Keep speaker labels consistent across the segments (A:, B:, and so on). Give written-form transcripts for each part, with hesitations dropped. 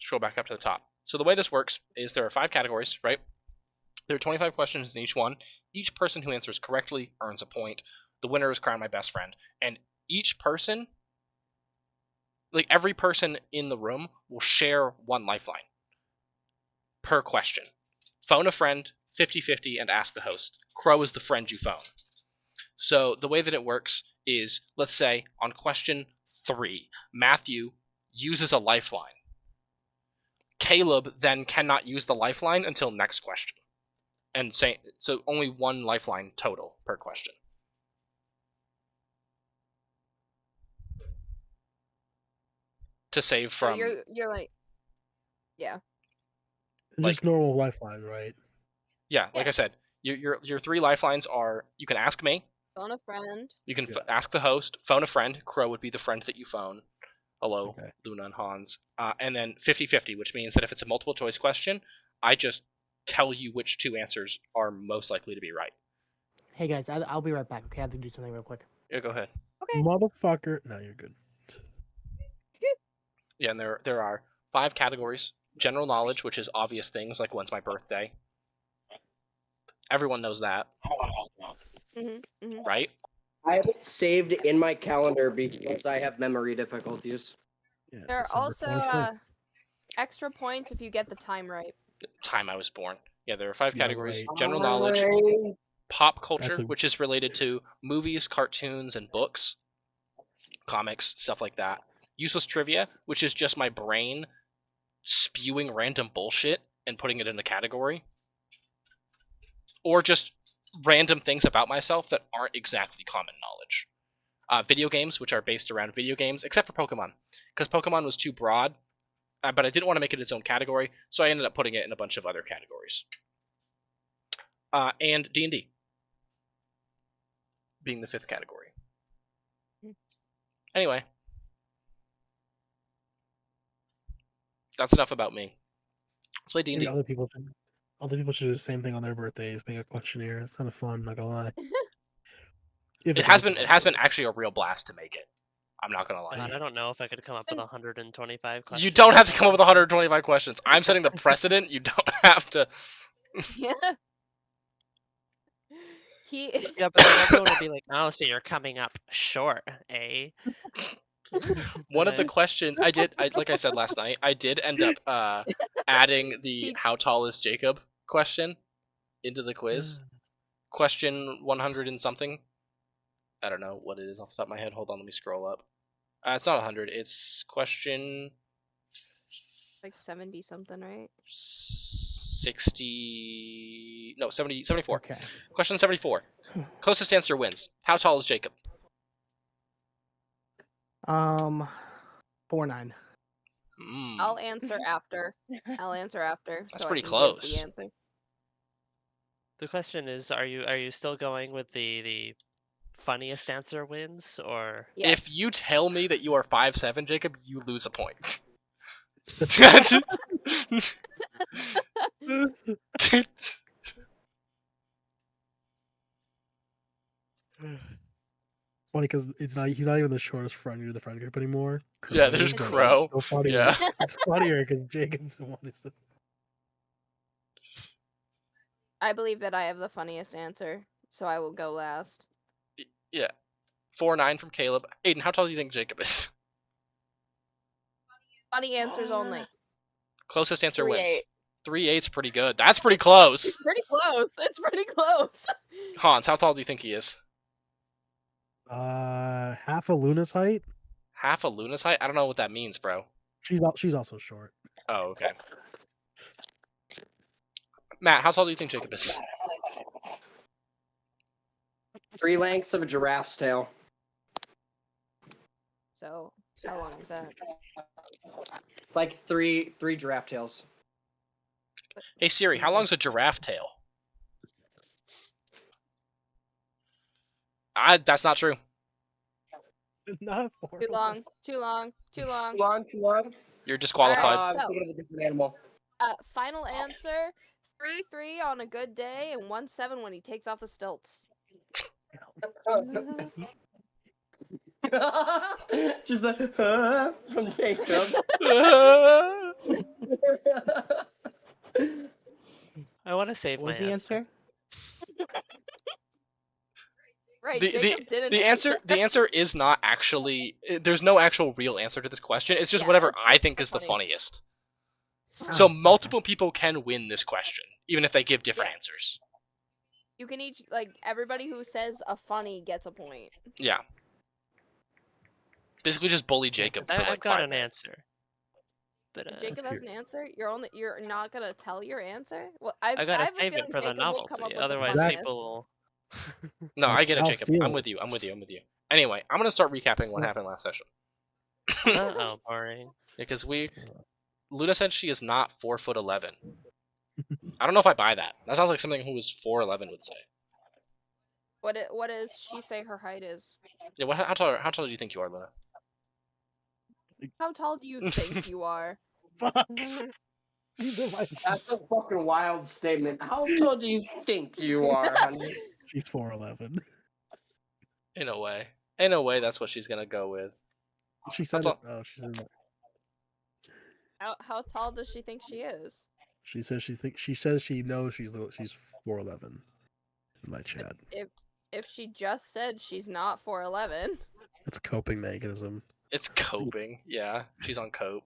A: scroll back up to the top. So the way this works is there are 5 categories, right? There are 25 questions in each one. Each person who answers correctly earns a point. The winner is crowned my best friend. And each person, like every person in the room, will share 1 lifeline per question. Phone a friend, 50-50, and ask the host. Crow is the friend you phone. So the way that it works is, let's say, on question 3, Matthew uses a lifeline. Caleb then cannot use the lifeline until next question. And so only 1 lifeline total per question. To save from...
B: So you're like... Yeah.
C: Just normal lifeline, right?
A: Yeah, like I said, your 3 lifelines are, you can ask me.
B: Phone a friend.
A: You can ask the host. Phone a friend. Crow would be the friend that you phone. Hello, okay. Luna and Hans. And then 50-50, which means that if it's a multiple choice question, I just tell you which 2 answers are most likely to be right.
D: Hey guys, I'll be right back. Okay, I have to do something real quick.
A: Yeah, go ahead.
B: Okay.
C: Motherfucker. No, you're good.
A: Yeah, and there are 5 categories. General knowledge, which is obvious things like when's my birthday. Everyone knows that. Right?
E: I have it saved in my calendar because I have memory difficulties.
B: Yeah, there are also extra points if you get the time right.
A: The time I was born. Yeah, there are 5 categories. Right. General knowledge, pop culture, which is related to movies, cartoons, and books, comics, stuff like that. Useless trivia, which is just my brain spewing random bullshit and putting it in a category. Or just random things about myself that aren't exactly common knowledge. Video games, which are based around video games, except for Pokemon. Because Pokemon was too broad, but I didn't want to make it its own category, so I ended up putting it in a bunch of other categories. And D&D. Being the 5th category. Anyway. That's enough about me. Let's play D&D.
C: Other people should do the same thing on their birthdays, make a questionnaire. It's kind of fun, not gonna lie.
A: It has been actually a real blast to make it. I'm not gonna lie.
F: God, I don't know if I could come up with 125 questions.
A: You don't have to come up with 125 questions. I'm setting the precedent. You don't have to.
B: Yeah.
F: Yeah, but then everyone would be like, "Oh, so you're coming up short, eh?"
A: One of the questions like I said last night, I did end up adding the "How tall is Jacob?" question into the quiz. Question 100 and something. I don't know what it is off the top of my head. Hold on, let me scroll up. It's not 100. It's question
B: like 70 something, right?
A: 60. No, 70. 74.
D: Okay.
A: Question 74. Closest answer wins. How tall is Jacob?
D: 4'9".
B: I'll answer after.
A: That's pretty close.
B: The answer.
F: The question is, are you still going with the funniest answer wins, or
B: yes.
A: If you tell me that you are 5'7", Jacob, you lose a point.
C: Funny because he's not even the shortest friend of the friend group anymore.
A: Yeah, there's Crow.
C: So funny.
A: Yeah,
C: it's funnier because Jacob's the one is the.
B: I believe that I have the funniest answer, so I will go last.
A: Yeah, 4'9" from Caleb. Aiden, how tall do you think Jacob is?
B: Funny answers only.
A: Closest answer
B: 3'8".
A: wins. 3'8's pretty good. That's pretty close.
B: It's pretty close.
A: Hans, how tall do you think he is?
C: Half a Luna's height.
A: Half a Luna's height? I don't know what that means, bro.
C: She's also short.
A: Oh, okay. Matt, how tall do you think Jacob is?
E: 3 lengths of a giraffe's tail.
B: So, how long is that?
E: Like three giraffe tails.
A: Hey Siri, how long is a giraffe tail? That's not true.
C: Not
B: Too long.
A: You're disqualified.
E: I was thinking of a different animal.
B: Final answer: 3-3 on a good day and 1-7 when he takes off the stilts.
E: Just the from Jacob.
F: I want to save
D: What
F: my
D: was the answer?
B: Right,
A: The
B: Jacob didn't
A: the
B: answer.
A: answer is not actually. There's no actual real answer to this question. It's just
B: Yeah,
A: whatever
B: it's
A: I
B: just
A: think
B: the
A: is the
B: funny.
A: funniest.
D: Oh,
A: So
D: okay.
A: multiple people can win this question, even if they give different
B: Yeah.
A: answers.
B: You can each everybody who says a funny gets a point.
A: Yeah. Basically, just bully Jacob for
F: I've
A: like
F: got
A: 5
F: an
A: minutes.
F: answer. But
B: If Jacob
C: Let's
B: has
C: hear
B: an answer, you're not gonna tell your answer. Well,
F: I
B: I
F: gotta
B: have a
F: save it
B: feeling
F: for the
B: Jacob will come
F: novelty.
B: up with the
F: Otherwise,
B: funniest.
F: people will.
A: No, I get it,
C: I'll
A: Jacob.
C: steal
A: I'm
C: it.
A: with you. I'm with you. I'm with you. Anyway, I'm gonna start recapping what happened last session.
F: Oh, boring.
A: Because Luna said she is not 4'11". I don't know if I buy that. That sounds like something who is 4'11" would say.
B: What does she say her height is?
A: Yeah, how tall do you think you are, Luna?
B: How tall do you think you are?
C: Fuck. These are my.
E: That's a fucking wild statement. How tall do you think you are, honey?
C: She's 4'11".
A: In a way. In a way, that's what she's gonna go with.
C: She said
A: That's
C: it. Oh, she said it.
B: How tall does she think she is?
C: She says she says she knows she's 4'11". In my chat,
B: If she just said she's not 4'11.
C: it's a coping mechanism.
A: It's coping. Yeah, she's on cope.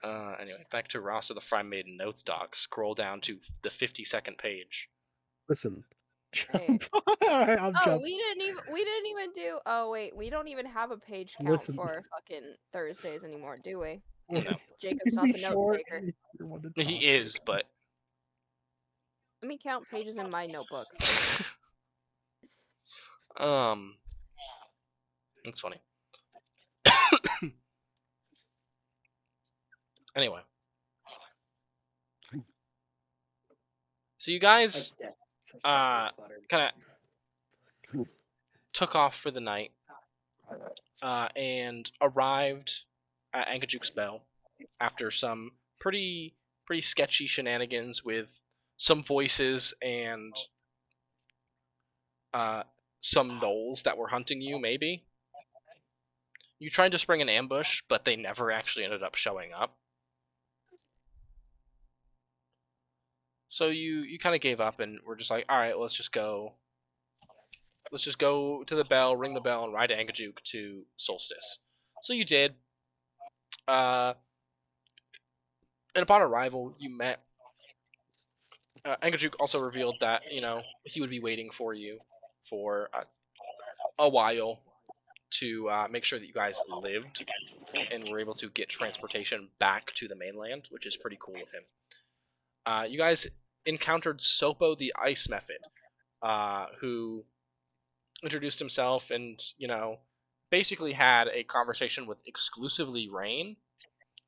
A: Anyway, back to Ross of the Frostmaiden notes doc. Scroll down to the 52nd page.
C: Listen.
B: Hey.
C: Alright, I'm
B: Oh,
C: jumping.
B: we didn't even do. Oh wait, we don't even have a page count
C: Listen.
B: for fucking Thursdays anymore, do we?
A: No.
B: Jacob's
C: Can
B: not
C: be
B: the note
C: short.
B: taker.
C: You're one to
A: He
C: talk.
A: is, but
B: Let me count pages in my notebook.
A: that's funny. Anyway, so you guys kind of took off for the night and arrived at Angajuk's Bell after some pretty sketchy shenanigans with some voices and some gnolls that were hunting you, maybe. You tried to spring an ambush, but they never actually ended up showing up. So you kind of gave up and were just like, all right, let's just go to the bell, ring the bell, and ride to Angajuk to Solstice. So you did. And upon arrival, you met. Angajuk also revealed that he would be waiting for you for a while to make sure that you guys lived and were able to get transportation back to the mainland, which is pretty cool of him. You guys encountered Sopo the Ice Method, who introduced himself and, basically had a conversation with exclusively Rain,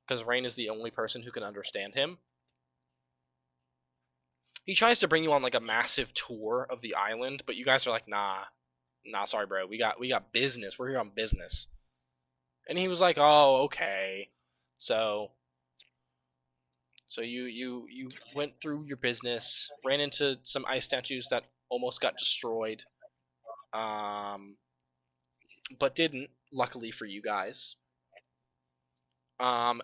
A: because Rain is the only person who can understand him. He tries to bring you on like a massive tour of the island, but you guys are like, nah, sorry, bro. We got business. We're here on business. And he was like, oh, okay. So you went through your business, ran into some ice statues that almost got destroyed, but didn't, luckily for you guys. And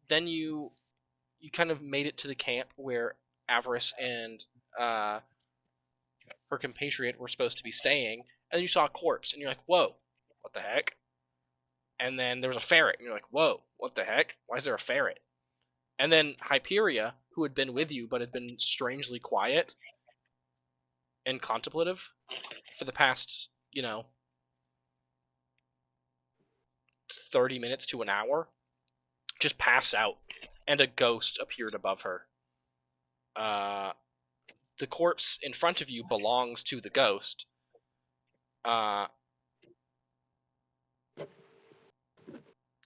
A: then you kind of made it to the camp where Avarice and her compatriot were supposed to be staying, and you saw a corpse, and you're like, whoa, what the heck? And then there was a ferret, and you're like, whoa, what the heck? Why is there a ferret? And then Hyperia, who had been with you but had been strangely quiet and contemplative for the past, 30 minutes to an hour, just passed out, and a ghost appeared above her. The corpse in front of you belongs to the ghost.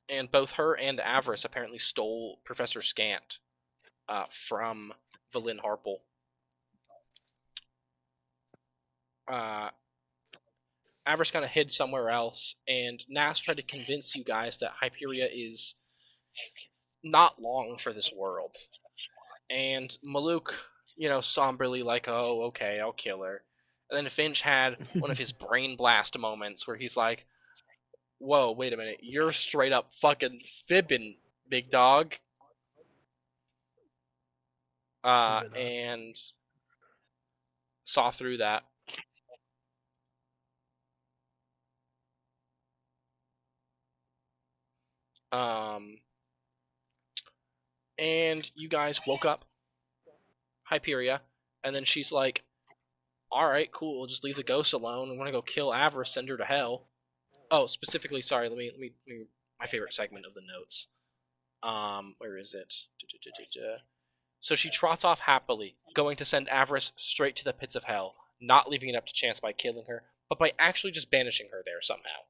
A: And both her and Avarice apparently stole Professor Scant from Valin Harple. Avarice kind of hid somewhere else, and Nas tried to convince you guys that Hyperia is not long for this world. And Maluk, somberly like, oh, okay, I'll kill her. And then Finch had one of his brain blast moments where he's like, whoa, wait a minute, you're straight up fucking fibbing, big dog.
C: Maybe not.
A: and saw through that. And you guys woke up Hyperia, and then she's like, all right, cool, we'll just leave the ghost alone. I want to go kill Avarice, send her to hell. Oh, specifically, sorry, let me my favorite segment of the notes. Where is it? So she trots off happily, going to send Avarice straight to the pits of hell, not leaving it up to chance by killing her, but by actually just banishing her there somehow.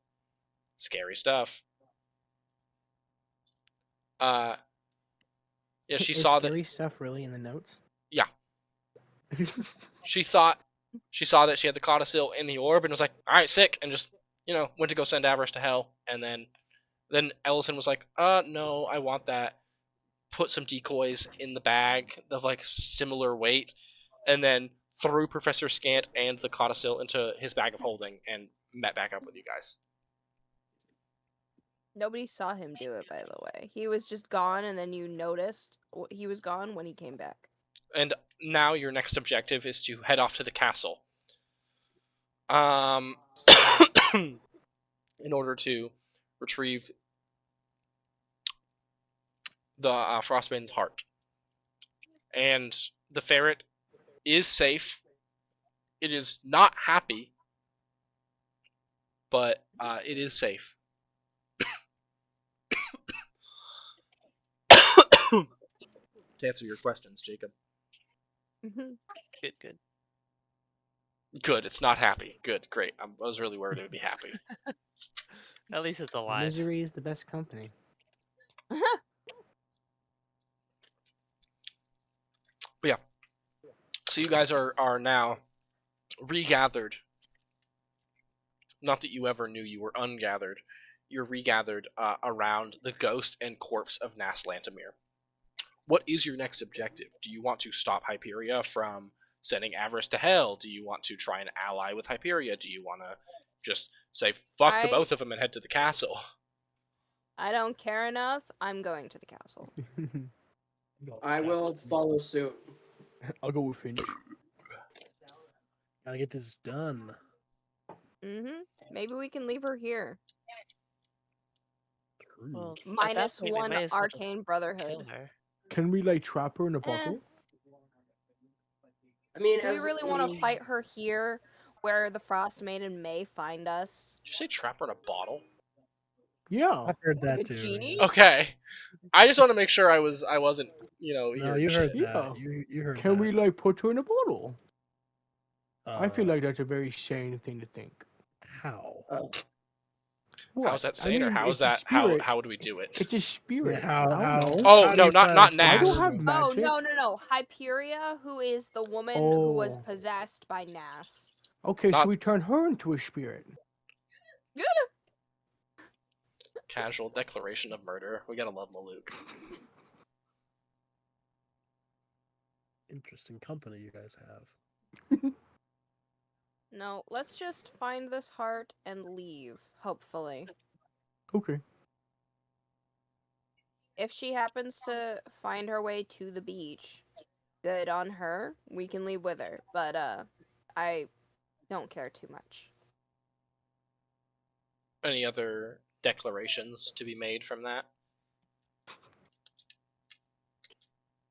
A: Scary stuff. Yeah, she
D: Is
A: saw that.
D: scary stuff really in the notes?
A: Yeah. She saw that she had the codicil in the orb and was like, all right, sick, and just, went to go send Avarice to hell. And then Ellison was like, no, I want that. Put some decoys in the bag of like similar weight, and then threw Professor Scant and the codicil into his bag of holding and met back up with you guys.
B: Nobody saw him do it, by the way. He was just gone, and then you noticed he was gone when he came back.
A: And now your next objective is to head off to the castle. In order to retrieve the Frostmaiden's heart. And the ferret is safe. It is not happy, but it is safe. To answer your questions, Jacob.
F: Good.
A: Good, it's not happy. Good, great. I was really worried it would be happy.
F: At least it's alive.
D: Misery is the best company.
A: But yeah. So you guys are now regathered. Not that you ever knew you were ungathered. You're regathered around the ghost and corpse of Nas Lantamir. What is your next objective? Do you want to stop Hyperia from sending Avarice to hell? Do you want to try and ally with Hyperia? Do you want to just say, fuck the both of them and head to the castle?
B: I don't care enough. I'm going to the castle.
E: I will follow suit.
D: I'll go with Finch.
C: Gotta get this done.
B: Maybe we can leave her here.
C: True.
F: Well, at that
B: Minus
F: point, we
B: one
F: may as well just
B: arcane
F: kill
B: brotherhood.
F: her.
D: Can we like trap her in a bottle?
E: I mean,
B: Do we really want to fight her here, where the Frostmaiden may find us?
A: Did you say trap her in a bottle?
D: Yeah.
C: I heard that
B: Like a
C: too.
B: genie?
C: yeah.
A: Okay. I just want to make sure I wasn't,
C: No,
A: hearing
C: you heard
A: shit.
C: that.
D: Yeah.
C: You heard
D: Can
C: that.
D: we like put her in a bottle? I feel
C: Uh,
D: like that's a very sane thing to think.
C: how?
D: What?
A: How's that
D: I
A: sane, or
D: mean,
A: how is
D: it's a
A: that?
D: spirit.
A: How would we do it?
D: It's a spirit.
C: Yeah,
D: I
C: how?
D: don't know.
A: Oh,
C: how do
A: no,
C: you
A: not
C: plan
A: not
C: to
A: Nas.
D: I don't
C: do
D: have
C: it?
D: magic.
B: Oh, no. Hyperia, who is the woman who was
D: Oh.
B: possessed by Nas.
D: Okay,
A: Not-
D: so we turn her into a spirit.
A: Casual declaration of murder. We gotta love Malouk.
C: Interesting company you guys have.
B: No, let's just find this heart and leave, hopefully.
D: Okay.
B: If she happens to find her way to the beach, good on her. We can leave with her. But, I don't care too much.
A: Any other declarations to be made from that?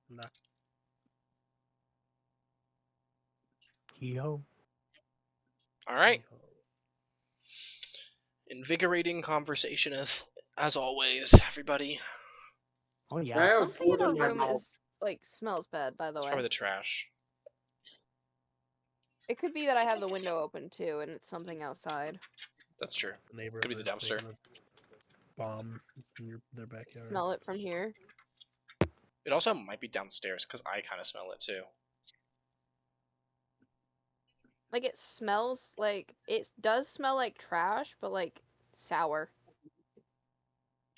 C: Nah.
D: Hee-ho.
A: All right. Invigorating conversation as always, everybody.
D: Oh
E: I
D: yeah.
E: have
B: Something in
E: food
B: our
E: in my
B: room
E: mouth.
B: smells bad, by the
A: It's
B: way.
A: probably the trash.
B: It could be that I have the window open, too, and it's something outside.
A: That's true.
C: Neighbor
A: Could be the dumpster.
C: Bomb in their backyard.
B: Smell it from here.
A: It also might be downstairs, because I kind of smell it too.
B: Like, it smells like... It does smell like trash, but, like, sour.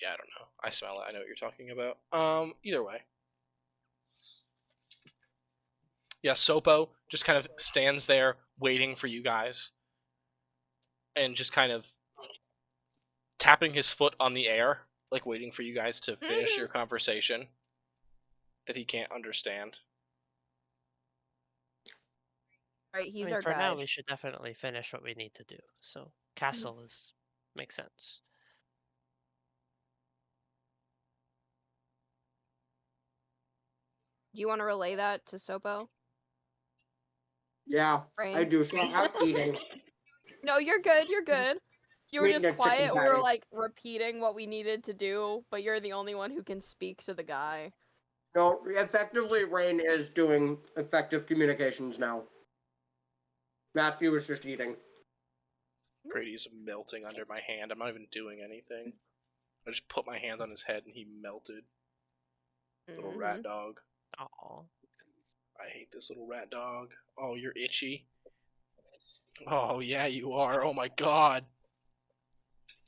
A: Yeah, I don't know. I smell it. I know what you're talking about. Either way. Yeah, Sopo just kind of stands there waiting for you guys. And just kind of tapping his foot on the air, like waiting for you guys to finish your conversation that he can't understand.
B: Right, he's
F: I mean,
B: our
F: for now,
B: guide.
F: we should definitely finish what we need to do. So castle makes sense.
B: Do you want to relay that to Sopo?
E: Yeah, I
B: Rain?
E: do. So I'm eating.
B: No, you're good. You're good. You were
E: Eating
B: just
E: a chicken
B: quiet. We were
E: patty.
B: like repeating what we needed to do, but you're the only one who can speak to the guy.
E: No, effectively, Rain is doing effective communications now. Matthew was just eating.
A: Grady's melting under my hand. I'm not even doing anything. I just put my hand on his head and he melted. Little rat dog.
F: Oh,
A: I hate this little rat dog. Oh, you're itchy. Oh, yeah, you are. Oh my god.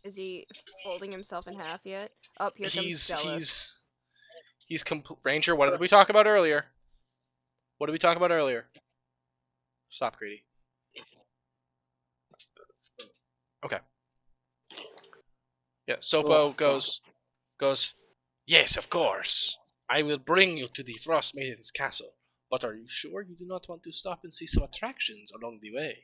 B: Is he folding himself in half yet? Up here comes Jealous.
A: He's Ranger, what did we talk about earlier? What did we talk about earlier? Stop, Grady. Okay. Yeah, Sopo goes, yes, of course. I will bring you to the Frostmaiden's castle. But are you sure you do not want to stop and see some attractions along the way?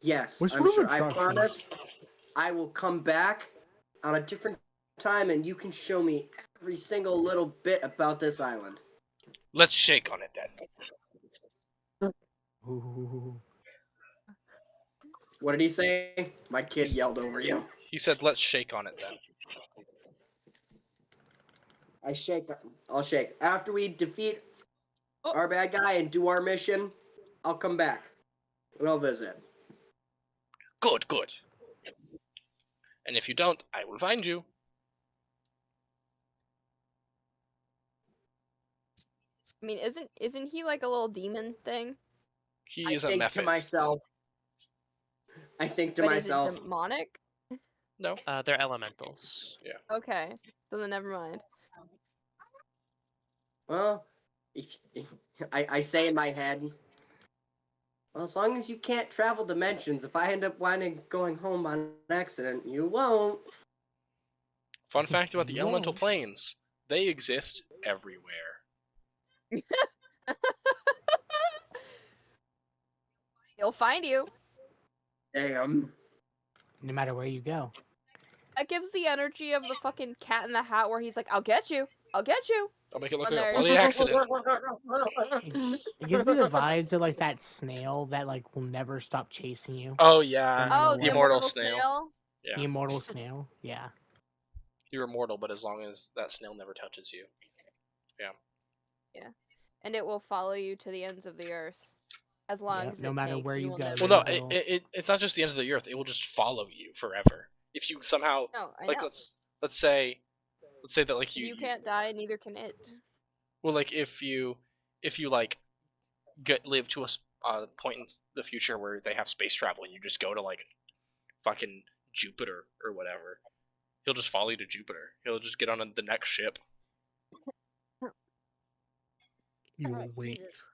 E: Yes,
C: Which
E: I'm
C: sort of
E: sure. I
C: attractions?
E: promise I will come back on a different time and you can show me every single little bit about this island.
A: Let's shake on it then.
D: Ooh.
E: What did he say? My kid
A: He's-
E: yelled over you.
A: He said, let's shake on it then.
E: I'll shake. After we defeat
B: Oh.
E: our bad guy and do our mission, I'll come back. And I'll visit.
A: Good, good. And if you don't, I will find you.
B: I mean, isn't he like a little demon thing?
A: He
E: I
A: is a
E: think to
A: method.
E: myself. I think to
B: But
E: myself.
B: is it demonic?
A: No.
F: they're elementals.
B: Okay, so then never mind.
E: Well, I say in my head, well, as long as you can't travel dimensions, if I end up going home on an accident, you won't.
A: Fun fact about the
D: You
A: elemental
D: won't.
A: planes. They exist everywhere.
B: He'll find you.
E: Damn.
D: No matter where you go.
B: That gives the energy of the fucking Cat in the Hat, where he's like, "I'll get you. I'll get you."
A: I'll make it look
B: When
A: like a
B: they're-
A: bloody accident.
D: It gives me the vibes of like that snail that like will never stop chasing you.
A: Oh
D: No
A: yeah,
D: matter
B: Oh,
D: what.
B: the immortal snail.
A: Yeah,
D: The immortal snail. Yeah.
A: you're immortal, but as long as that snail never touches you.
B: And it will follow you to the ends of the earth, as long
D: Yep,
B: as
D: no
B: it
D: matter
B: takes.
D: where you
B: will
D: go,
B: never
A: Well, no,
D: Yeah,
B: know.
D: well-
A: it's not just the ends of the earth. It will just follow you forever. If you somehow
B: No, I
A: like
B: know.
A: let's say that like
B: 'Cause you can't die, and neither can it.
A: well, like if you like live to a point in the future where they have space travel and you just go to like fucking Jupiter or whatever, he'll just follow you to Jupiter. He'll just get on the next ship.
C: You will wait.
B: Jesus.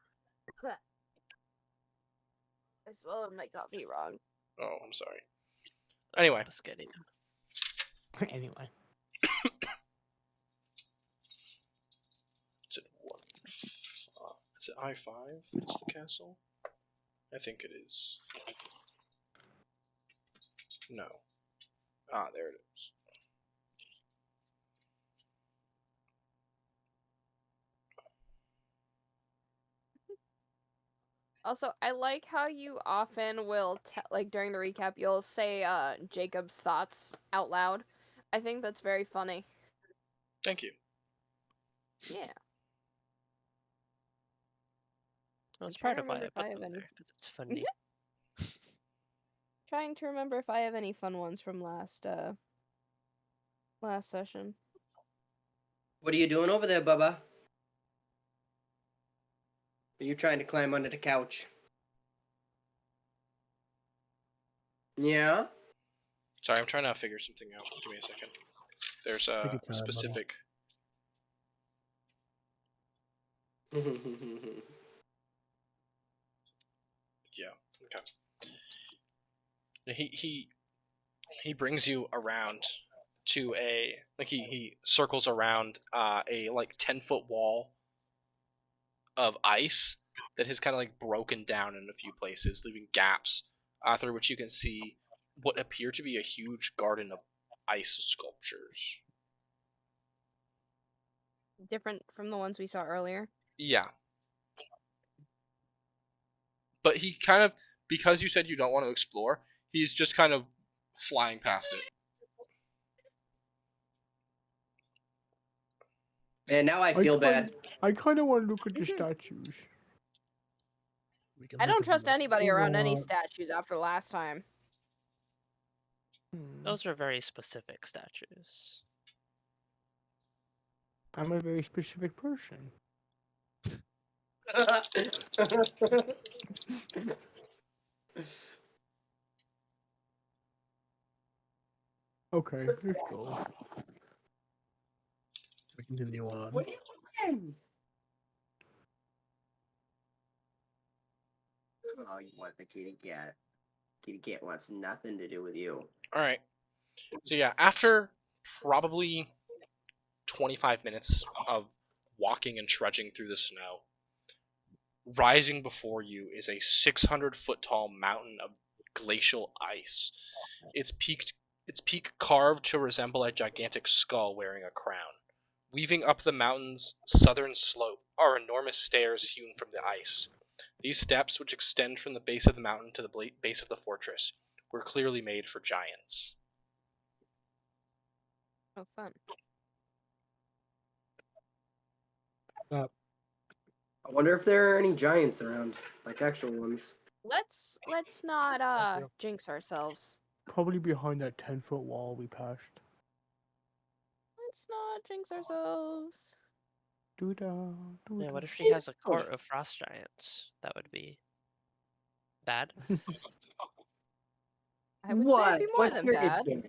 B: I swallowed my coffee wrong.
A: Oh, I'm sorry. Anyway,
F: Just kidding.
D: Anyway.
A: is it what? Is it I-5? It's the castle. I think it is. No. Ah, there it is.
B: Also, I like how you often will, like during the recap, you'll say Jacob's thoughts out loud. I think that's very funny.
A: Thank you.
B: Yeah.
F: I was
B: I'm trying
F: proud
B: to
F: of why I
B: remember if
F: put
B: I have
F: them
B: any.
F: there because it's funny.
B: Trying to remember if I have any fun ones from last session.
E: What are you doing over there, Bubba? Are you trying to climb under the couch? Yeah?
A: Sorry, I'm trying to figure something out. Give me a second. There's
C: Take
A: a
C: your time, Bubba.
A: specific. Yeah. Okay. He brings you around to a like he circles around a like 10-foot wall of ice that has kind of like broken down in a few places, leaving gaps through which you can see what appear to be a huge garden of ice sculptures.
B: Different from the ones we saw earlier.
A: Yeah. But he kind of, because you said you don't want to explore, he's just kind of flying past it.
E: And now I feel bad.
D: I kind of want to look at the
B: Mhm.
D: statues.
C: We can
B: I
C: look
B: don't
C: at some
B: trust
C: of
B: anybody around any
D: What?
B: statues after last time.
F: Those are very specific statues.
D: I'm a very specific person. Okay, let's go.
C: We continue on.
E: What are you doing? Oh, you want the kitty cat. Kitty cat wants nothing to do with you.
A: All right. So yeah, after probably 25 minutes of walking and trudging through the snow, rising before you is a 600-foot tall mountain of glacial ice. Its peak carved to resemble a gigantic skull wearing a crown. Weaving up the mountain's southern slope are enormous stairs hewn from the ice. These steps, which extend from the base of the mountain to the base of the fortress, were clearly made for giants.
B: Oh, fun.
E: I wonder if there are any giants around, like actual ones.
B: Let's not jinx ourselves.
D: Probably behind that 10-foot wall we passed.
B: Let's not jinx ourselves.
D: Doo-da,
F: Yeah, what
D: doo-da.
F: if she has a court of frost giants? That would be bad.
B: I would say
E: What?
B: it'd be more
E: What
B: than
E: here is
B: bad,
E: there?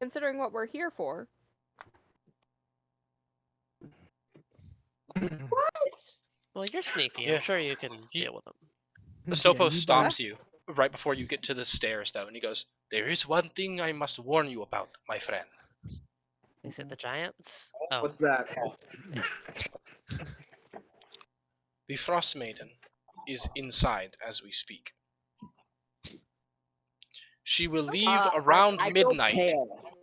B: considering what we're here for.
E: What?
F: Well, you're sneaky.
A: Yeah.
F: I'm sure you can
A: He-
F: deal with them.
A: Sopo
D: you
A: stops you right before you get to the stairs, though, and he goes, "There is one thing I must warn you about, my friend.
F: Is it the giants? Oh,
E: What's that?
A: The Frostmaiden is inside as we speak. She will leave around
E: I go
A: midnight.
E: pale.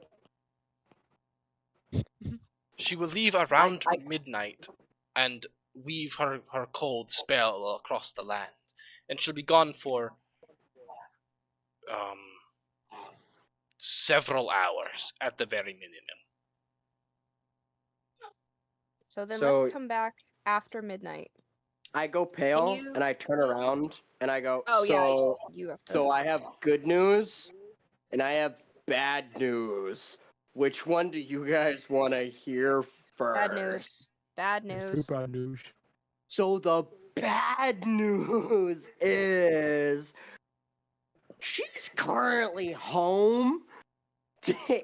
A: She will leave around
E: I-
A: midnight and weave her cold spell across the land. And she'll be gone for several hours at the very minimum.
B: So then
E: So-
B: let's come back after midnight.
E: I go pale
B: you-
E: and I turn around and I go.
B: Oh yeah,
E: so
B: you have to.
E: so I have good news and I have bad news. Which one do you guys want to hear first?
B: Bad news. Bad
D: Let's
B: news.
D: do bad news.
E: So the bad news is she's currently home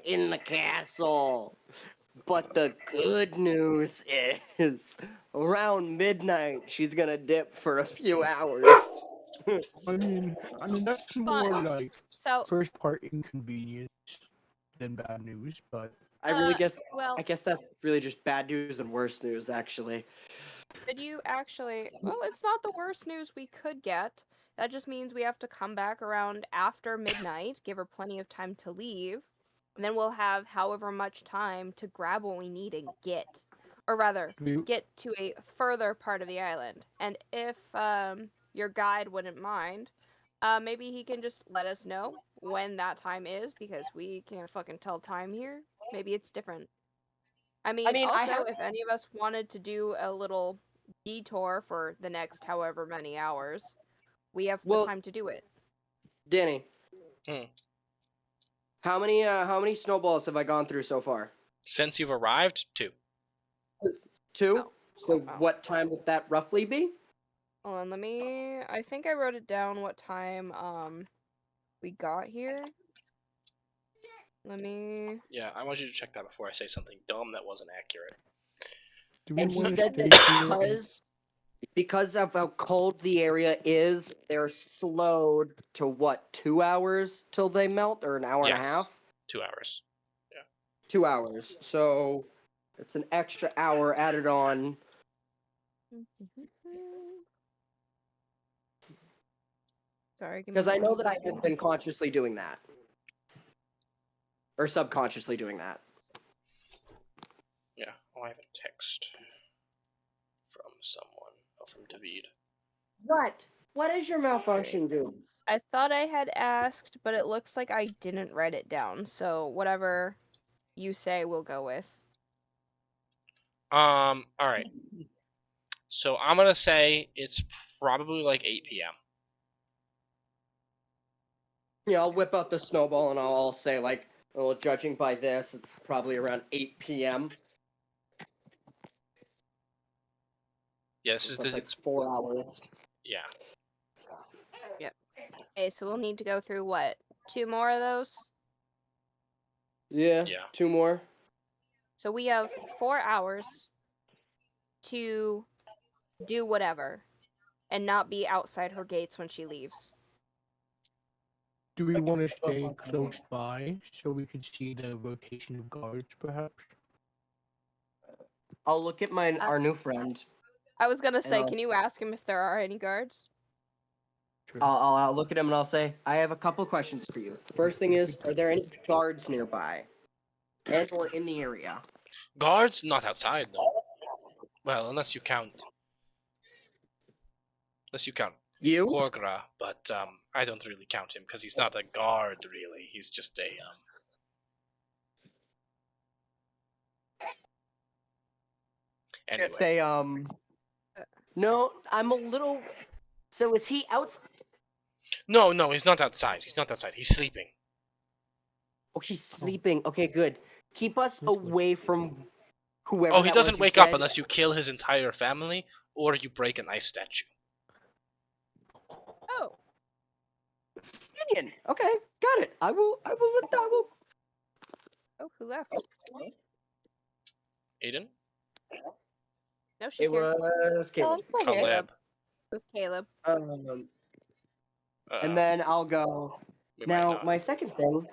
E: in the castle. But the good news is around midnight she's gonna dip for a few hours.
D: I mean that's more like
B: So
D: first part inconvenience than bad news, but
E: I really
B: Uh,
E: guess
B: well,
E: I guess that's really just bad news and worse news actually.
B: could you actually? Well, it's not the worst news we could get. That just means we have to come back around after midnight, give her plenty of time to leave, and then we'll have however much time to grab what we need and get, or rather,
D: we,
B: get to a further part of the island. And if your guide wouldn't mind, maybe he can just let us know when that time is, because we can't fucking tell time here. Maybe it's different. I mean,
E: I
B: also,
E: have-
B: if any of us wanted to do a little detour for the next however many hours, we have
E: Well-
B: the time to do it.
E: Danny.
A: Hmm.
E: How many snowballs have I gone through so far?
A: Since you've arrived, 2.
E: 2?
B: Oh.
E: So
B: Oh.
E: what time would that roughly be?
B: Hold on, I think I wrote it down what time we got here. Let me.
A: Yeah, I want you to check that before I say something dumb that wasn't accurate.
D: do we
E: And he
D: wanna
E: said
D: stay
E: that
D: here?
E: because of how cold the area is, they're slowed to what, 2 hours till they melt, or an hour and a
A: Yes.
E: half?
A: 2 hours.
E: 2 hours. So it's an extra hour added on.
B: Sorry, give me
E: Because I know
B: one
E: that I
B: second.
E: have been consciously doing that. Or subconsciously doing that.
A: Yeah. Oh, I have a text from someone. Oh, from David.
E: What? What is your malfunction doing?
B: I thought I had asked, but it looks like I didn't write it down. So whatever you say, we'll go with.
A: All right. So I'm gonna say it's probably like 8 p.m.
E: Yeah, I'll whip out the snowball and I'll say, like, well, judging by this, it's probably around 8 p.m.
A: Yeah, this
E: So
A: is
E: it's
A: the,
E: like
A: it's
E: 4 hours.
A: yeah.
B: Okay, so we'll need to go through what? 2 more of those?
E: Yeah.
A: Yeah.
E: 2 more.
B: So we have 4 hours to do whatever and not be outside her gates when she leaves.
D: Do we want to stay close by so we could see the rotation of guards, perhaps?
E: I'll look at our new friend.
B: I was gonna say,
E: I'll-
B: can you ask him if there are any guards?
E: I'll look at him and I'll say, I have a couple questions for you. First thing is, are there any guards nearby? And or in the area?
A: Guards not outside though. Well, unless you count
E: You?
A: Korgra, but I don't really count him because he's not a guard really. He's just a Anyway.
E: Just say, no, I'm a little. So is he outside?
A: No, he's not outside. He's not outside. He's sleeping.
E: Oh, he's sleeping. Okay, good. Keep us
D: That's good.
E: away from whoever.
A: Oh, he
E: that was
A: doesn't
E: who
A: wake up
E: said-
A: unless you kill his entire family or you break an ice statue.
B: Oh,
E: Opinion. Okay, got it. I will. I will.
B: oh, who left?
A: Aiden?
B: No, she's
E: It
B: here.
E: was
B: Oh,
E: Caleb.
B: I'm still here.
A: Caleb.
B: It was Caleb.
E: And then I'll go.
A: we might
E: Now,
A: not.
E: my second thing.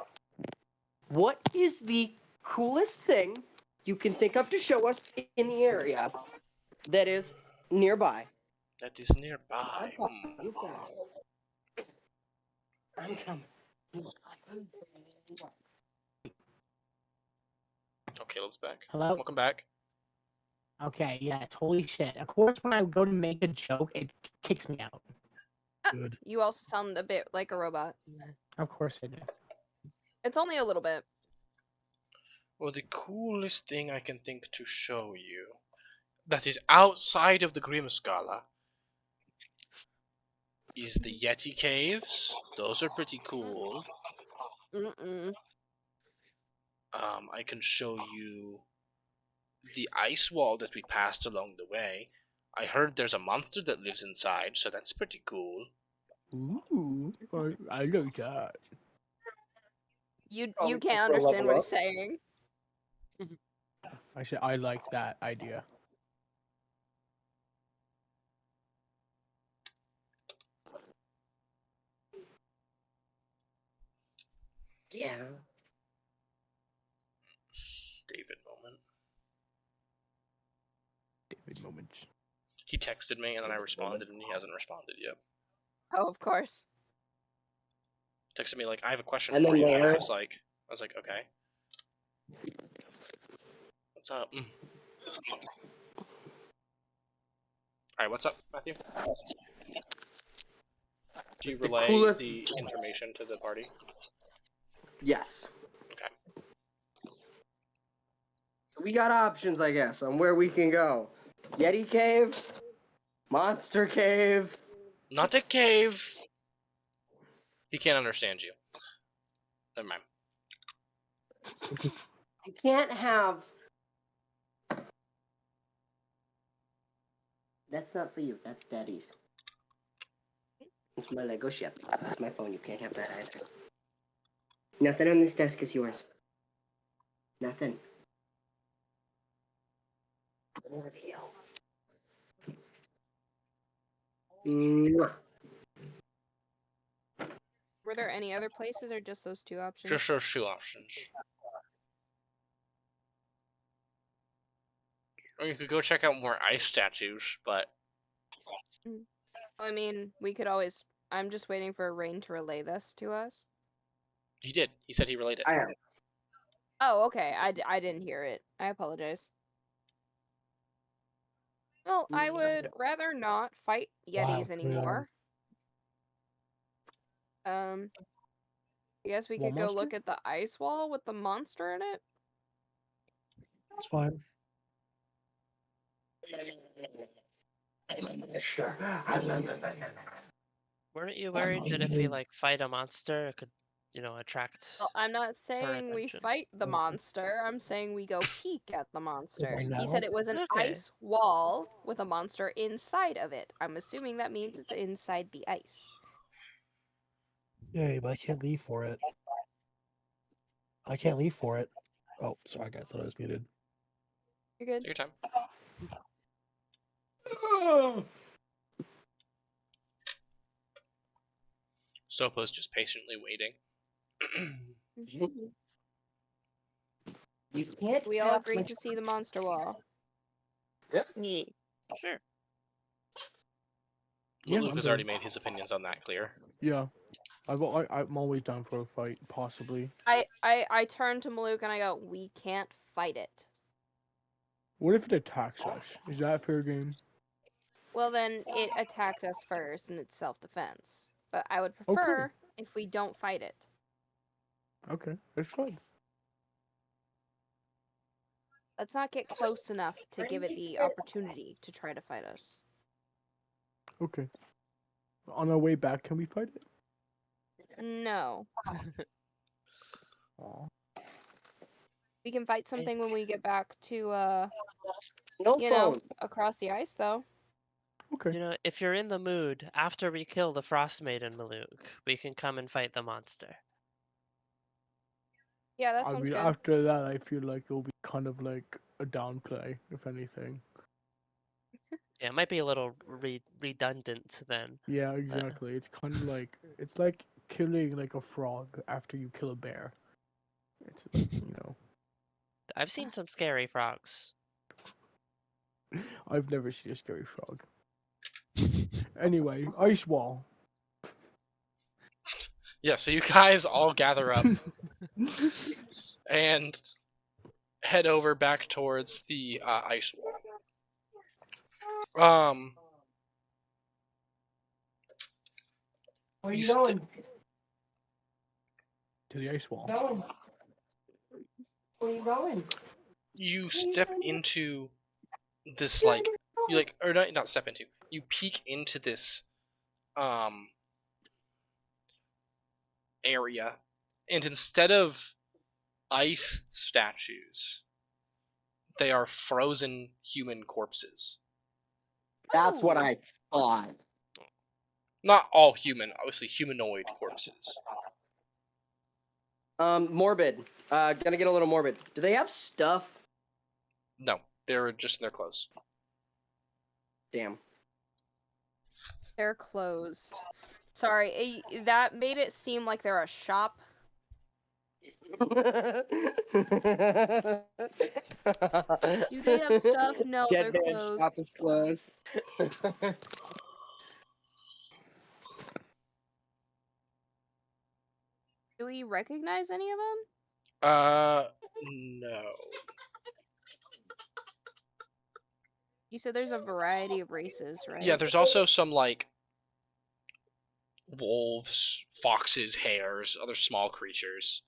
E: What is the coolest thing you can think of to show us in the area that is nearby?
A: That is nearby.
E: You got it. I'm coming.
A: Oh, Caleb's back.
D: Hello?
A: Welcome back.
D: Okay, yeah, it's holy shit. Of course, when I go to make a joke, it kicks me out.
C: Good.
B: You also sound a bit like a robot.
D: Of course I do.
B: It's only a little bit.
A: Well, the coolest thing I can think to show you that is outside of the Grimskalle is the Yeti caves. Those are pretty cool.
B: Mm-mm.
A: I can show you the ice wall that we passed along the way. I heard there's a monster that lives inside, so that's pretty cool.
D: Ooh, I like that.
B: You
E: Probably
B: can't
E: for a
B: understand what
E: level
B: he's saying.
D: I like that idea.
E: Yeah.
A: David moment.
D: David moments.
A: He texted me and then I responded and he hasn't responded yet.
B: Oh, of course.
A: Texted me like, I have a question
E: And
A: for
E: then
A: you.
E: later-
A: I was like, okay. What's up? Alright, what's up, Matthew? Do you
E: The
A: relay
E: coolest-
A: the information to the party?
E: Yes.
A: Okay.
E: We got options, I guess, on where we can go. Yeti cave, monster cave.
A: Not a cave. He can't understand you. Never mind.
E: You can't have. That's not for you. That's Daddy's. It's my Lego ship. That's my phone. You can't have that either. Nothing on this desk is yours. Nothing. I love you. Mwah.
B: Were there any other places or just those 2 options?
A: Just those 2 options. Or you could go check out more ice statues, but
B: I mean, we could always I'm just waiting for Rain to relay this to us.
A: He did. He said he relayed it.
E: I am.
B: Oh, okay. I didn't hear it. I apologize. Well, I would rather not fight Yetis
C: Wow,
B: anymore. I guess we
D: Wall
B: could go
D: monster?
B: look at the ice wall with the monster in it.
C: It's fine.
E: Sure.
F: Weren't you worried that if we like fight a monster, it could, attract
B: Well, I'm not
F: her
B: saying we
F: attention?
B: fight the monster. I'm saying we go peek at the monster.
C: Right
B: He
C: now?
B: said it was an
F: Okay.
B: ice wall with a monster inside of it. I'm assuming that means it's inside the ice.
C: Yay, but I can't leave for it. I can't leave for it. Oh, sorry guys, thought I was muted.
B: You're good.
A: Take your time. Sopo's just patiently waiting.
E: You can't.
B: We all
E: have
B: agreed
E: much-
B: to see the monster wall.
F: Sure.
D: Yeah,
A: Luke
D: I'm
A: has
D: down.
A: already made his opinions on that clear.
D: Yeah. I'm always down for a fight, possibly.
B: I turn to Maluk and I go, we can't fight it.
D: What if it attacks us? Is that fair game?
B: Well, then it attacked us first and it's self-defense. But I would prefer if we don't fight it.
D: Okay, that's fine.
B: Let's not get close enough to give it the opportunity to try to fight us.
D: Okay. On our way back, can we fight it?
B: No.
D: Aw.
B: We can fight something when we get back to,
E: No phone.
B: across the ice, though.
D: Okay.
F: If you're in the mood, after we kill the Frostmaiden, Maluk, we can come and fight the monster.
B: Yeah, that
D: I
B: sounds
D: mean,
B: good.
D: after that, I feel like it'll be kind of like a downplay, if anything.
F: Yeah, it might be a little redundant then.
D: Yeah, exactly. It's kind of like killing like a frog after you kill a bear. It's
F: I've seen some scary frogs.
D: I've never seen a scary frog. Anyway, ice wall.
A: Yeah, so you guys all gather up and head over back towards the ice wall.
E: Where
A: you
E: you
A: st-
E: going?
D: To the ice wall.
E: Going. Where you going?
A: You step into this or not step into. You peek into this area, and instead of ice statues, they are frozen human corpses.
E: That's what
B: Oh.
E: I thought.
A: Not all human, obviously humanoid corpses.
E: Morbid. Gonna get a little morbid. Do they have stuff?
A: No, they're just in their clothes.
E: Damn.
B: They're closed. Sorry, that made it seem like they're a shop. Do they have stuff? No,
E: Dead
B: they're
E: man
B: closed.
E: shop is closed.
B: Do we recognize any of them?
A: No.
B: You said there's a variety of races, right?
A: Yeah, there's also some wolves, foxes, hares, other small creatures.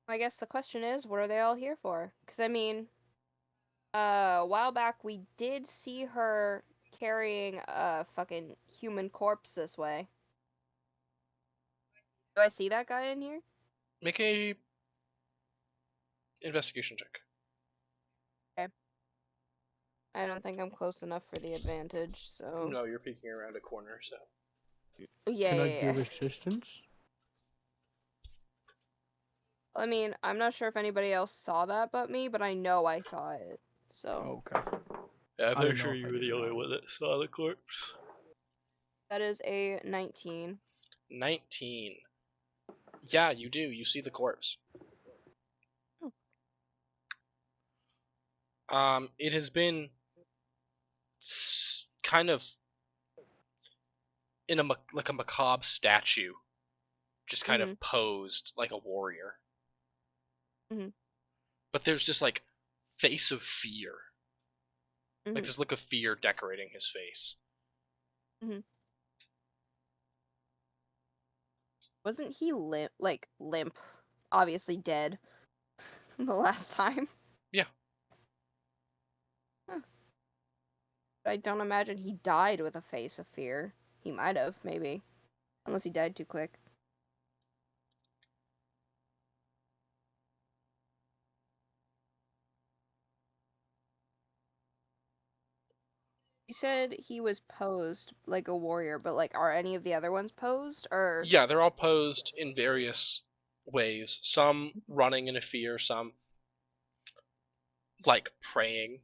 B: I guess the question is, what are they all here for? Because, I mean, a while back we did see her carrying a fucking human corpse this way. Do I see that guy in here?
A: Make a investigation check.
B: I don't think I'm close enough for the advantage, so...
A: No, you're peeking around a corner, so.
B: Yeah,
D: Can I
B: yeah,
D: give
B: yeah.
D: assistance?
B: I mean, I'm not sure if anybody else saw that but me, but I know I saw it, so...
D: Okay.
A: Yeah,
D: I'm pretty sure you were the only
A: one that saw the corpse.
B: That is a 19.
A: 19. Yeah, you do. You see the corpse. It has been kind of in like a macabre statue, just kind of posed like a warrior.
B: Mhm.
A: But there's just like face of fear, like this look of fear decorating his face.
B: Wasn't he limp? Obviously dead the last time.
A: Yeah.
B: Huh. I don't imagine he died with a face of fear. He might have, maybe. Unless he died too quick. You said he was posed like a warrior, but like, are any of the other ones posed, or?
A: Yeah, they're all posed in various ways. Some running in a fear, some like praying.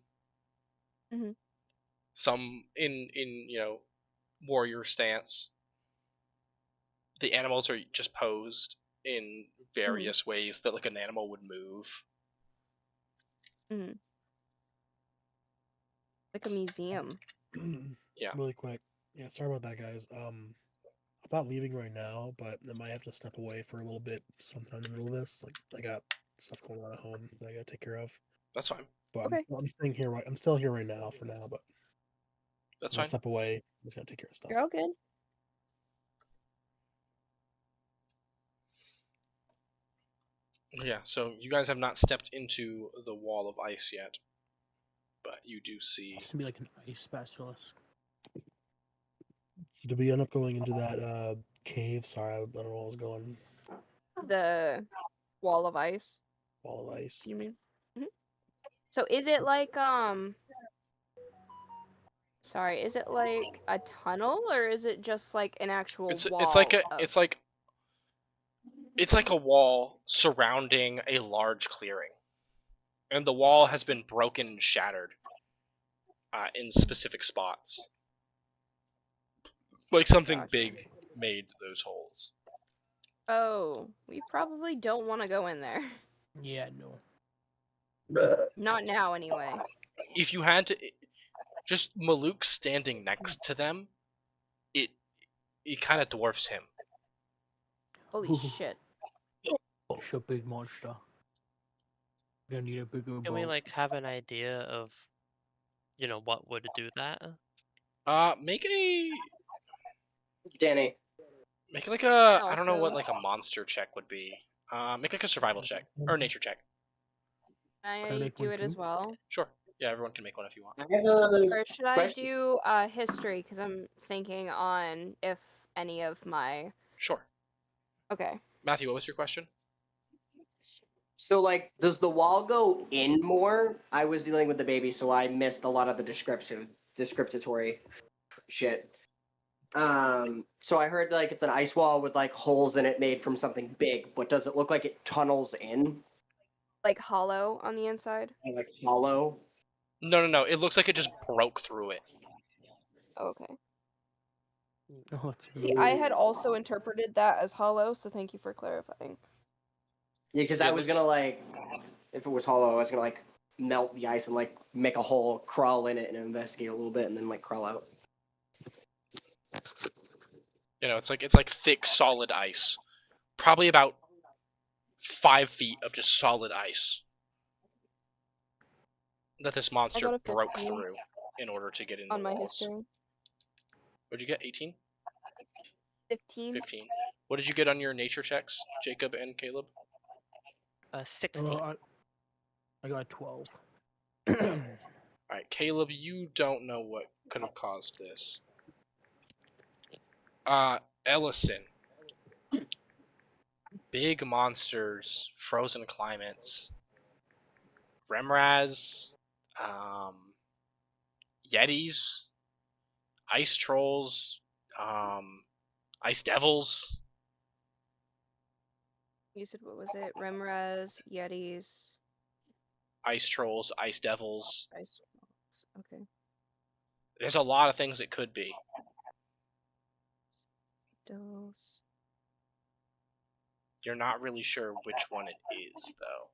A: Some in warrior stance. The animals are just posed in various ways that like an animal would move.
B: Like a museum.
A: Yeah.
C: Really quick. Yeah, sorry about that, guys. I'm not leaving right now, but I might have to step away for a little bit sometime in the middle of this. Like, I got stuff going on at home that I gotta take care of.
A: That's fine.
C: But
B: Okay.
C: I'm staying here. I'm still here right now for now. But
A: That's
C: if I
A: fine.
C: step away, I just gotta take care of stuff.
B: You're all good.
A: Yeah, so you guys have not stepped into the wall of ice yet, but you do see.
D: It's gonna be like an ice basilisk.
C: So did we end up going into that cave? Sorry, I don't know where I was going.
B: The wall of ice.
C: Wall of ice.
B: You mean? So is it like Sorry, is it like a tunnel, or is it just like an actual wall?
A: It's like a wall surrounding a large clearing, and the wall has been broken and shattered in specific spots. Like something
B: Gotcha.
A: big made those holes.
B: Oh, we probably don't want to go in there.
D: Yeah, no.
B: Not now, anyway.
A: If you had to, just Maluk standing next to them, it kind of dwarfs him.
B: Holy
D: Ooh.
B: shit.
D: It's a big monster. Gonna need a bigger
F: Can we
D: boat.
F: like have an idea of, what would do that?
A: Make
E: Danny.
A: like a I don't know
B: Also-
A: what like a monster check would be. Make like a survival check or a nature check.
B: Can
D: Can I
B: I
D: make
B: do
D: one
B: it as
D: too?
B: well?
A: Sure. Yeah, everyone can make one if you want.
E: I have a
B: Or should I
E: question.
B: do history? Because I'm thinking on if any of my...
A: Sure.
B: Okay.
A: Matthew, what was your question?
E: So, like, does the wall go in more? I was dealing with the baby, so I missed a lot of the descriptory shit. So I heard like it's an ice wall with like holes in it made from something big, but does it look like it tunnels in,
B: Like hollow on the inside?
E: and, like hollow?
A: No. It looks like it just broke through it.
B: Okay.
D: Oh,
B: See, I had also interpreted that as hollow, so thank you for clarifying.
E: Yeah, because
A: Yeah,
E: I was gonna like, if it was hollow, I was gonna like melt the ice and like make a hole, crawl in it, and investigate a little bit, and then like crawl out.
A: it's like thick, solid ice. Probably about 5 feet of just solid ice that this
B: I
A: monster
B: got a
A: broke
B: 15
A: through in order to get in
B: on
A: the
B: my
A: walls.
B: history.
A: What'd you get? 18?
B: 15.
A: 15. What did you get on your nature checks, Jacob and Caleb?
F: 16.
D: I got 12.
A: Alright, Caleb, you don't know what could have caused this. Ellison. Big monsters, frozen climates, Remraz, Yetis, ice trolls, ice devils.
B: You said, what was it? Remraz, Yetis,
A: Ice trolls, ice devils.
B: ice. Okay.
A: There's a lot of things it could be.
B: Those.
A: You're not really sure which one it is, though.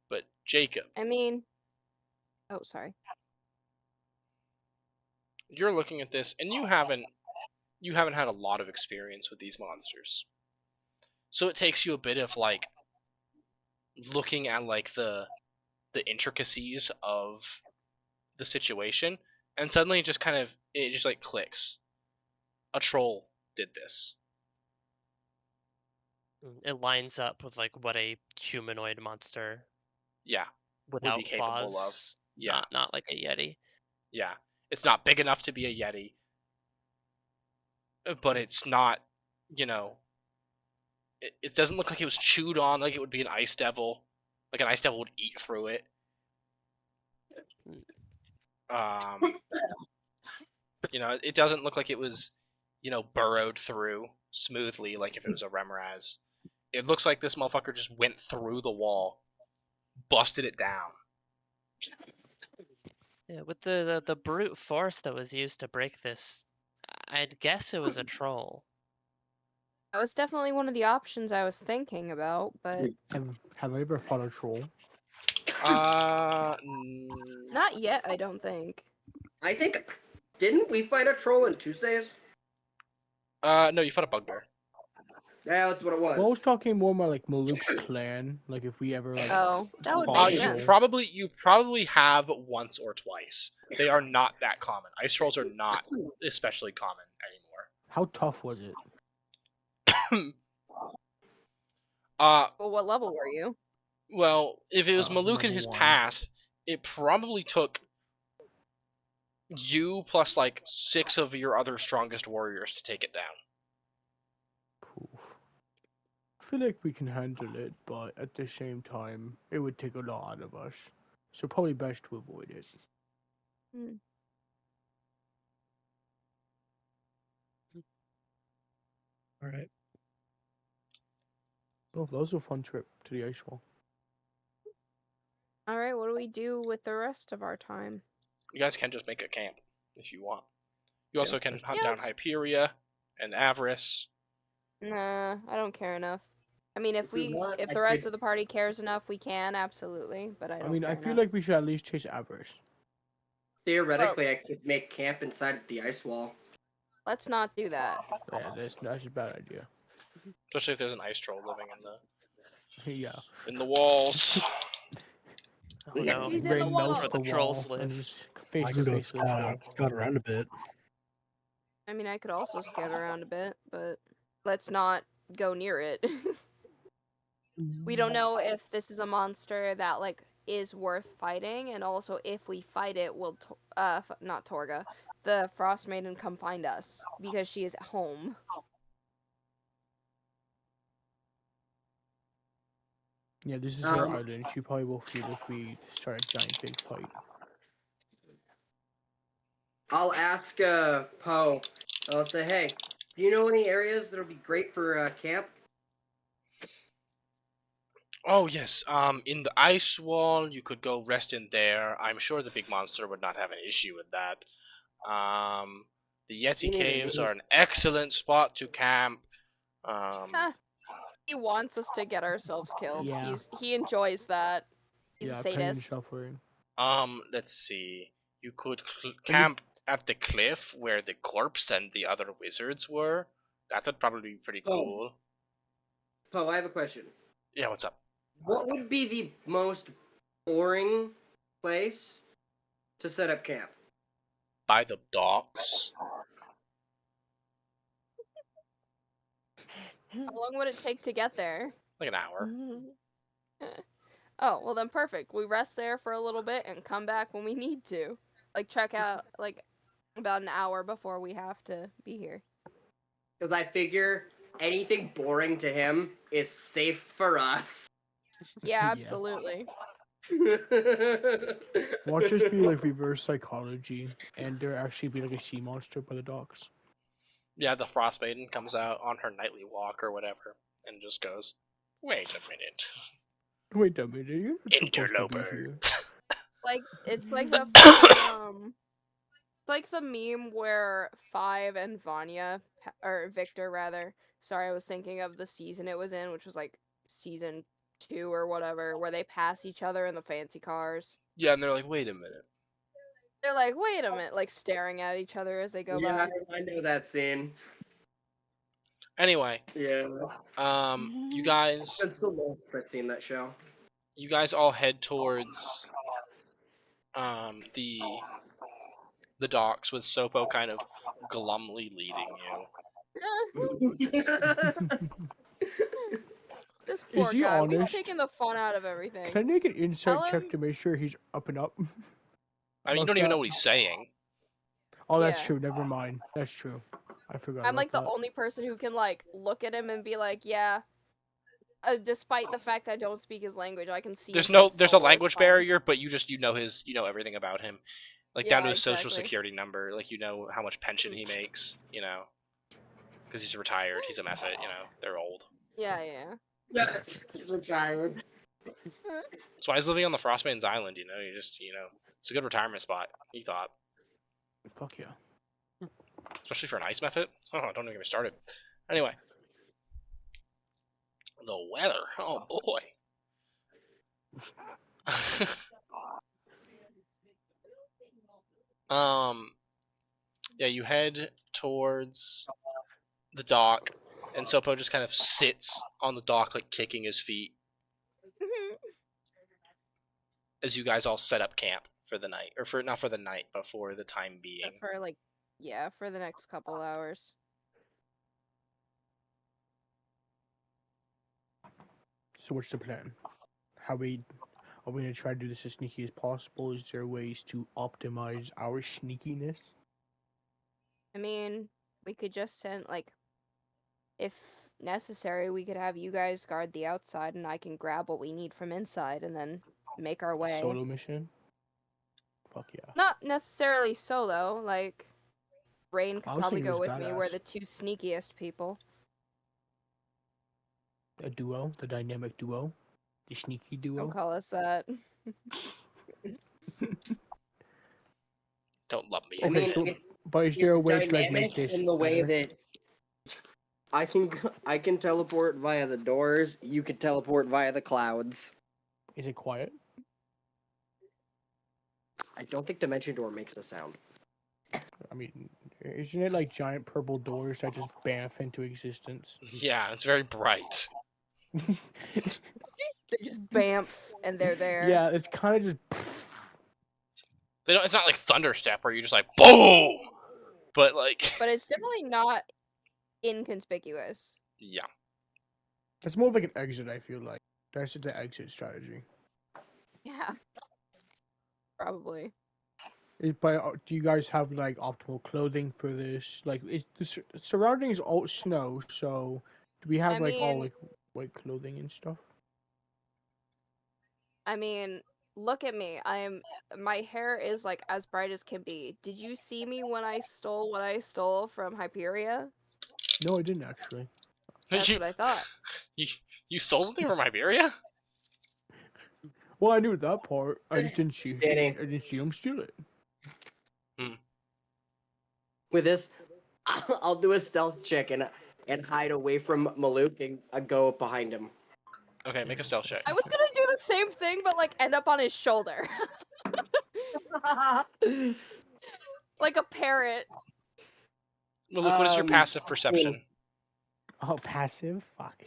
A: But Jacob,
B: I mean... Oh, sorry.
A: you're looking at this, and you haven't had a lot of experience with these monsters, so it takes you a bit of like looking at like the intricacies of the situation, and suddenly it just like clicks. A troll did this.
F: It lines up with like what a humanoid monster
A: Yeah, would be
F: without
A: capable of.
F: claws,
A: Yeah,
F: not like a yeti.
A: yeah. It's not big enough to be a yeti, but it's not, you know, it doesn't look like it was chewed on like it would be an ice devil. Like an ice devil would eat through it. It doesn't look like it was, burrowed through smoothly like if it was a Remraz. It looks like this motherfucker just went through the wall, busted it down.
F: Yeah, with the brute force that was used to break this, I'd guess it was a troll.
B: That was definitely one of the options I was thinking about, but
D: Have I ever fought a troll?
B: not yet, I don't think.
E: I think, didn't we fight a troll on Tuesdays?
A: No, you fought a bugbear.
E: Yeah, that's what it was.
D: Well, I was talking more about like Maluk's clan. Like if we ever like.
B: Oh, that would
D: fought
B: make
D: a
B: sense.
D: troll.
A: You probably have once or twice. They are not that common. Ice trolls are not especially common anymore.
D: How tough was it?
B: Well, what level were you?
A: Well, if it was Maluk in
D: level
A: his
D: 1.
A: past, it probably took you plus like 6 of your other strongest warriors to take it down.
D: Poof. I feel like we can handle it, but at the same time, it would take a lot out of us. So probably best to avoid it.
C: All right.
D: Oh, that was a fun trip to the ice wall.
B: All right, what do we do with the rest of our time?
A: You guys can just make a camp if you want. You also can hunt
B: Yeah,
A: down Hyperia and Avarice.
B: Nah, I don't care enough. I mean, if the rest of the party cares enough, we can absolutely. But I don't.
D: I
B: care
D: feel
B: enough.
D: like we should at least chase Avarice.
E: Theoretically, I could make camp inside the ice wall.
B: Let's not do that.
D: Yeah, that's a bad idea.
A: Especially if there's an ice troll living
D: Yeah.
A: in the walls.
F: Oh no,
B: He's in the
D: Rain
B: wall.
D: melts
F: Where
D: the
F: the trolls
D: wall and
F: live.
D: just face
C: I
D: to
C: can go
D: face with the troll.
C: scout around a bit.
B: I mean, I could also scout around a bit, but let's not go near it. We don't know if this is a monster that like is worth fighting, and also if we fight it, will not Torga, the Frostmaiden come find us because she is at home.
D: Yeah, this is her island. She probably will feel if we start a giant big fight.
E: I'll ask Poe. I'll say, hey, do you know any areas that'll be great for camp?
A: Oh yes, in the ice wall, you could go rest in there. I'm sure the big monster would not have an issue with that. The Yeti caves are an excellent spot to camp.
B: He wants us to get ourselves killed.
D: Yeah.
B: He enjoys that. He's a
D: pain and
B: sadist.
D: suffering.
A: Let's see. You could camp at the cliff where the corpse and the other wizards were. That would probably be pretty cool.
E: Poe, I have a question.
A: Yeah, what's up?
E: What would be the most boring place to set up camp?
A: By the docks.
B: How long would it take to get there?
A: Like an hour.
B: Oh, well then perfect. We rest there for a little bit and come back when we need to. Like check out like about an hour before we have to be here.
E: Because I figure anything boring to him is safe for us.
B: Yeah, absolutely.
D: Watch this be like reverse psychology, and there actually be like a sea monster by the docks.
A: Yeah, the Frostmaiden comes out on her nightly walk or whatever, and just goes, "Wait a minute,
D: Wait a minute, you're supposed to be
A: interloper."
D: here.
B: Like it's like the fucking, it's like the meme where Five and Vanya or Victor rather. Sorry, I was thinking of the season it was in, which was like season 2 or whatever, where they pass each other in the fancy cars.
A: Yeah, and they're like, "Wait a minute,
B: They're like, wait a minute, like staring at each other as they go
E: Yeah,
B: by.
E: I know that scene.
A: Anyway,
E: Yeah.
A: you guys,
E: It's the most Fritzy in that show.
A: you guys all head towards the docks with Sopo kind of glumly leading you.
B: This
D: Is
B: poor
D: he
B: guy. We've
D: honest?
B: taken the fun out of
D: Can I
B: everything.
D: make an insight
B: Tell
D: check
B: him-
D: to make sure he's up and up?
A: I mean, you
D: About
A: don't even know
D: that?
A: what he's saying.
D: Oh, that's
B: Yeah.
D: true. Never mind. That's true. I forgot
B: I'm
D: about
B: like the
D: that.
B: only person who can like look at him and be like, yeah. Despite the fact I don't speak his language, I can see.
A: There's
B: into his
A: a
B: soul, it's
A: language
B: fine.
A: barrier, but you know everything about him, like down
B: Yeah,
A: to his social
B: exactly.
A: security number. Like you know how much pension he makes. You know, because he's retired. He's a method. You know, they're old.
B: Yeah, yeah.
E: Yeah, he's retired.
A: That's why he's living on the Frostmaiden's Island. You know, it's a good retirement spot. He thought,
D: Fuck yeah.
A: especially for an ice method. Oh, don't even get me started. Anyway, the weather. Oh boy. Yeah, you head towards the dock, and Sopo just kind of sits on the dock, like kicking his feet, as you guys all set up camp for the night, or for not for the night, but for the time being.
B: For like, yeah, for the next couple hours.
D: So what's the plan? Are we gonna try to do this as sneaky as possible? Is there ways to optimize our sneakiness?
B: I mean, we could just send like, if necessary, we could have you guys guard the outside, and I can grab what we need from inside, and then make our way.
D: Solo mission? Fuck yeah.
B: Not necessarily solo. Like, Rain
D: I
B: could
D: was
B: probably
D: thinking it
B: go
D: was
B: with me. We're
D: badass.
B: the two sneakiest people.
D: A duo, the dynamic duo, the sneaky duo.
B: Don't call us that.
A: Don't love me.
E: I
D: Okay,
E: mean,
D: so
E: it's,
D: but is there a
E: it's
D: way to like make
E: dynamic
D: this
E: in the way
D: better?
E: that I can teleport via the doors. You can teleport via the clouds.
D: Is it quiet?
E: I don't think Dimension Door makes a sound.
D: I mean, isn't it like giant purple doors that just bamf into existence?
A: Yeah, it's very bright.
B: They just bamf, and they're there.
D: Yeah, it's kind of just.
A: They don't. It's not like Thunderstep where you're just like boom, but like
B: But it's definitely not inconspicuous.
A: yeah.
D: It's more like an exit. I feel like that's the exit strategy.
B: Yeah. Probably.
D: But do you guys have like optimal clothing for this? Like, the surroundings all snow, so do we have
B: I
D: like all
B: mean-
D: like white clothing and stuff?
B: I mean, look at me. My hair is like as bright as can be. Did you see me when I stole what I stole from Hyperia?
D: No, I didn't actually.
B: That's
A: you,
B: what I thought.
A: you stole something from Iberia?
D: Well, I knew that part. I just didn't see.
E: Danny.
D: I didn't see him steal it.
E: With this, I'll do a stealth check and hide away from Maluk and go up behind him.
A: Okay, make a stealth check.
B: I was gonna do the same thing, but like end up on his shoulder. Like a parrot.
A: Well, look, what is your
E: Um,
A: passive perception?
D: Oh, passive. Fuck.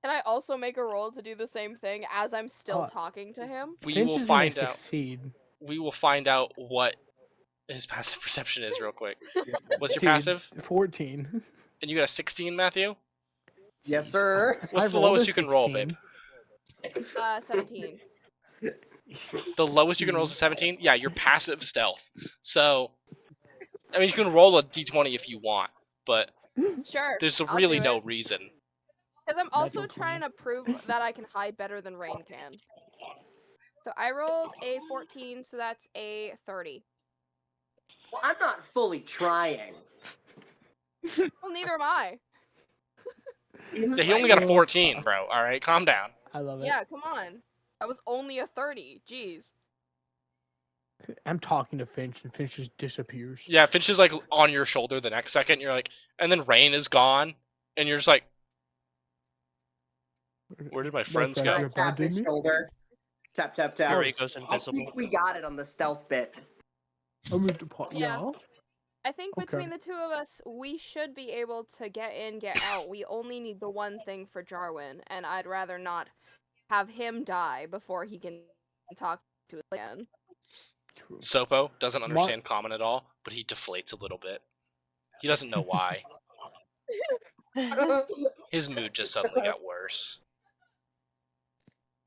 B: Can I also make a roll to do the same thing as I'm still
D: Uh,
B: talking to him?
A: We
D: Finch
A: will
D: is gonna
A: find out.
D: succeed.
A: We will find out what his passive perception is real quick. What's your
D: Dude,
A: passive?
D: 14.
A: And you got a 16, Matthew?
E: Yes,
D: Jeez.
E: sir.
A: What's
D: I
A: the
D: rolled a
A: lowest you can roll, babe?
D: 16.
B: 17.
A: The lowest you can roll is a 17? Yeah, you're passive stealth. So, I mean, you can roll a d20 if you want, but
B: Sure.
A: there's
B: I'll
A: really
B: do
A: no
B: it.
A: reason.
B: Because I'm also
D: Natural
B: trying to prove that I can hide better than Rain can. So I rolled a 14, so that's a 30.
E: Well, I'm not fully trying.
B: Well, neither am I.
A: Yeah, he only got a 14, bro. All right, calm down.
D: I love it.
B: Yeah, come on. That was only a 30. Jeez.
D: I'm talking to Finch, and Finch just disappears.
A: Yeah, Finch is like on your shoulder the next second. You're like, and then Rain is gone, and you're just like, where did my friends
D: friends
A: go?
D: are-
E: Tap his
D: abandoned me?
E: shoulder. Tap, tap, tap.
F: Fury goes
E: I
F: invisible.
E: think we got it on the stealth bit.
D: I mean,
B: Yeah. I think
D: Okay.
B: between the two of us, we should be able to get in, get out. We only need the one thing for Jarwin, and I'd rather not have him die before he can talk to us again.
D: True.
A: Sopo doesn't understand common at all, but he deflates a little bit. He doesn't know why. His mood just suddenly got worse.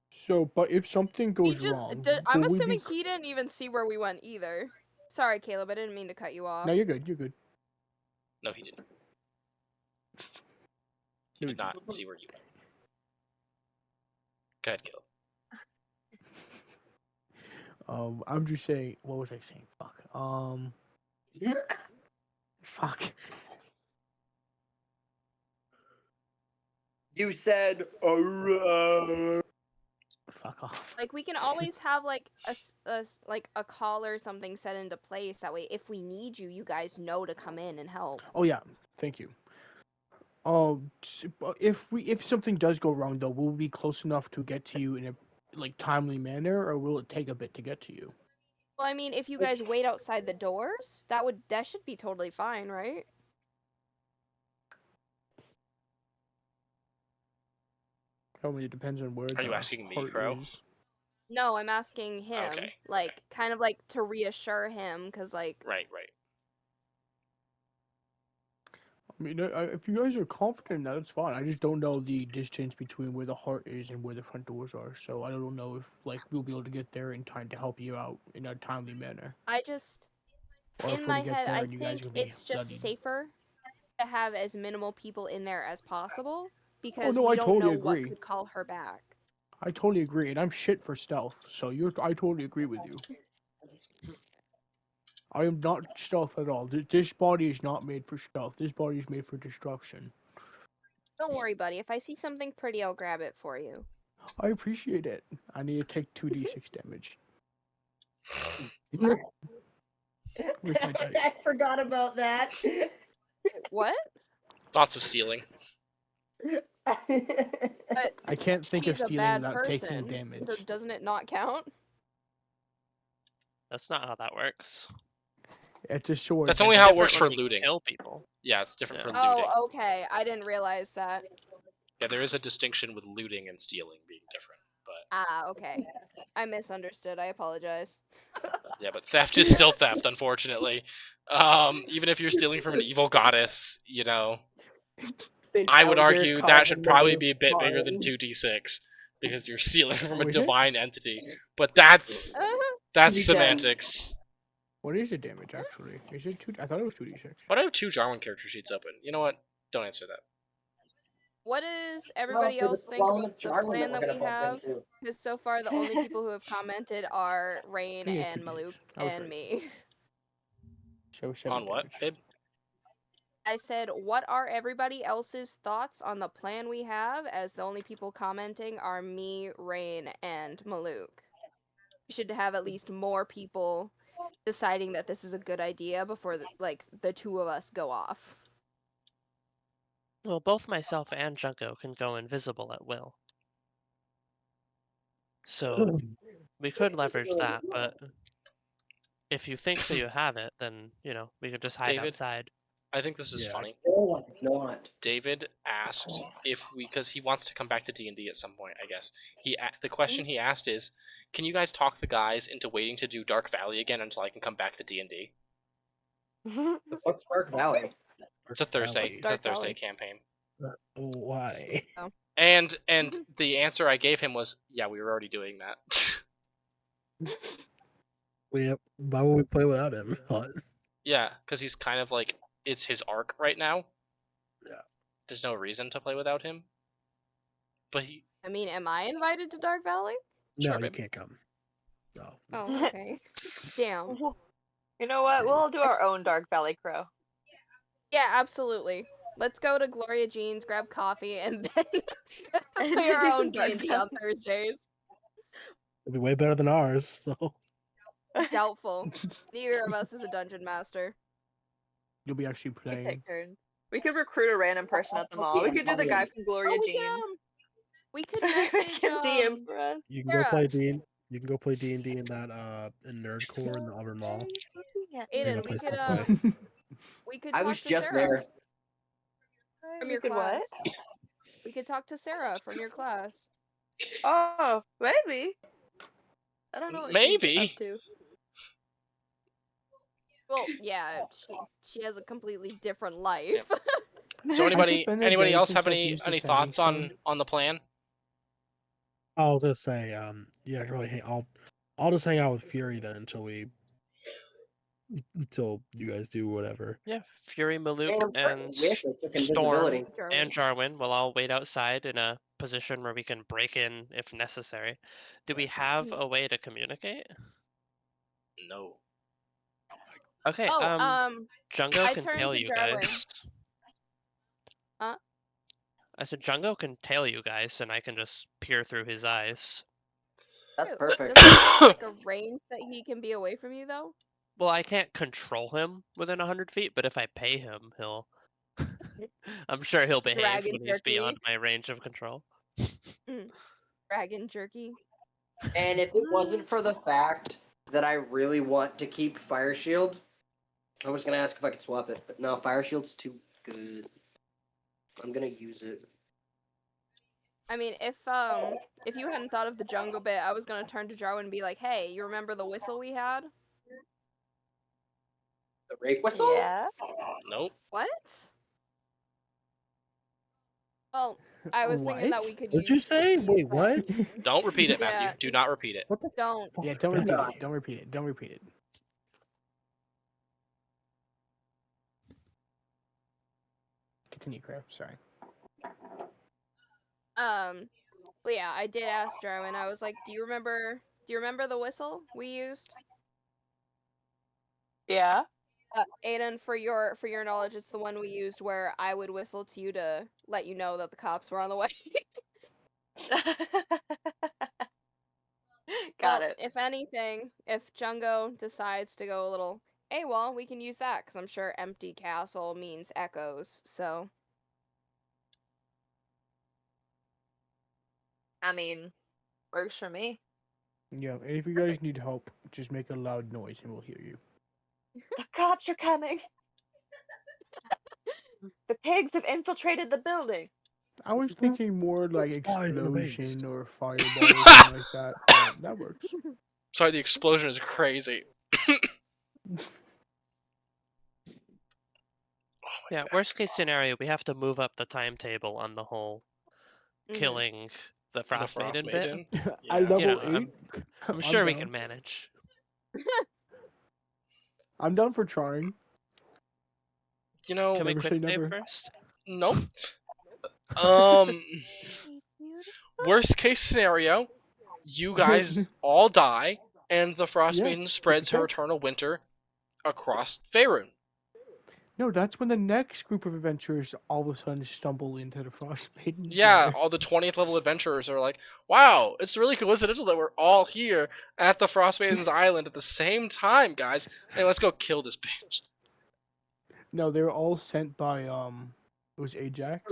D: So, but if something
B: He
D: goes
B: just,
D: wrong,
B: I'm
D: will we
B: assuming
D: be...
B: he didn't even see where we went either. Sorry, Caleb, I didn't mean to cut you off.
D: No, you're good. You're good.
A: No, he didn't. He did not see where you went. Go ahead, Caleb.
D: I'm just saying. What was I saying? Fuck. Fuck.
E: You said.
D: Fuck off.
B: Like, we can always have, like, a call or something set into place. That way, if we need you, you guys know to come in and help.
D: Oh yeah. Thank you. If something does go wrong though, will we be close enough to get to you in a timely manner, or will it take a bit to get to you?
B: Well, I mean, if you guys wait outside the doors, that should be totally fine, right?
D: I mean, it depends on where.
A: Are you asking me,
D: heart
A: Crow?
D: is.
B: No, I'm asking him.
A: Okay,
B: Like,
A: okay.
B: kind of like to reassure him, because, like...
A: Right.
D: I mean, if you guys are confident, that's fine. I just don't know the distance between where the heart is and where the front doors are, so I don't know if we'll be able to get there in time to help you out in a timely manner.
B: I just...
D: Or if
B: In
D: we're
B: my
D: to get
B: head,
D: there
B: I
D: and you guys
B: think
D: are gonna be
B: it's just
D: bloodied.
B: safer to have as minimal people in there as possible, because
D: no,
B: we
D: I
B: don't
D: totally
B: know what
D: agree.
B: could call her back.
D: I totally agree, and I'm shit for stealth, so I totally agree with you. I am not stealth at all. This body is not made for stealth. This body is made for destruction.
B: Don't worry, buddy. If I see something pretty, I'll grab it for you.
D: I appreciate it. I need to take 2d6 damage. Where's my dice?
E: I forgot about that.
B: What?
A: Thoughts of stealing.
B: But
D: I can't think of
B: she's a
D: stealing
B: bad
D: without taking
B: person,
D: damage.
B: so doesn't it not count?
F: That's not how that works.
D: It's a sword.
A: That's
F: It's
A: only how it
F: different
A: works
F: when
A: for
F: you
A: looting.
F: kill people.
A: Yeah, it's different
F: Yeah.
A: for looting.
B: Oh, okay. I didn't realize that.
A: Yeah, there is a distinction with looting and stealing being different. But
B: Ah, okay. I misunderstood. I apologize.
A: yeah, but theft is still theft, unfortunately. Even if you're stealing from an evil goddess, I would argue that should probably be a bit bigger than 2d6 because you're stealing from a
D: Oh, is it?
A: divine entity. But that's
E: 2d10.
A: semantics.
D: What is the damage actually? Is it 2? I thought it was 2d6.
A: Why do I have 2 Jarwin character sheets open? You know what? Don't answer that.
B: What does everybody else think about the plan that we have? Because so far, the only people who have commented are Rain
D: I think it's
B: and
D: 2d6.
B: Maluk
D: I was
B: and
D: right.
B: me.
D: So 7
A: On what,
D: damage.
A: babe?
B: I said, what are everybody else's thoughts on the plan we have? As the only people commenting are me, Rain, and Maluk. We should have at least more people deciding that this is a good idea before the two of us go off.
F: Well, both myself and Junko can go invisible at will. So we could leverage that, but if you think that you have it, then, we could just hide
A: David?
F: outside.
A: I think this is
D: Yeah.
A: funny.
E: Not.
A: David asked because he wants to come back to D&D at some point, I guess. The question he asked is, can you guys talk the guys into waiting to do Dark Valley again until I can come back to D&D?
E: The fuck's Dark Valley?
A: It's a Thursday.
B: What's
A: It's a
B: Dark
A: Thursday
B: Valley?
A: campaign.
C: Why?
A: And the answer I gave him was, yeah, we were already doing that.
C: Why would we play without him?
A: Yeah, because he's kind of like, it's his arc right now.
C: Yeah.
A: There's no reason to play without him. But he...
B: I mean, am I invited to Dark Valley?
C: No,
A: Sure,
C: you
A: babe.
C: can't come. No.
B: Oh, okay. Damn.
G: You know what? We'll do our own Dark Valley Crow.
B: Yeah, absolutely. Let's go to Gloria Jean's, grab coffee, and then play our
G: Do
B: own
G: some Dark
B: D&D on
G: Valley.
B: Thursdays.
C: It'll be way better than ours. So
B: Doubtful. Neither of us is a dungeon master.
D: You'll be actually
G: We
D: playing.
G: take turns. We could recruit a random person at the mall. We could do the guy from Gloria Jean's.
B: We could message
G: DM for us.
C: you can
B: Sarah.
C: go play D. You can go play D&D in that in Nerdcore in the Auburn Mall.
G: can't
C: You're gonna
B: Aiden,
C: play
B: we could
C: Subway.
B: we could
E: I
B: talk
E: was
B: to
E: just
B: Sarah
E: there.
B: from
G: We
B: your
G: could what?
B: class. We could talk to Sarah from your class.
G: Oh, maybe. I don't know what she's up
A: Maybe.
G: to.
B: Well, yeah, she has a completely different life.
A: So
D: I think
A: anybody else have
D: since I've
A: any
D: used the
A: any
D: sending
A: thoughts
D: stone.
A: on the plan?
C: I'll just say, yeah, I can really I'll just hang out with Fury then until you guys do whatever.
F: Yeah, Fury, Malouk,
E: Damn straight
F: and
E: wish I took
F: Storm
E: invisibility.
F: and Jarwin will all wait outside in a position where we can break in if necessary. Do we have a way to communicate?
A: No.
F: Okay,
B: Oh,
F: Jungo
B: I
F: can
B: turned
F: tail
B: to
F: you
B: Jarwin.
F: guys.
B: Huh?
F: I said Jungo can tail you guys, and I can just peer through his eyes.
E: That's
B: Does
E: perfect.
B: he have like a range that he can be away from you though?
F: Well, I can't control him within 100 feet, but if I pay him, he'll... I'm sure he'll behave
B: Dragon
F: when he's
B: jerky.
F: beyond my range of control.
B: Dragon jerky.
E: And if it wasn't for the fact that I really want to keep Fire Shield, I was gonna ask if I could swap it, but no, Fire Shield's too good. I'm gonna use it.
B: I mean, if you hadn't thought of the jungle bit, I was gonna turn to Jarwin and be like, "Hey, you remember the whistle we had?"
E: The rake whistle?
G: Yeah.
A: Nope.
B: What? Well, I was thinking that we could
C: What'd you
B: use.
C: say? Wait, what?
A: Don't repeat it,
B: Yeah.
A: Matthew. Do not repeat it.
C: What the
B: Don't.
C: fuck?
D: Yeah, don't repeat
C: Benny?
D: it. Don't repeat it. Don't repeat it. Continue, Crab. Sorry.
B: Well, yeah, I did ask Jarwin. I was like, "Do you remember the whistle we used?"
G: Yeah.
B: Aiden, for your knowledge, it's the one we used where I would whistle to you to let you know that the cops were on the way.
G: Got
B: Well,
G: it.
B: if anything, if Jungo decides to go a little AWOL, we can use that, because I'm sure empty castle means echoes, so.
G: I mean, works for me.
D: Yeah, and if you guys need help, just make a loud noise and we'll hear you.
G: The cops are coming. The pigs have infiltrated the building.
D: I was thinking more like
C: Spy to the base.
D: explosion or fireball or something like that, but that works.
A: Sorry, the explosion is crazy.
F: Yeah, worst case scenario, we have to move up the timetable on the whole killing the Frostmaiden bit.
A: Frostmaiden.
D: At
A: Yeah.
D: level
F: You know,
D: 8,
F: I'm sure we
D: down.
F: can manage.
D: I'm down for trying.
A: You know,
F: Can we
D: never
F: quick
D: say
F: save
D: never.
F: first?
A: nope. Um, worst case scenario, you guys all die, and the Frostmaiden spreads her
D: okay.
A: eternal winter across Faerun.
D: No, that's when the next group of adventurers all of a sudden stumble into the Frostmaiden.
A: Yeah, all the 20th level adventurers are like, wow, it's really coincidental that we're all here at the Frostmaiden's island at the same time, guys. Hey, let's go kill this bitch.
D: No, they were all sent by it was Ajax.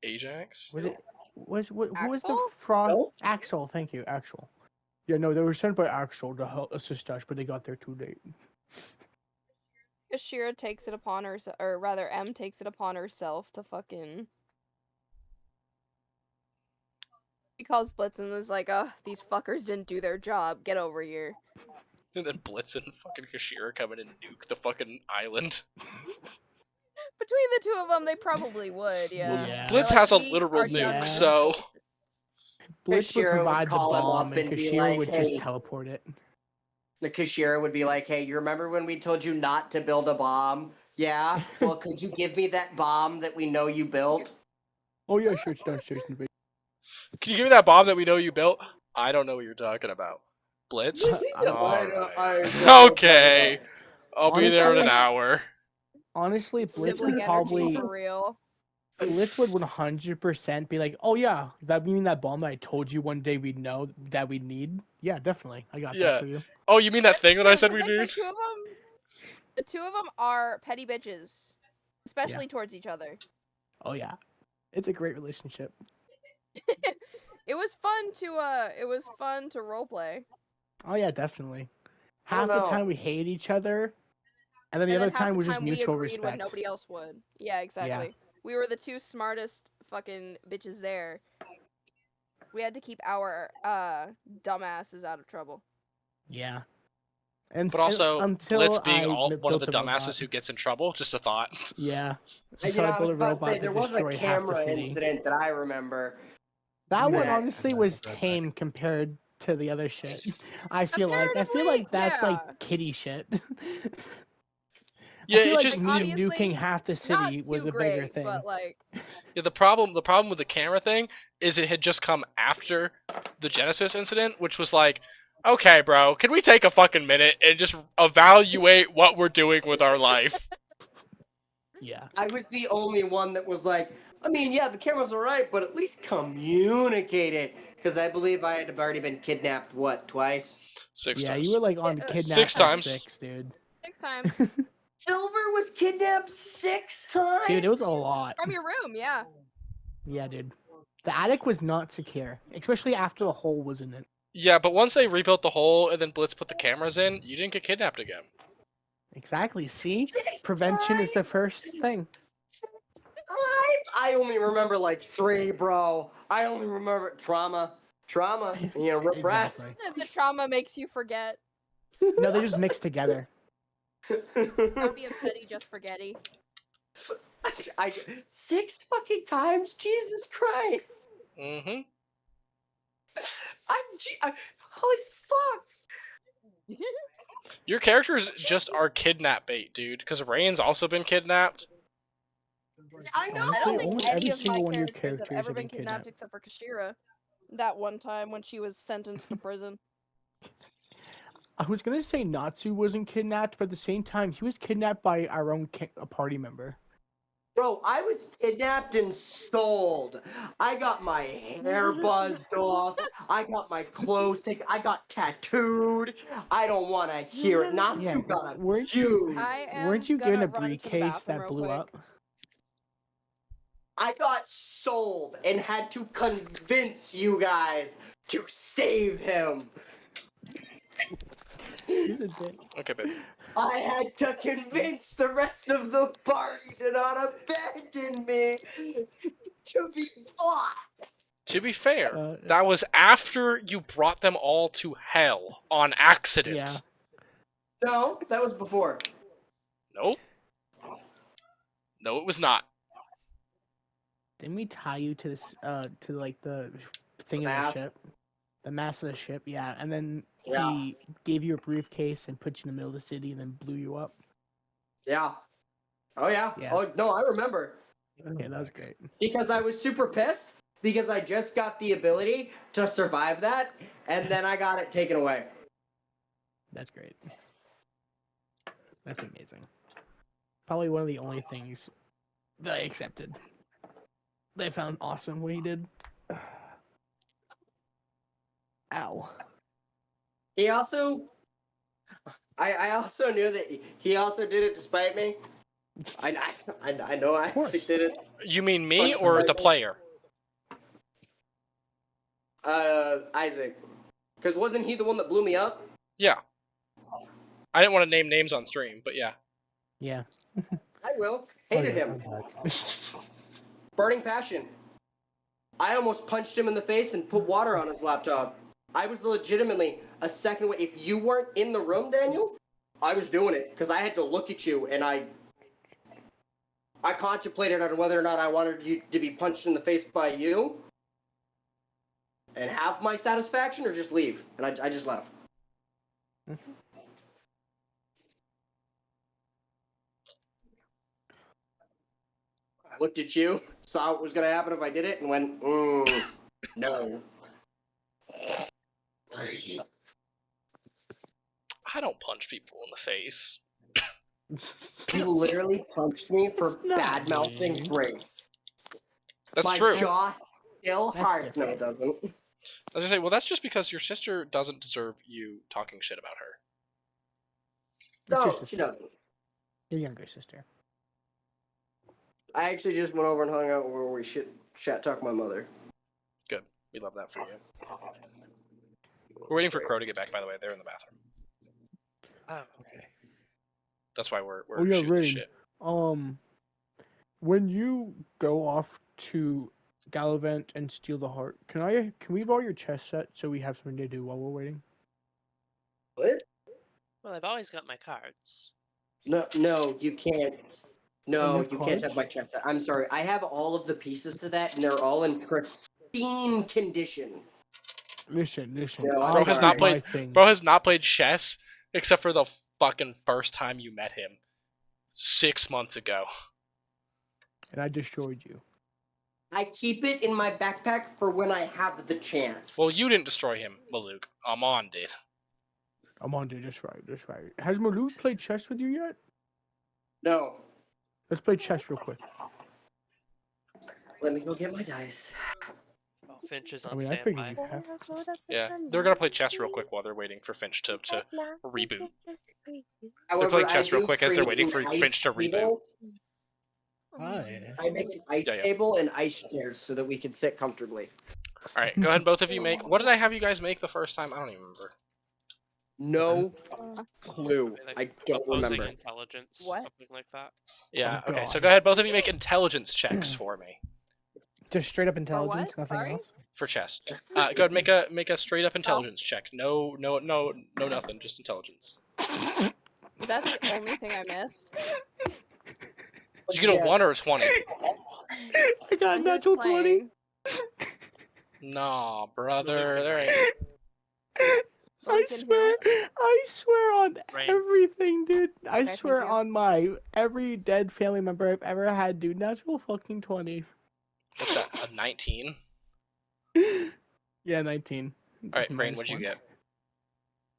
A: Ajax?
D: Was it? Who was the
B: Axel?
D: Frost?
E: Axel?
D: Axel, thank you, Axel. Yeah, no, they were sent by Axel to help assist us, but they got there too late.
B: Ashira takes it upon herself, or rather, M takes it upon herself to fucking. He calls Blitzen and is like, "Ugh, these fuckers didn't do their job. Get over here."
A: And then Blitz and fucking Kashira come in and nuke the fucking island.
B: Between the two of them, they probably would, yeah.
D: Yeah.
A: Blitz
B: They're like,
A: has a
B: "We
A: literal
B: are done
A: nuke,
B: with
A: so.
B: this bullshit."
D: Blitz would
E: Kashira would
D: provide the
E: call him
D: bomb,
E: up
D: and
E: and be
D: Kashira
E: like,
D: would
E: "Hey."
D: just teleport it.
E: The Kashira would be like, "Hey, you remember when we told you not to build a bomb? Yeah? Well, could you give me that bomb that we know you built?"
D: Oh yeah, sure, it's downstairs in the
A: Can you give me that bomb that we know you built? I don't know what you're talking about. Blitz?
D: I don't
A: Alright. Okay. I'll be there in an
D: Honestly-
A: hour.
D: Honestly, Blitz
B: Sibling
D: would
B: energy
D: probably
B: for real.
D: Blitz would 100% be like, "Oh yeah, that mean that bomb that I told you one day we'd know that we'd need? Yeah, definitely, I got
A: Yeah.
D: that for you."
A: Oh, you mean that thing that I
B: Yeah,
A: said
B: 'cause,
A: we
B: like,
A: need?
B: the two of them are petty bitches, especially towards each other.
D: Oh yeah, it's a great relationship.
B: It was fun to roleplay.
D: Oh yeah, definitely. half the
E: know.
D: time we hate each other, and then the
B: And
D: other
B: then half
D: time
B: the
D: we're just
B: time we
D: mutual
B: agreed when
D: respect.
B: nobody else would. Yeah, exactly. We were the two smartest fucking bitches there. We had to keep our dumbasses out of trouble.
D: Yeah. And
A: But also,
D: until
A: Blitz being
D: I
A: one of
D: built
A: the
D: a
A: dumbasses
D: robot.
A: who gets in trouble, just a thought.
D: Yeah.
E: You
D: So
E: know,
D: I
E: I
D: built
E: was
D: a
E: about to say
D: robot to
E: there was a
D: destroy half the
E: camera
D: city.
E: incident that I remember.
D: That one
E: Yeah.
D: honestly was tame compared to the other shit. I feel like that's
B: Comparatively,
D: like kitty shit.
A: Yeah,
D: I feel
A: it's
D: like
A: just
D: me
B: obviously,
D: nuking half the
B: not
D: city was
B: too
D: a bigger
B: great,
D: thing.
B: but like,
A: yeah. The problem with the camera thing is it had just come after the Genesis incident, which was like, okay, bro, can we take a fucking minute and just evaluate what we're doing with our life?
D: Yeah.
E: I was the only one that was like, I mean, yeah, the camera's alright, but at least communicate it. Because I believe I had already been kidnapped, what, twice?
A: 6
D: Yeah,
A: times.
D: you were like on
B: six
D: kidnapped
A: times.
D: 6, dude.
B: 6 times
E: Silver was kidnapped 6 times?
D: Dude, it was a lot.
B: from your room. Yeah.
D: Yeah, dude. The attic was not secure, especially after the hole was in it.
A: Yeah, but once they rebuilt the hole and then Blitz put the cameras in, you didn't get kidnapped again.
D: Exactly. See?
E: 6
D: Prevention is the
E: times?
D: first thing.
E: I only remember like 3, bro. I only remember trauma. You know, repress.
D: Exactly.
B: The trauma makes you forget.
D: No, they just mixed together.
B: Don't be upset, just forgetty.
E: 6 fucking times? Jesus Christ.
A: Mm-hmm.
E: Holy fuck.
A: Your characters just are kidnap bait, dude. Because Rain's also been kidnapped.
E: I know.
B: I
D: Honestly,
B: don't think
D: almost
B: any
D: every
B: of my
D: single one of your
B: characters have
D: characters
B: ever
D: have
B: been kidnapped except for Kashira. That one time when she was sentenced to prison.
D: I was gonna say Natsu wasn't kidnapped, but at the same time, he was kidnapped by our own a party member.
E: Bro, I was kidnapped and sold. I got my hair buzzed off. I got my clothes taken. I got tattooed. I don't want to hear it. Natsu
D: Yeah,
E: got
D: weren't
E: abused.
D: Weren't you given
B: gonna
D: a
B: run to the
D: briefcase
B: bathroom
D: that
B: real
D: blew
B: quick.
D: up?
E: I got sold and had to convince you guys to save him.
D: He's a dick.
A: Okay, babe.
E: I had to convince the rest of the party to not abandon me. To be bought.
A: To be fair,
D: Uh,
A: that was after you brought them all to hell on accident.
D: Yeah.
E: No, that was before.
A: Nope. No, it was not.
D: Didn't we tie you to this to like the thing of the
E: mast?
D: ship? The mast of the ship, yeah. And then
E: Yeah.
D: he gave you a briefcase and put you in the middle of the city and then blew you up.
E: Yeah. Oh yeah.
D: Yeah.
E: Oh no, I remember.
D: Okay, that was great.
E: Because I was super pissed because I just got the ability to survive that, and then I got it taken away.
D: That's great. That's amazing. Probably one of the only things that I accepted. That I found awesome what he did. Ow.
E: He also, I also knew that he also did it to spite me. I know I
D: course.
E: actually did it.
A: You mean me
E: Oh,
A: or
E: sorry.
A: the player?
E: Isaac, because wasn't he the one that blew me up?
A: Yeah. I didn't want to name names on stream, but yeah.
D: Yeah.
E: I will. Hated
C: yes,
E: him.
C: I'm back.
E: Burning passion. I almost punched him in the face and put water on his laptop. I was legitimately a second away. If you weren't in the room, Daniel, I was doing it because I had to look at you and I contemplated on whether or not I wanted you to be punched in the face by you and have my satisfaction or just leave. And I just left. I looked at you, saw what was going to happen if I did it, and went, no.
A: I don't punch people in the face.
E: You literally punched me for
D: It's not
E: bad mouthing
D: mean.
E: Grace.
A: That's
E: My
A: true.
E: jaw still
D: That's
E: hard. No,
D: different.
E: it doesn't.
A: I was gonna say, well, that's just because your sister doesn't deserve you talking shit about her.
D: It's your
E: No, she
D: sister.
E: doesn't.
D: Your younger sister.
E: I actually just went over and hung out where we chat talk my mother.
A: Good. We love that for you. We're waiting for Crow to get back, by the way. They're in the bathroom.
E: Oh.
C: Okay.
A: That's why we're
D: Oh yeah,
A: shooting this
D: Rain.
A: shit.
D: When you go off to Gallivant and steal the heart, can we borrow your chess set so we have something to do while we're waiting?
E: What?
F: Well, I've always got my cards.
E: No, you can't.
D: Oh,
E: No,
D: you have
E: you can't
D: cards?
E: have my chess set. I'm sorry. I have all of the pieces to that, and they're all in pristine condition.
D: Listen.
E: No, I'm
A: Bro
D: I'll
A: has
E: sorry.
A: not
D: keep my
A: played.
D: things.
A: Bro has not played chess except for the fucking first time you met him 6 months ago.
D: And I destroyed you.
E: I keep it in my backpack for when I have the chance.
A: Well, you didn't destroy him, Maluk. Amon did.
D: I'm on to just right. Has Maluk played chess with you yet?
E: No.
D: Let's play chess real quick.
E: Let me go get my dice.
F: Oh, Finch is
D: I
F: on
D: mean, I figured
F: standby.
D: you have.
A: Yeah, they're gonna play chess real quick while they're waiting for Finch to reboot. They're
E: However,
A: playing
E: I
A: chess real
E: do
A: quick as they're
E: create
A: waiting
E: an
A: for
E: ice
A: Finch to reboot.
E: table.
C: Hi.
E: I make an ice
A: Yeah.
E: table and ice chairs so that we can sit comfortably.
A: All right, go ahead, both of you make. What did I have you guys make the first time? I don't even remember.
E: No clue.
F: Like
E: I don't
F: opposing
E: remember.
F: intelligence,
B: What?
F: something like that.
A: Yeah.
D: Oh,
A: Okay. So
D: God.
A: go ahead, both of you make intelligence checks for me
H: Just straight up
B: For
H: intelligence,
B: what?
H: nothing
B: Sorry?
H: else.
A: for chess. Go ahead, make a straight up intelligence check. No, nothing. Just intelligence.
B: Is that the only thing I missed?
A: Did you get a 1 or a 20?
D: I got a
B: And who's
D: natural 20.
B: playing?
A: Nah, brother. There ain't.
B: Maluk and who?
D: I swear on
F: Rain.
D: everything, dude. I
B: Okay, thank
D: swear
B: you.
D: on my every dead family member I've ever had, dude. Natural fucking 20.
A: What's that? A 19?
D: Yeah, 19.
A: All right, Rain.
H: Minus
A: What'd you
H: one.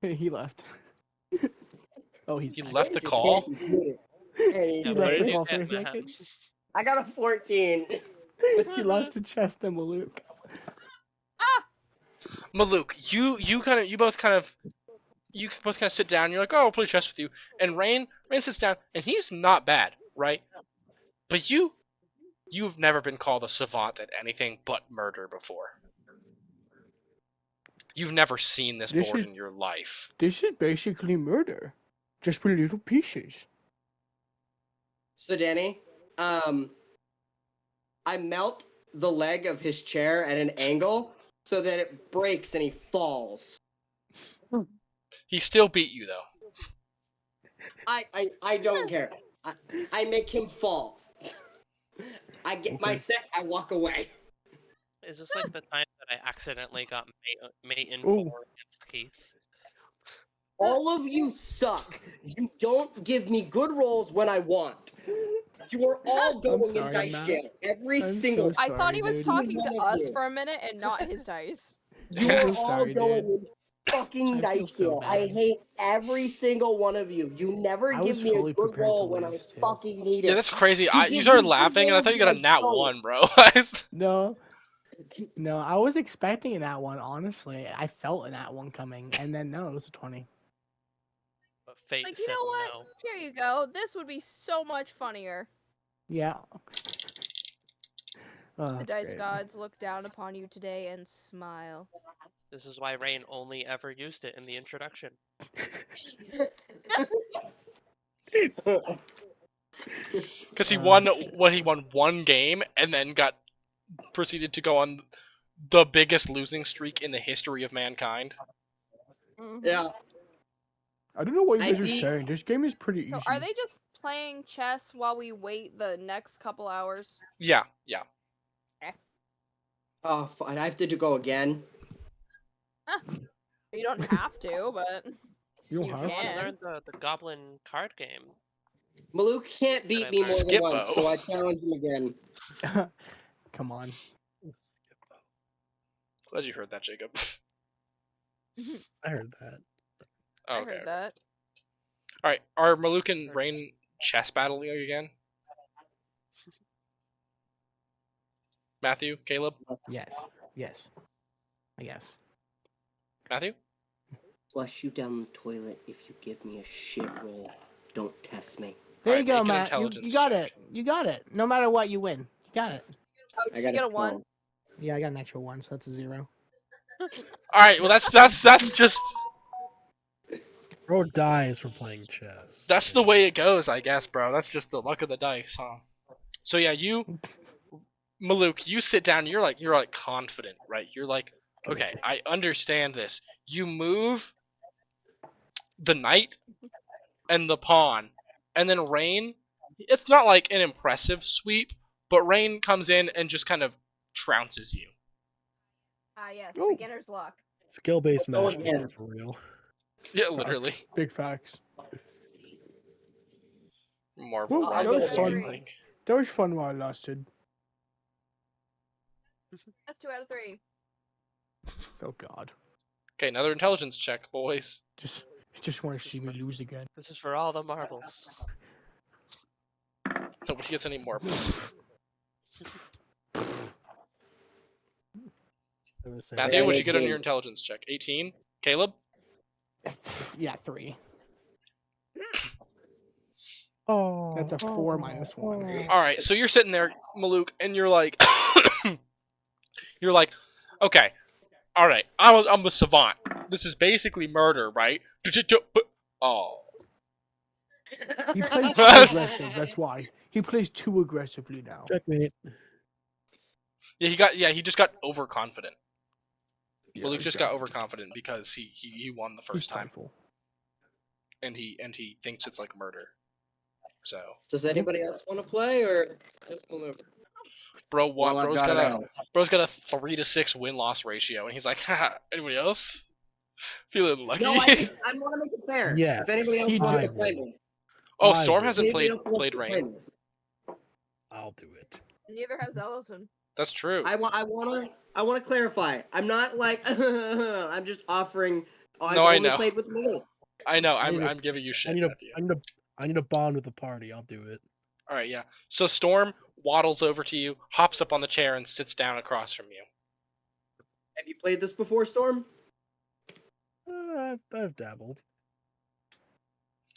A: get?
D: He left. Oh, he's
A: He
D: back.
A: left the
E: Just
A: call.
E: can't do it. Hey,
F: Yeah,
D: He
F: what
D: left
F: did
D: the
F: you
D: call for a
F: get, Matt?
D: second.
E: I got a 14.
D: He loves to chest him, Luke.
A: Maluk, you both kind of sit down. You're like, oh, I'll play chess with you. And Rain sits down, and he's not bad, right? But you've never been called a savant at anything but murder before. You've never seen this
D: This
A: board
D: is-
A: in your life.
D: This is basically murder. Just for little pieces.
E: So Danny, I melt the leg of his chair at an angle so that it breaks and he falls.
A: He still beat you though.
E: I don't care. I make him fall. I get my
D: Okay.
E: set. I walk away.
F: Is this like the time that I accidentally got mate in
D: Ooh.
F: 4 against Keith?
E: All of you suck. You don't give me good rolls when I want. You are all going in
D: sorry,
E: dice
D: Matt.
E: jail. Every
D: I'm
E: single.
D: so
B: I thought
D: sorry,
B: he was
D: dude.
B: talking to
E: None of
B: us
E: you.
B: for a minute and not his dice.
E: You are
D: I'm
E: all
D: sorry,
E: going
D: dude.
E: in fucking
D: I feel
E: dice
D: so
E: jail. I
D: bad.
E: hate every single one of you. You never
D: I
E: give
D: was
E: me a
D: fully
E: good
D: prepared to
E: roll when I
D: lose, too.
E: fucking need it.
A: Yeah, that's crazy.
E: You
A: You
E: give
A: started
E: me good
A: laughing, and I
E: rolls
A: thought you got
E: when
A: a
E: I
A: nat
E: don't.
A: 1, bro.
D: No, I was expecting that one, honestly. I felt that one coming, and then no, it was a 20.
F: But fate
B: Like, you
F: said
B: know what?
F: no.
B: Here you go. This would be so much funnier.
D: Yeah. Oh,
B: The
D: that's
B: dice
D: great.
B: gods look down upon you today and smile.
F: This is why Rain only ever used it in the introduction.
A: Because he won 1 game and then proceeded to go on the biggest losing streak in the history of mankind.
E: Yeah.
D: I don't know what you
E: I
D: guys are
E: beat-
D: saying. This game is pretty easy.
B: So are they just playing chess while we wait the next couple hours?
A: Yeah.
E: Oh, fine. I have to go again.
B: You don't have to, but
D: You don't
B: you
D: have
F: You want to
B: can.
F: learn the goblin card game?
E: Maluk can't beat me more than
A: Skip-o.
E: once, so I challenge him again.
D: to. Come on.
A: Glad you heard that, Jacob.
C: I heard that.
B: I
A: Okay.
B: heard that.
A: All right. Are Maluk and Rain chess battling again? Matthew, Caleb,
H: Yes. I guess.
A: Matthew.
E: Flush you down the toilet if you give me a shit roll. Don't test me.
D: There
A: Alright,
D: you go,
A: make an
D: Matt. You
A: intelligence
D: got
A: check.
D: it. You got it. No matter what, you win. You got it.
B: Oh,
E: I
B: did
E: got
B: you get a
E: 12.
B: 1?
H: Yeah, I got an actual 1, so that's a 0.
A: All right. Well, that's just.
C: Bro dies from playing chess.
A: That's the way it goes, I guess, bro. That's just the luck of the dice, huh? So yeah, you, Maluk, you sit down. You're like confident, right? You're like, okay, I understand this. You move the knight and the pawn, and then Rain. It's not like an impressive sweep, but Rain comes in and just kind of trounces you.
B: Ah, yes,
D: Oh.
B: beginner's luck.
C: Skill-based
E: Go
C: matchmaking
E: again.
C: for real.
A: Yeah, literally.
D: Big facts.
A: Marvel
D: Well,
E: I'll
D: that
E: go
D: was
E: again.
D: fun. That was fun while it lasted.
B: That's 2 out of 3.
D: Oh god.
A: Okay, another intelligence check, boys.
D: Just want to see me lose again.
F: This is for all the marbles.
A: Nobody gets any marbles. Matthew, what'd you get on your intelligence check? 18? Caleb?
H: Yeah, 3.
C: Oh,
H: That's a 4 minus 1.
A: Alright, so you're sitting there, Maluk, and you're like... you're like, okay, alright, I'm a savant. This is basically murder, right? Oh.
D: He plays too aggressive. That's why he plays too aggressively now.
C: checkmate.
A: Yeah, he just got overconfident.
D: Yeah,
A: Maluk just got
D: exactly.
A: overconfident because he won the
D: He's
A: first time,
D: prideful.
A: and he thinks it's like murder. So
E: Does anybody else want to play, or just move over?
A: bro won.
E: Well, I've got it out.
A: Bro's got a 3-to-6 win-loss ratio, and he's like, haha, anybody else? Feeling lucky?
E: No, I want to make it fair.
C: Yes,
E: If anybody else
C: he
E: wants
C: did.
E: to play me.
A: Oh,
C: I
A: Storm
C: would.
A: hasn't
E: Anybody
A: played
E: else wants to play
A: Rain.
E: me.
C: I'll do it.
B: Neither has Ellison.
A: That's true.
E: I want to clarify. I'm not like I'm just offering. Oh, I've
A: No, I
E: only
A: know.
E: played with Malou.
A: I know.
C: I need to-
A: I'm giving you
C: I
A: shit,
C: need a,
A: Matthew.
C: I need a bond with the party. I'll do it.
A: All right, yeah. So Storm waddles over to you, hops up on the chair, and sits down across from you.
E: Have you played this before, Storm?
C: I've dabbled.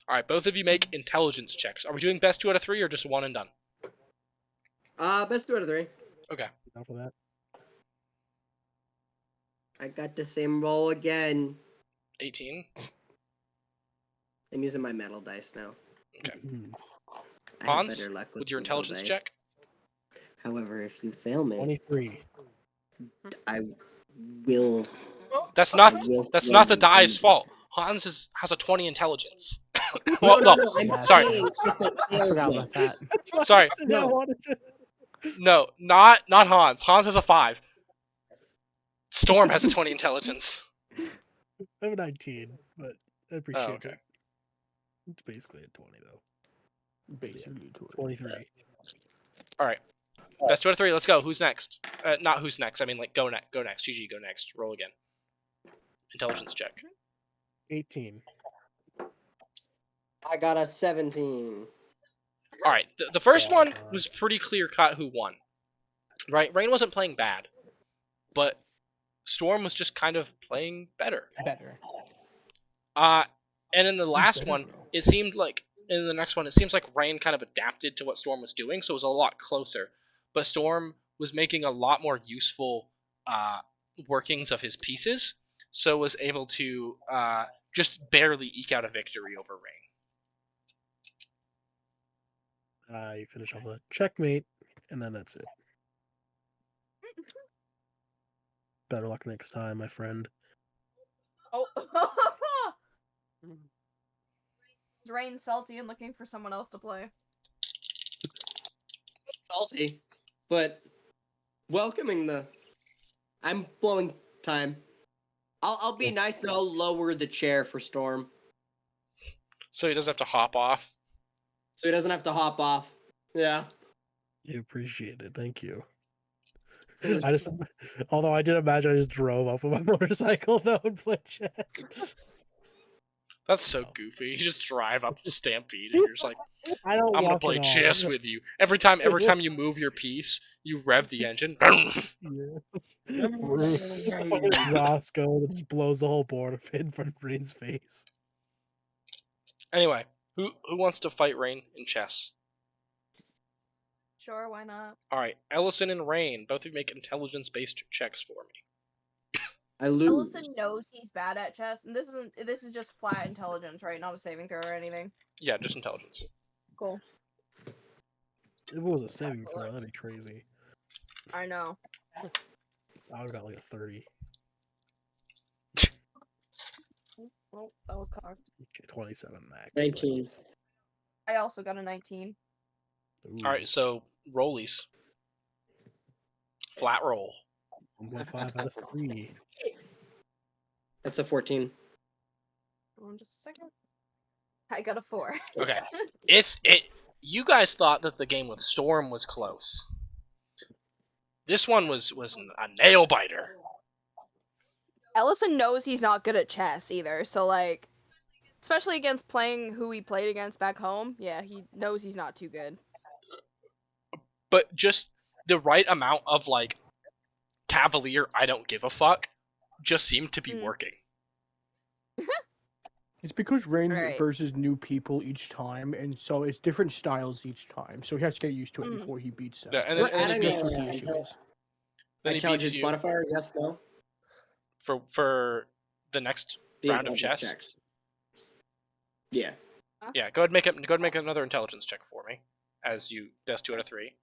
A: All right, both of you make intelligence checks. Are we doing best 2 out of 3 or just 1 and done?
E: Best 2 out of 3.
A: Okay.
C: Enough of that.
E: I got the same roll again.
A: 18.
E: I'm using my metal dice now.
A: Okay.
E: I have
A: Hans,
E: better luck
A: with your
E: metal
A: intelligence
E: dice.
A: check.
E: However, if you fail me,
C: 23.
E: I will.
A: That's not
E: I will
A: that's
E: fail
A: not the
E: you.
A: die's fault. Hans has a 20 intelligence.
E: No,
A: Well,
E: no,
A: no,
E: no. I'm
H: Yeah,
E: saying if it
H: I
E: fails
H: forgot
E: me.
H: about that.
C: That's why
A: Sorry.
C: I said
E: No.
C: I wanted to.
A: no, not Hans. Hans has a 5. Storm has a 20 intelligence.
C: I have a 19, but I appreciate
A: okay.
C: it. It's basically a 20 though.
D: Basically,
C: 23.
A: All right. Best 2 out of 3. Let's go. Who's next? Not who's next. I mean, like, go next. Go next. GG, go next. Roll again. Intelligence check.
C: 18.
E: I got a 17.
A: All right. The first one was pretty clear cut who won. Right? Rain wasn't playing bad, but Storm was just kind of playing better.
H: Better.
A: And in the last
D: better,
A: one,
D: bro.
A: it seemed like in the next one, it seems like Rain kind of adapted to what Storm was doing, so it was a lot closer. But Storm was making a lot more useful workings of his pieces, so was able to just barely eke out a victory over Rain.
C: You finish off with a checkmate, and then that's it. Better luck next time, my friend.
B: Oh. Is Rain salty and looking for someone else to play?
E: Salty, but welcoming the. I'm blowing time. I'll be nice and I'll lower the chair for Storm,
A: So he doesn't have to hop off.
E: so he doesn't have to hop off. Yeah.
C: You appreciate it. Thank you. Although I did imagine I just drove up with my motorcycle though and played chess.
A: That's so goofy. You just drive up to Stampede and you're just like,
C: I don't.
A: I'm gonna
C: walk
A: play
C: at all.
A: chess with you. Every time you move your piece, you rev the engine.
C: Yeah. Roscoe that just blows the whole board up in front of Rain's face.
A: Anyway, who wants to fight Rain in chess?
B: Sure, why not?
A: All right, Ellison and Rain, both of you make intelligence-based checks for me.
E: I lose.
B: Ellison knows he's bad at chess, and this is just flat intelligence, right? Not a saving throw or anything.
A: Yeah, just intelligence.
B: Cool.
C: If it was a saving throw, that'd be crazy.
B: I know.
C: I would've got like a 30.
B: Well, that was cocked.
C: Okay, 27 max.
E: 19.
B: I also got a 19.
C: Ooh,
A: All right, so rollies. Flat roll.
C: 1.5 out of 3.
E: That's a 14.
B: Hold on just a second. I got a 4.
A: Okay. You guys thought that the game with Storm was close. This one was a nail biter.
B: Ellison knows he's not good at chess either, so like, especially against playing who he played against back home, yeah, he knows he's not too good.
A: But just the right amount of like cavalier I don't give a fuck just seemed to be working.
D: It's because Rain
B: Right.
D: versus new people each time, and so it's different styles each time. So he has to get used to it before he beats them.
A: Yeah, and
E: We're
A: then he
E: adding
A: beats,
E: a
D: the issue is.
A: then he beats
E: intelligence
A: you
E: modifier, yes, no?
A: for the next
E: The
A: round of
E: intelligence
A: chess.
E: checks. Yeah.
A: Yeah, go ahead and make another intelligence check for me. As you that's 2 out of 3.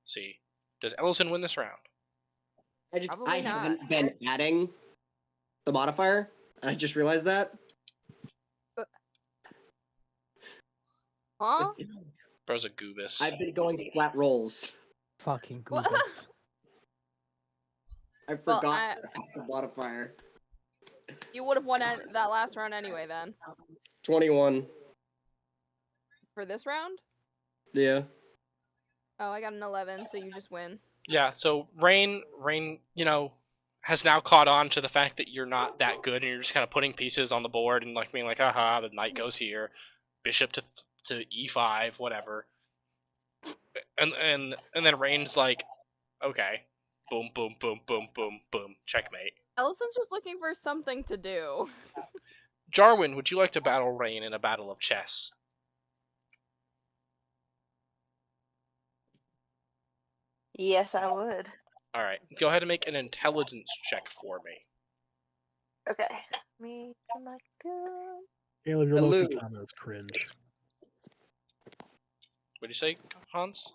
A: See, does Ellison win this round?
B: Probably
E: I
B: not.
E: haven't been adding the modifier. I just realized that.
B: Huh?
A: Bro's a goobus.
E: I've been going flat rolls.
D: Fucking
B: What?
D: goobers.
E: I
B: Well,
E: forgot the modifier.
B: You would have won that last round anyway, then.
E: 21.
B: For this round?
E: Yeah.
B: Oh, I got an 11, so you just win.
A: Yeah, so Rain, has now caught on to the fact that you're not that good, and you're just kind of putting pieces on the board and like being like, haha, the knight goes here, bishop to e5, whatever. And then Rain's like, okay, boom, boom, boom, boom, boom, boom, checkmate.
B: Ellison's just looking for something to do.
A: Jarwin, would you like to battle Rain in a battle of chess?
G: Yes, I would.
A: All right, go ahead and make an intelligence check for me.
G: Okay. Me and my gun.
C: Caleb, your
E: I
C: Loki
E: lose.
C: comment is cringe.
A: What'd you say, Hans?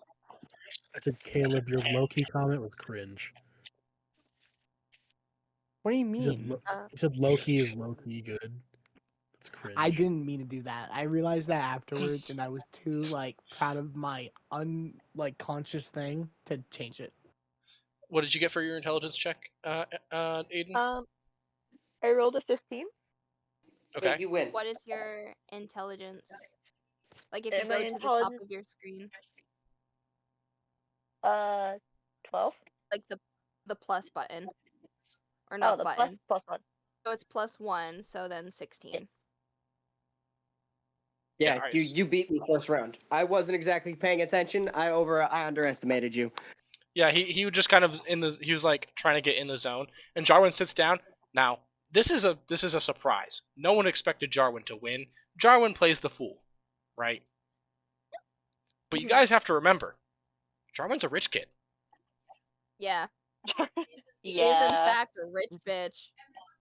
C: I said, Caleb, your Loki comment was cringe.
D: What do you
C: He said,
D: mean?
C: he said Loki is Loki good. That's cringe.
D: I didn't mean to do that. I realized that afterwards, and I was too like proud of my conscious thing to change it.
A: What did you get for your intelligence check, Aiden?
G: I rolled a 15.
A: Okay.
E: Hey, you win.
B: What is your intelligence? Like, if
G: And
B: you
G: my
B: go to the top
G: intelligence-
B: of your screen.
G: 12.
B: Like, the plus button. Or
G: Oh,
B: not
G: the
B: button.
G: plus 1.
B: So it's +1, so then 16.
E: Yeah,
A: alright.
E: you beat me first round. I wasn't exactly paying attention. I underestimated you.
A: Yeah, he was just kind of he was like trying to get in the zone, and Jarwin sits down. Now, this is a surprise. No one expected Jarwin to win. Jarwin plays the fool, right? But you guys have to remember, Jarwin's a rich kid.
B: Yeah. He
G: Yeah.
B: is, in fact, a rich bitch.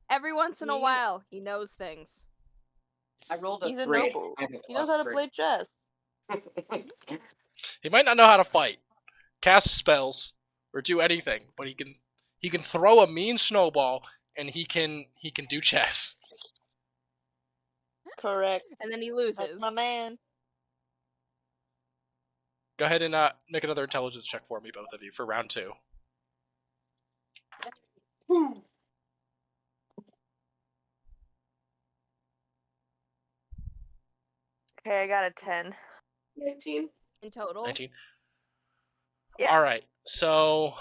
B: Every once in a
G: Yeah.
B: while, he knows things.
E: I rolled
G: He's a
E: 3.
G: noble.
E: I have a
G: He knows how to
E: +3.
G: play chess.
A: He might not know how to fight, cast spells, or do anything, but he can throw a mean snowball, and he can do chess.
G: Correct.
B: And then he
G: That's
B: loses.
G: my man.
A: Go ahead and make another intelligence check for me, both of you, for round 2.
G: Okay, I got a 10.
E: 19.
B: In total.
A: 19.
G: Yeah.
A: All right. So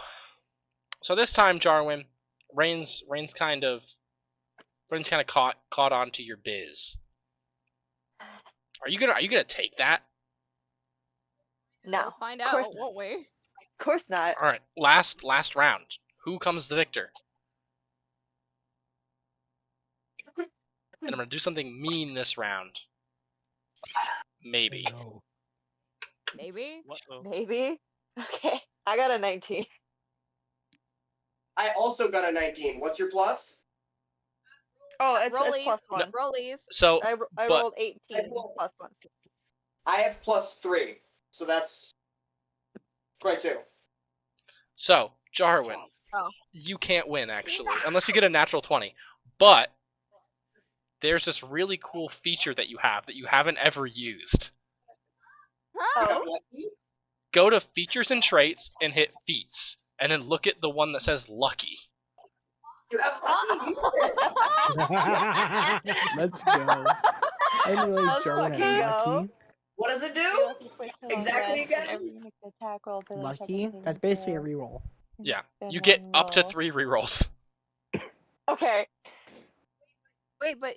A: this time, Jarwin, Rain's kind of caught on to your biz. Are you gonna take that?
G: No.
B: We'll find
G: of
B: out,
G: course not.
B: won't we?
G: Of course not.
A: All right. Last round. Who comes the victor? And I'm gonna do something mean this round. Maybe.
C: No.
B: Maybe?
G: Maybe. Okay. I got a 19.
E: I also got a 19. What's your plus?
G: Oh, it's
B: rollies.
G: +1.
B: Rollies.
A: So,
G: I
A: but
G: rolled 18 +1.
E: I have +3, so that's 22.
A: so Jarwin,
B: Oh.
A: you can't win actually unless you get a natural 20. But there's this really cool feature that you haven't ever used.
G: Oh.
A: Go to features and traits and hit feats, and then look at the one that says lucky.
E: You have lucky.
D: Let's go. I didn't realize
G: How's
D: Jarwin
G: lucky
D: had
G: go?
D: lucky.
E: What does it do? Exactly again?
D: Lucky? That's basically a reroll.
A: Yeah, you get up to 3 rerolls.
G: Okay.
B: Wait, but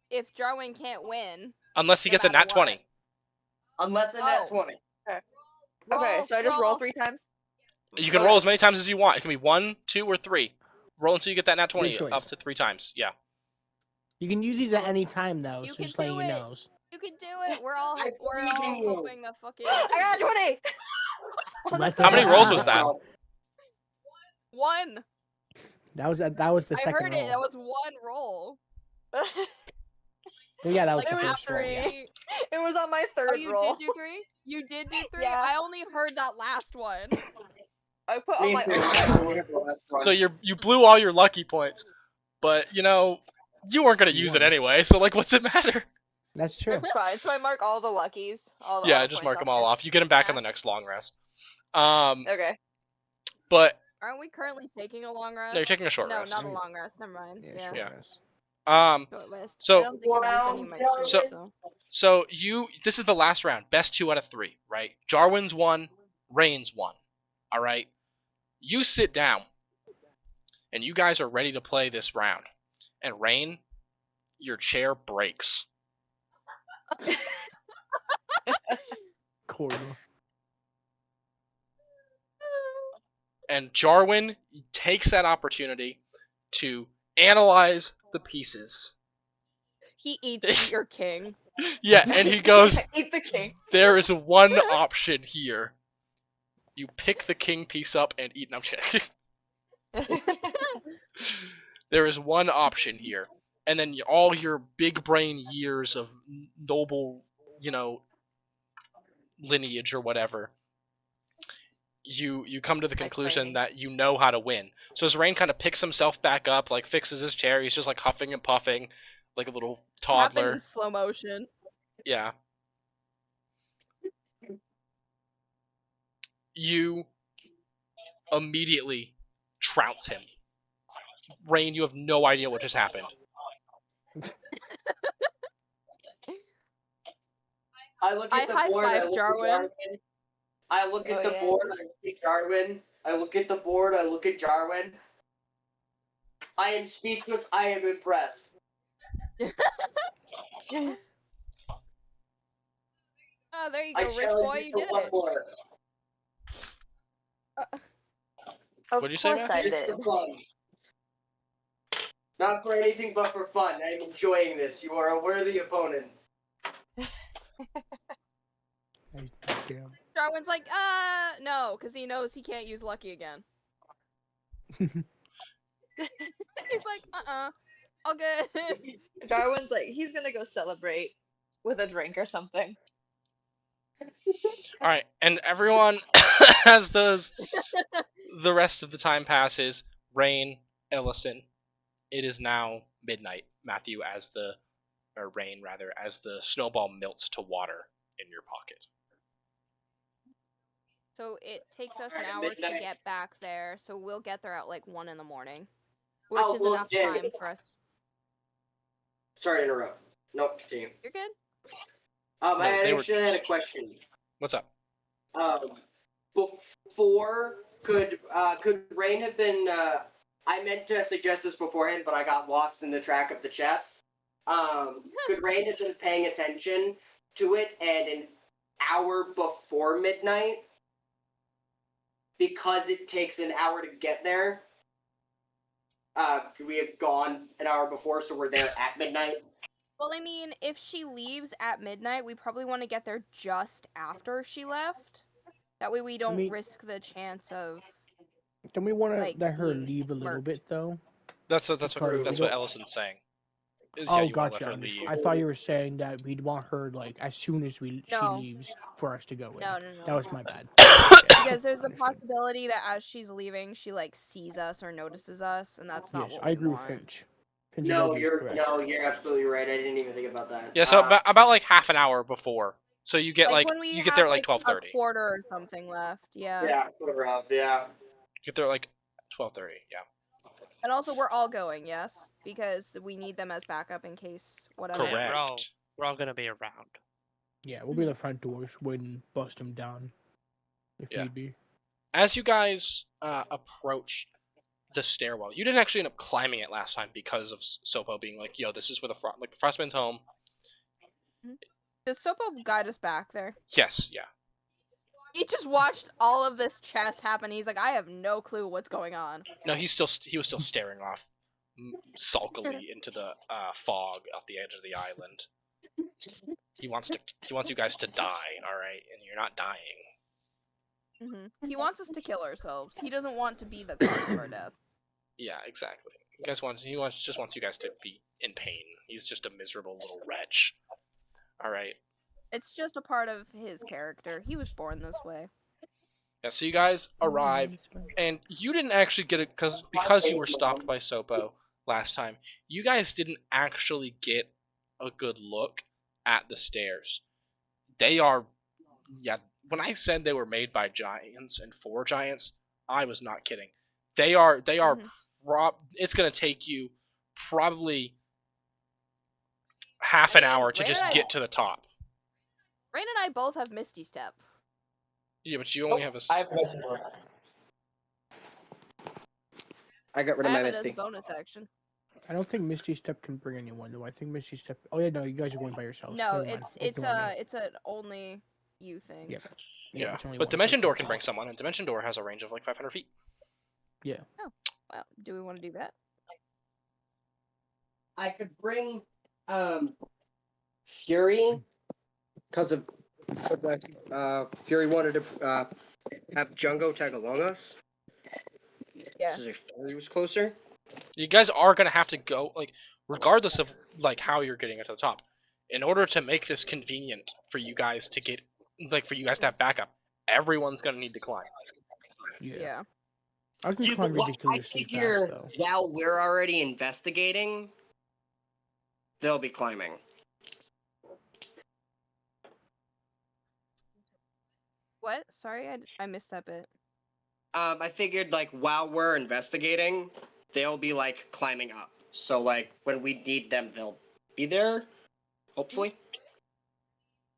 B: if Jarwin can't win,
A: Unless he
B: No
A: gets a
B: matter
A: nat 20.
E: Unless a nat
B: Oh.
E: 20.
G: Okay, so I just roll
B: roll.
G: 3 times?
A: You can roll as many times as you want. It can be 1, 2, or 3. Roll until you get that nat 20
D: choice.
A: up to 3 times. Yeah.
D: You can use these at any time though,
B: You
D: so
B: can
D: just letting
B: do
D: you
B: it.
D: know.
B: You can do it. We're all
E: I believe in you.
B: hoping that fucking
G: I got 20!
D: Let's
A: How many
D: go.
A: rolls was that?
B: one.
D: That was the
B: I
D: second
B: heard
D: roll.
B: it. That was one roll.
D: Well, yeah, that was
B: Like
D: the
G: it was
D: first roll.
B: three.
G: It was on my third
B: Oh, you
G: roll.
B: did do 3? You did do 3?
G: Yeah.
B: I only heard that last one.
G: I put on
E: Me
G: my
E: too.
G: own
E: I
G: roll.
E: only have the last one.
A: So you blew all your lucky points, but you weren't gonna
D: You
A: use it
D: won.
A: anyway. So like, what's it matter?
D: That's true.
G: It's fine. So I mark all the luckies. All
A: Yeah,
G: the
A: just
G: points
A: mark
G: off
A: them all
G: here.
A: off. You get them back on
B: Yeah.
A: the next long rest.
G: Okay.
A: But
B: Aren't we currently taking a long rest?
A: no, you're taking a short
B: No,
A: rest.
B: not a long rest. Never mind. Yeah.
A: Yeah.
D: rest.
B: Short rest.
A: So-
B: I don't think I've used any of my
E: Well,
B: shorts,
A: so-
B: so.
A: So this is the last round. Best 2 out of 3, right? Jarwin's won, Rain's won. All right. You sit down, and you guys are ready to play this round. And Rain, your chair breaks.
D: Corridor.
A: And Jarwin takes that opportunity to analyze the pieces.
B: He eats your king.
A: Yeah, and he goes,
G: Eat the king.
A: there is one option here. You pick the king piece up and eat. No, I'm kidding. There is one option here. And then all your big brain years of noble, lineage or whatever, you come to the conclusion
G: training.
A: that you know how to win. So as Rain kind of picks himself back up, like fixes his chair, he's just like huffing and puffing, like a little
B: Happened
A: toddler.
B: in slow motion.
A: Yeah. You immediately trounce him. Rain, you have no idea what just happened.
E: I look at the
B: I
E: board. I
B: high-five
E: look
B: Jarwin.
E: at Jarwin. I look at
G: Oh,
E: the
G: yeah.
E: board. I look at Jarwin. I look at the board. I look at Jarwin. I am speechless. I am impressed.
B: Oh, there you
E: I
B: go, rich
E: challenge
B: boy.
E: you
B: You
E: to
B: did
E: one
B: it.
E: more.
G: Of
A: What'd you say,
G: course I
A: Matthew?
E: It's
G: did.
E: for fun. Not for anything but for fun. I am enjoying this. You are a worthy opponent.
D: Damn.
B: Jarwin's like, no, because he knows he can't use lucky again. He's like, all good.
G: Jarwin's like, he's gonna go celebrate with a drink or something.
A: All right, and everyone, as the rest of the time passes, Rain, Ellison, it is now midnight. Matthew, Rain rather, as the snowball melts to water in your pocket.
B: So it takes us an
E: Alright,
B: hour to
E: midnight.
B: get back there, so we'll get there at like 1 in the morning, which
E: Oh,
B: is
E: well,
B: enough
E: damn
B: time
E: it.
B: for us.
E: Sorry to interrupt. Nope, continue.
B: You're good.
A: No,
E: I
A: they were
E: actually had a
A: just-
E: question.
A: What's up?
E: Before could Rain have been? I meant to suggest this beforehand, but I got lost in the track of the chess. Could Rain have been paying attention to it and an hour before midnight? Because it takes an hour to get there. Could we have gone an hour before so we're there at midnight?
B: Well, I mean, if she leaves at midnight, we probably want to get there just after she left. That way we don't
D: mean-
B: risk the chance of...
D: Don't we want to
B: Like,
D: let her
B: being
D: leave a little
B: murked.
D: bit though?
A: That's
D: Because
A: what
D: we don't-
A: Ellison's saying. Is
D: Oh,
A: you want to
D: gotcha.
A: let her
D: understood.
A: leave.
D: I thought you were saying that we'd want her like as soon as she
B: No.
D: leaves for us to go in.
B: No.
D: That was my bad.
B: Because there's the possibility that as she's leaving, she like sees us or notices us, and that's not
D: Yes,
B: what
D: I
B: we
D: agree
B: want.
D: with Finch. Finch's
E: No,
D: idea is correct.
E: you're absolutely right. I didn't even think about that.
A: Yeah, so about like half an hour before. So you get
B: Like when we
A: you
B: have
A: get there at like
B: a
A: 12:30.
B: quarter or something left. Yeah.
E: Yeah, quarter of, yeah.
A: Get there at like 12:30. Yeah.
B: And also, we're all going, yes, because we need them as backup in case whatever.
F: Yeah,
A: Correct.
F: we're all gonna be around.
D: Yeah, we'll be at the front doors, waiting, bust them down, if
A: Yeah.
D: need be.
A: As you guys approach the stairwell, you didn't actually end up climbing it last time because of Sopo being like, "Yo, this is where the Frostman's home."
B: Does Sopo guide us back there?
A: Yes. Yeah.
B: He just watched all of this chess happen. He's like, I have no clue what's going on.
A: No, he was still staring off sulkily into the fog at the edge of the island. He wants you guys to die, all right, and you're not dying.
B: He wants us to kill ourselves. He doesn't want to be the cause of our death.
A: Yeah, exactly. Just wants you guys to be in pain. He's just a miserable little wretch. All right.
B: It's just a part of his character. He was born this way.
A: Yeah, so you guys arrive, and you didn't actually get it because you were stopped by Sopo last time. You guys didn't actually get a good look at the stairs. They are, yeah. When I said they were made by giants and for giants, I was not kidding. They are. It's gonna take you probably half an hour to just get to the top.
B: Rain and I both have Misty Step.
A: Yeah, but you only have a.
E: I have I got rid
B: I
E: of my
B: have it as
E: Misty.
B: a bonus action.
D: I don't think Misty Step can bring anyone though. I think Misty Step. Oh yeah, no, you guys are going by yourselves.
B: No,
D: Never mind.
B: it's
D: Ignore me.
B: it's an only you thing.
D: Yeah.
A: Yeah,
D: it's only
A: but
D: one
A: Dimension
D: person.
A: Door can bring someone, and Dimension Door has a range of like 500 feet.
D: Yeah.
B: Oh, well, do we want to do that?
E: I could bring Fury because of Fury wanted to have Jungo tag along us.
B: Yeah.
E: So if Fury was closer.
A: You guys are gonna have to go, like, regardless of like how you're getting to the top, in order to make this convenient for you guys to get, like, for you guys to have backup. Everyone's gonna need to climb.
B: Yeah.
D: I can
E: Dude,
D: climb
E: but I
D: ridiculously
E: figure
D: fast though.
E: while we're already investigating, they'll be climbing.
B: What? Sorry, I missed that bit.
E: I figured like while we're investigating, they'll be like climbing up. So like when we need them, they'll be there. Hopefully.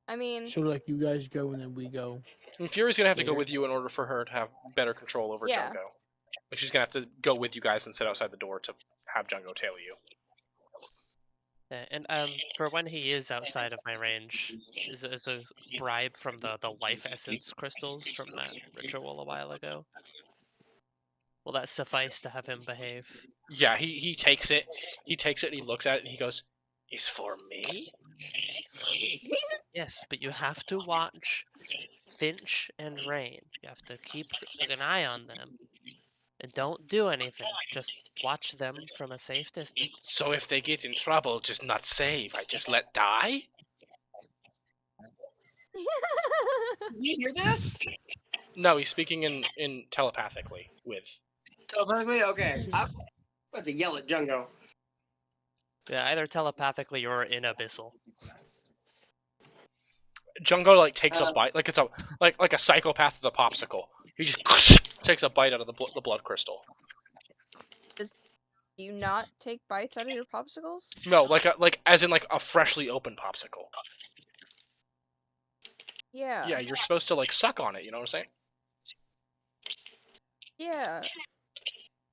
B: I mean,
D: So like you guys go and then we go.
A: And Fury's gonna have to go
D: Later.
A: with you in order for her to have better control over
B: Yeah.
A: Jungo. Like, she's gonna have to go with you guys and sit outside the door to have Jungo tail you.
F: Yeah, and for when he is outside of my range, is a bribe from the life essence crystals from that ritual a while ago. Will that suffice to have him behave?
A: Yeah, he takes it. He takes it and he looks at it and he goes, "Is for me?"
F: Yes, but you have to watch Finch and Rain. You have to keep an eye on them. And don't do anything. Just watch them from a safe distance.
A: So if they get in trouble, just not save. I just let die?
E: You hear this?
A: No, he's speaking in telepathically with.
E: Telepathically? Okay. I'm about to yell at Jungo.
F: Yeah, either telepathically or in abyssal.
A: Jungo like takes a bite, like it's a like a psychopath with a popsicle. He just takes a bite out of the blood crystal.
B: do you not take bites out of your popsicles?
A: No, like as in like a freshly opened popsicle.
B: Yeah.
A: Yeah, you're supposed to like suck on it. You know what I'm saying?
B: Yeah.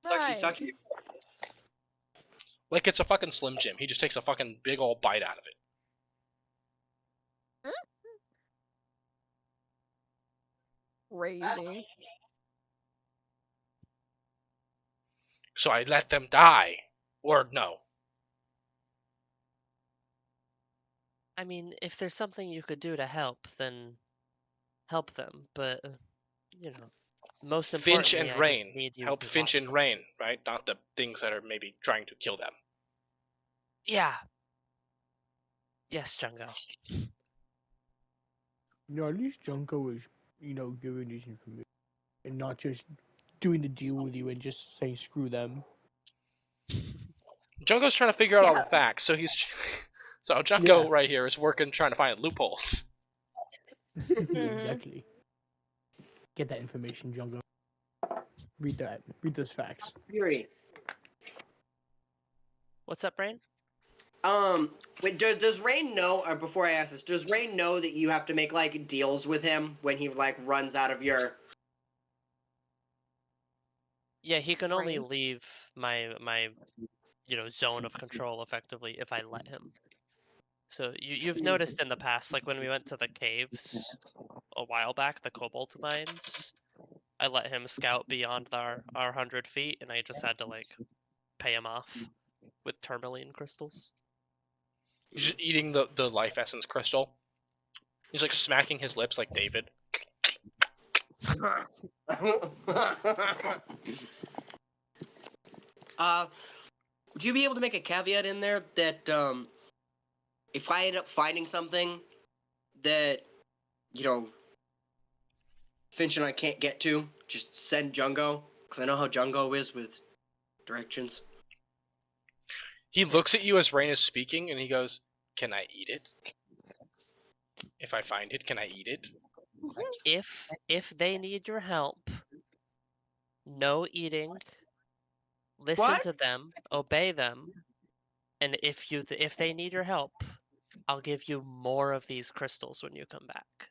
E: Sucky,
B: Right.
E: sucky.
A: Like it's a fucking Slim Jim. He just takes a fucking big old bite out of it.
B: Crazy.
A: So I let them die, or no?
F: I mean, if there's something you could do to help, then help them. But, you know, most
A: Finch
F: importantly,
A: and
F: I just
A: Rain.
F: need you
A: Help
F: to
A: Finch
F: watch
A: and
F: them.
A: Rain, right? Not the things that are maybe trying to kill them.
F: Yeah, Yes, Jungo.
D: At least Junko is, giving these information and not just doing the deal with you and just saying screw them.
A: Junko's trying to figure out all
B: Yeah.
A: the facts, so he's so Junko
D: Yeah.
A: right here is working trying to find loopholes.
D: Exactly. Get that information, Junko. Read that. Read those facts.
E: Fury.
F: What's up, Brain?
E: Wait, does Rain know? Or before I ask this, does Rain know that you have to make like deals with him when he like runs out of your?
F: Yeah, he can only
B: Right.
F: leave my zone of control effectively if I let him. So you've noticed in the past, like when we went to the caves a while back, the cobalt mines, I let him scout beyond our 100 feet, and I just had to like pay him off with tourmaline crystals.
A: He's just eating the life essence crystal. He's like smacking his lips like David.
E: Would you be able to make a caveat in there that if I end up finding something that Finch and I can't get to, just send Jungo, because I know how Jungo is with directions.
A: He looks at you as Rain is speaking, and he goes, "Can I eat it? If I find it, can I eat it?"
F: If they need your help, no eating. Listen
E: What?
F: to them, obey them, and if they need your help, I'll give you more of these crystals when you come back.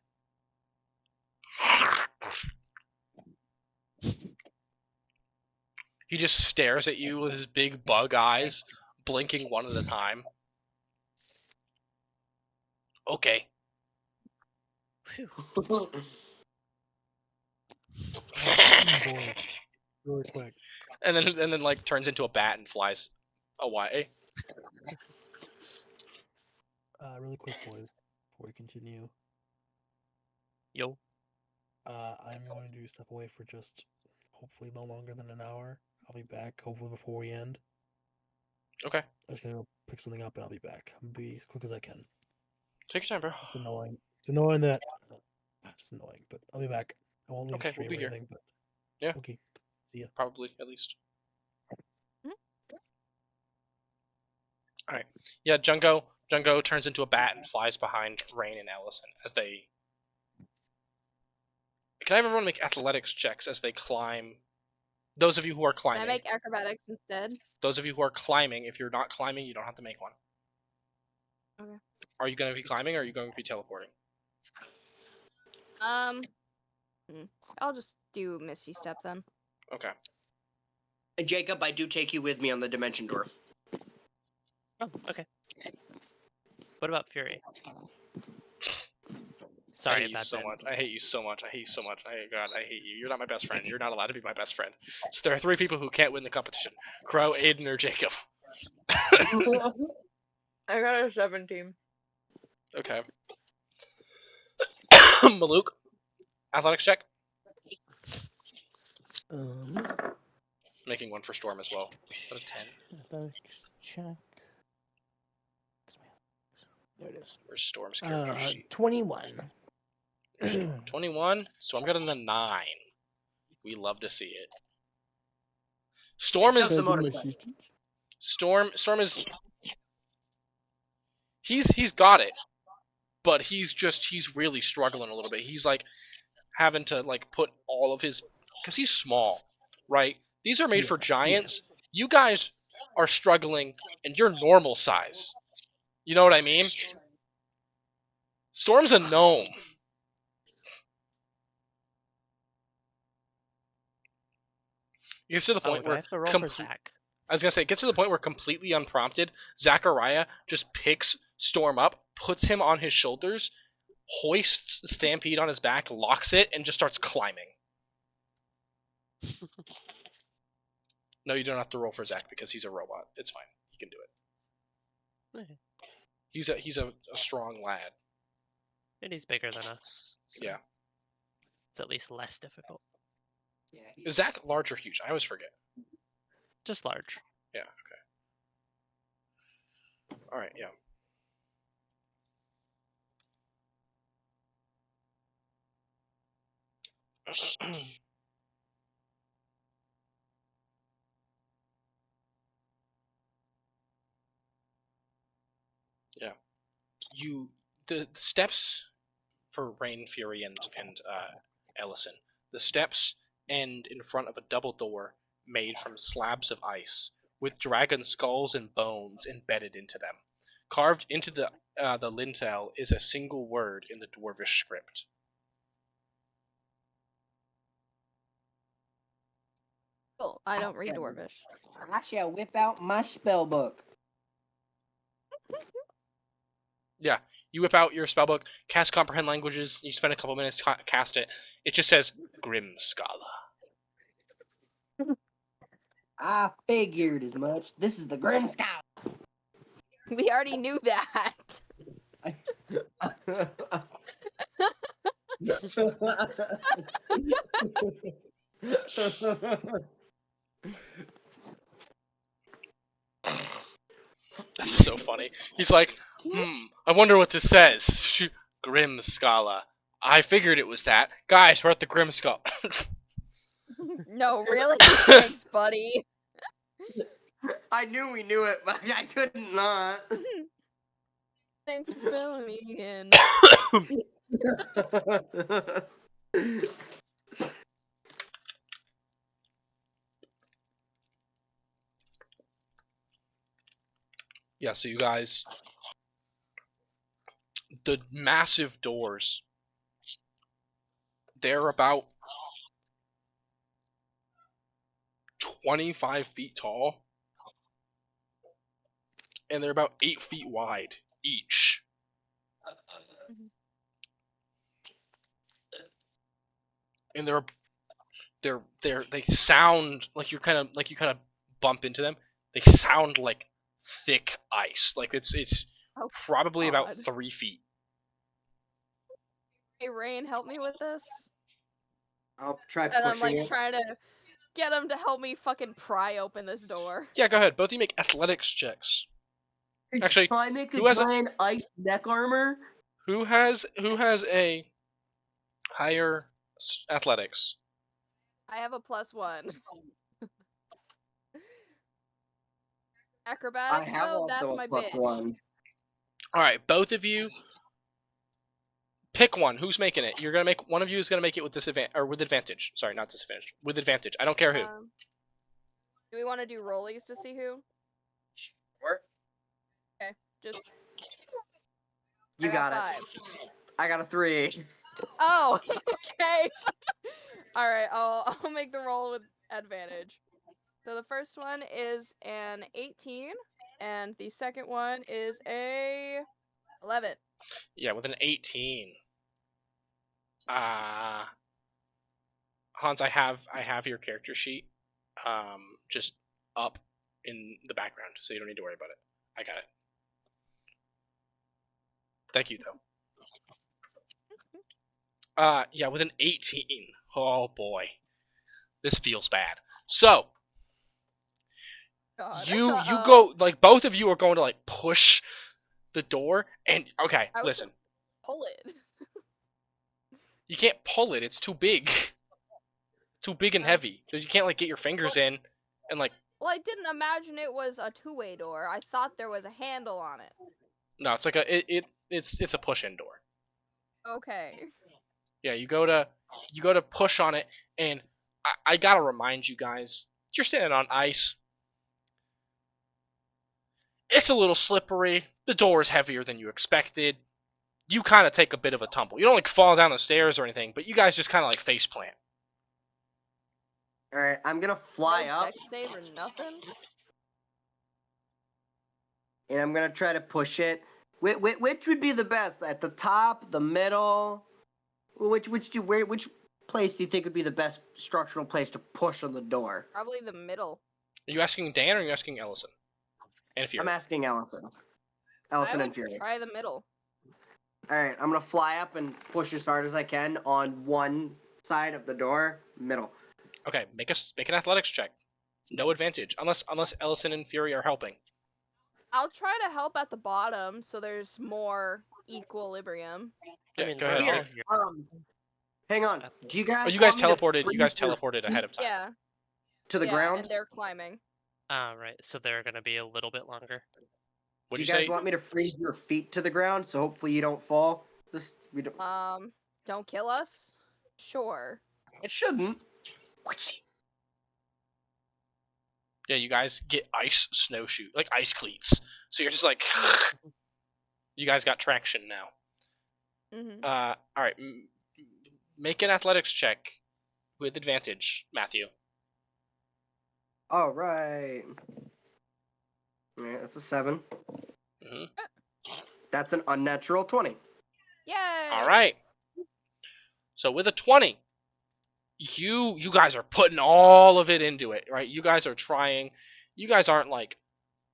A: He just stares at you with his big bug eyes, blinking one at a time. Okay.
F: Phew.
C: Boys, really quick.
A: And then like turns into a bat and flies away.
C: Really quick, boys, before we continue.
F: Yo.
C: I'm going to step away for just hopefully no longer than an hour. I'll be back hopefully before we end.
A: Okay.
C: I'm just gonna go pick something up and I'll be back. I'm gonna be as quick as I can.
A: Take your time, bro.
C: It's annoying. It's annoying that. It's annoying, but I'll be back. I won't leave
A: Okay,
C: stream
A: we'll be
C: or
A: here.
C: anything, but
A: Yeah.
C: Okay. See ya.
A: Probably, at least.
B: Mhm.
A: Alright. Yeah, Jungo turns into a bat and flies behind Rain and Ellison as they... Can I have everyone make athletics checks as they climb? Those of you who are
B: Can
A: climbing.
B: I make acrobatics instead?
A: Those of you who are climbing, if you're not climbing, you don't have to make one.
B: Okay.
A: Are you going to be climbing or are you going to be teleporting?
B: I'll just do Misty Step then.
A: Okay.
E: And Jacob, I do take you with me on the dimension door.
F: Oh, okay. What about Fury?
A: I
F: Sorry,
A: hate you so much. I hate you so much. I hate you so much. God, I hate you. You're not my best friend. You're not allowed to be my best friend. So there are 3 people who can't win the competition. Crow, Aiden, or Jacob.
G: I got a 17.
A: Okay. Maluk, athletics check. Making one for Storm as well. What a 10.
D: Athletics check. There it is.
A: Where's Storm's character sheet?
D: 21.
A: 21. So I'm getting a 9. We love to see it. Storm is... Storm is... He's got it. But he's really struggling a little bit. He's like having to like put all of his... Because he's small, right? These are made for giants. You guys are struggling and you're normal size. You know what I mean? Storm's a gnome. It gets to the point
F: do I
A: where
F: have to roll for Zach?
A: I was gonna say, it gets to the point where completely unprompted, Zachariah just picks Storm up, puts him on his shoulders, hoists Stampede on his back, locks it, and just starts climbing. No, you don't have to roll for Zach because he's a robot. It's fine. He can do it.
F: Okay.
A: He's a strong lad.
F: And he's bigger than us. So
A: Yeah.
F: it's at least less difficult.
E: Yeah.
A: Is Zach large or huge? I always forget.
F: Just large.
A: Yeah, okay. Alright, yeah. Yeah. The steps for Rain, Fury, and Ellison. The steps end in front of a double door made from slabs of ice, with dragon skulls and bones embedded into them. Carved into the lintel is a single word in the dwarvish script.
B: Cool. I don't read Dwarvish.
E: I shall whip out my spell book.
A: Yeah, you whip out your spellbook, cast Comprehend Languages, you spend a couple minutes to cast it. It just says Grimskalle.
E: I figured as much. This is the Grimskalle.
B: We already knew that.
A: That's so funny. He's like, I wonder what this says. Grimskalle. I figured it was that. Guys, we're at the Grimskalle.
B: No, really? Thanks, buddy.
E: I knew we knew it, but I couldn't not.
B: Thanks for filling me in.
A: Yeah, so you guys, the massive doors, they're about 25 feet tall, and they're about 8 feet wide each. And they sound like you kind of bump into them. They sound like thick ice. Like it's
B: Oh,
A: probably about
B: God.
A: 3 feet.
B: Hey, Rain, help me with this.
E: I'll try
B: And I'm
E: pushing
B: like
E: it.
B: trying to get him to help me fucking pry open this door.
A: Yeah, go ahead. Both of you make athletics checks. Actually,
E: Can I make a
A: who has
E: giant ice neck armor?
A: Who has a higher athletics?
B: I have a +1. Acrobatics,
E: I have
B: though, that's
E: also
B: my
E: a plus
B: bitch.
E: 1.
A: All right, both of you pick one. Who's making it? You're gonna make one of you is gonna make it with disadvantage or with advantage. Sorry, not disadvantage. With advantage. I don't care who.
B: Do we want to do rollies to see who?
E: Sure.
B: Okay, just.
E: You
B: I
E: got it.
B: 5.
E: I got a 3.
B: Oh, okay. All right, I'll make the roll with advantage. So the first one is an 18, and the second one is a 11.
A: Yeah, with an 18. Hans, I have your character sheet, just up in the background, so you don't need to worry about it. I got it. Thank you, though. Yeah, with an 18. Oh boy, this feels bad. So
B: God.
A: you go, like, both of you are going to like push the door, and okay,
B: I was
A: listen.
B: Pull it.
A: You can't pull it. It's too big. Too big and heavy. So you can't like get your fingers in and like.
B: Well, I didn't imagine it was a two-way door. I thought there was a handle on it.
A: No, it's like it's a push-in door.
B: Okay.
A: Yeah, you go to push on it, and I gotta remind you guys, you're standing on ice. It's a little slippery. The door is heavier than you expected. You kind of take a bit of a tumble. You don't like fall down the stairs or anything, but you guys just kind of like face plant.
E: Alright, I'm gonna fly
B: No
E: up,
B: dex save or nothing.
E: and I'm gonna try to push it. Which would be the best? At the top, the middle? Which place do you think would be the best structural place to push on the door?
B: Probably the middle.
A: Are you asking Dan or are you asking Ellison? And Fury.
E: I'm asking Ellison.
B: I
E: Ellison
B: would
E: and Fury.
B: try the middle.
E: Alright, I'm gonna fly up and push as hard as I can on one side of the door, middle.
A: Okay, make an athletics check. No advantage, unless Ellison and Fury are helping.
B: I'll try to help at the bottom so there's more equilibrium.
A: Yeah,
F: I mean,
A: go
F: we're
A: ahead.
F: all here.
E: Hang on. Do you guys?
A: Oh, you guys
E: want me to
A: teleported. You guys
E: freeze your
A: teleported ahead of time.
B: Yeah.
E: to the
B: yeah,
E: ground.
B: and they're climbing.
F: Right. So they're gonna be a little bit longer.
A: What
E: Do
A: do
E: you
A: you
E: guys
A: say?
E: want me to freeze your feet to the ground so hopefully you don't fall? We don't.
B: Don't kill us? Sure.
E: It shouldn't.
A: Yeah, you guys get ice snowshoe, like ice cleats. So you're just like, you guys got traction now.
B: Mm-hmm.
A: All right, make an athletics check with advantage, Matthew.
E: All right. Yeah, that's a 7.
A: Mhm.
E: That's an unnatural 20.
B: Yay!
A: All right. So with a 20, you guys are putting all of it into it, right? You guys are trying. You guys aren't like,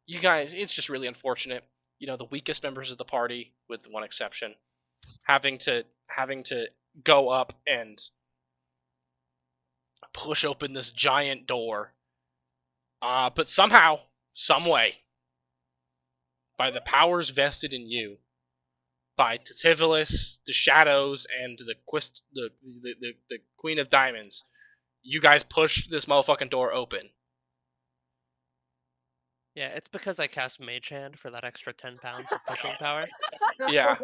A: you guys. It's just really unfortunate. You know, the weakest members of the party, with one exception, having to go up and push open this giant door. But somehow, some way, by the powers vested in you, by Titivolis, the Shadows, and the Queen of Diamonds, you guys pushed this motherfucking door open.
F: Yeah, it's because I cast Mage Hand for that extra 10 pounds of pushing power.
A: Yeah.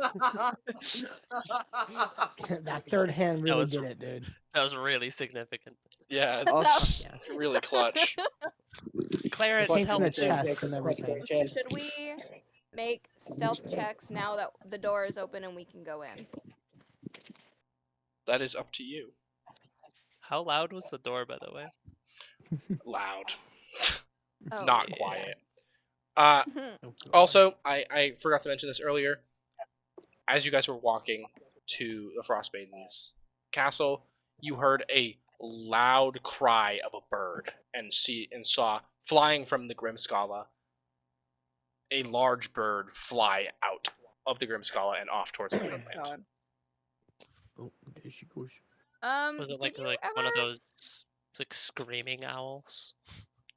H: That third hand really
F: was-
H: did it, dude.
F: That was really significant.
A: Yeah,
E: Oh,
A: it's
H: yeah.
A: really clutch.
F: Clarence,
H: Came from
F: help
H: the
F: me.
H: chest and everything.
B: Should we make stealth checks now that the door is open and we can go in?
A: That is up to you.
F: How loud was the door, by the way?
A: Loud.
B: Oh.
A: Not
F: yeah.
A: quiet.
H: Oh, God.
A: Also, I forgot to mention this earlier. As you guys were walking to the Frostmaiden's castle, you heard a loud cry of a bird and saw flying from the Grimskalle a large bird fly out of the Grimskalle and off towards the mainland.
B: God.
H: Oh, there she goes.
F: Was it
B: Did you
F: like
B: ever...
F: one of those like screaming owls?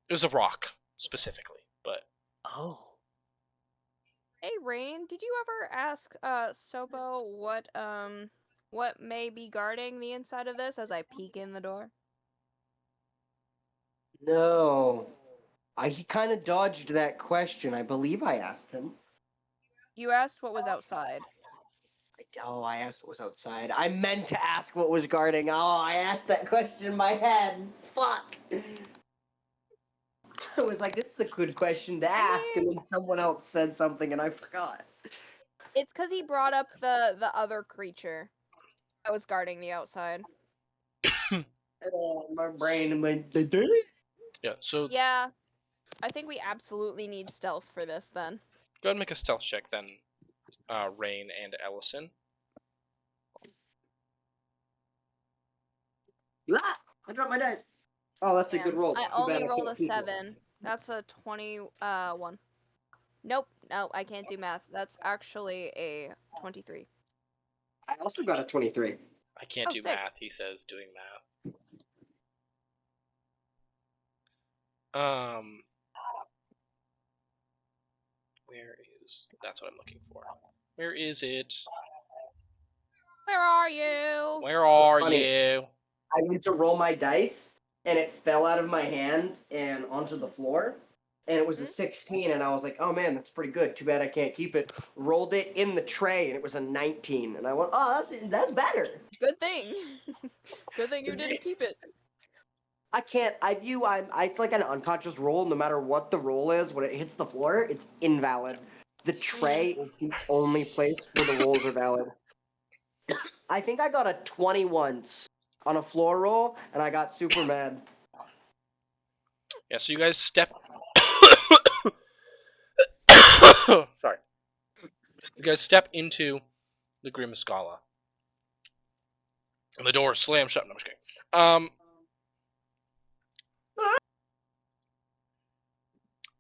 A: It was a rock specifically, but
F: Oh.
B: Hey, Rain, did you ever ask Sobo what may be guarding the inside of this as I peek in the door?
E: No. He kind of dodged that question. I believe I asked him.
B: You asked what was outside.
E: I asked what was outside. I meant to ask what was guarding. Oh, I asked that question in my head. Fuck. I was like, this is a good question to ask, and then someone else said something and I forgot.
B: It's because he brought up the other creature that was guarding the outside.
E: My brain and my...
A: yeah. So
B: Yeah, I think we absolutely need stealth for this then.
A: go ahead and make a stealth check then, Rain and Ellison.
E: Ah, I dropped my dice. Oh, that's a good roll.
B: I
E: Too
B: only
E: bad
B: rolled
E: can't
B: a
E: keep it.
B: 7. That's a 21. Nope, no, I can't do math. That's actually a 23.
E: I also got a 23.
A: I can't
B: Oh,
A: do
B: sick.
A: math, he says, doing math. Where is... That's what I'm looking for. Where is it?
B: Where are you?
A: Where are
E: funny.
A: you?
E: I went to roll my dice, and it fell out of my hand and onto the floor. And it was a 16, and I was like, oh man, that's pretty good. Too bad I can't keep it. Rolled it in the tray, and it was a 19. And I went, oh, that's better.
B: Good thing. Good thing you didn't keep it.
E: I can't. It's like an unconscious roll. No matter what the roll is, when it hits the floor, it's invalid. The tray is the only place where the rolls are valid. I think I got a 20 once on a floor roll, and I got super mad.
A: Yeah, so you guys step... Sorry. You guys step into the Grimskalle. And the door slams shut. No, I'm just kidding.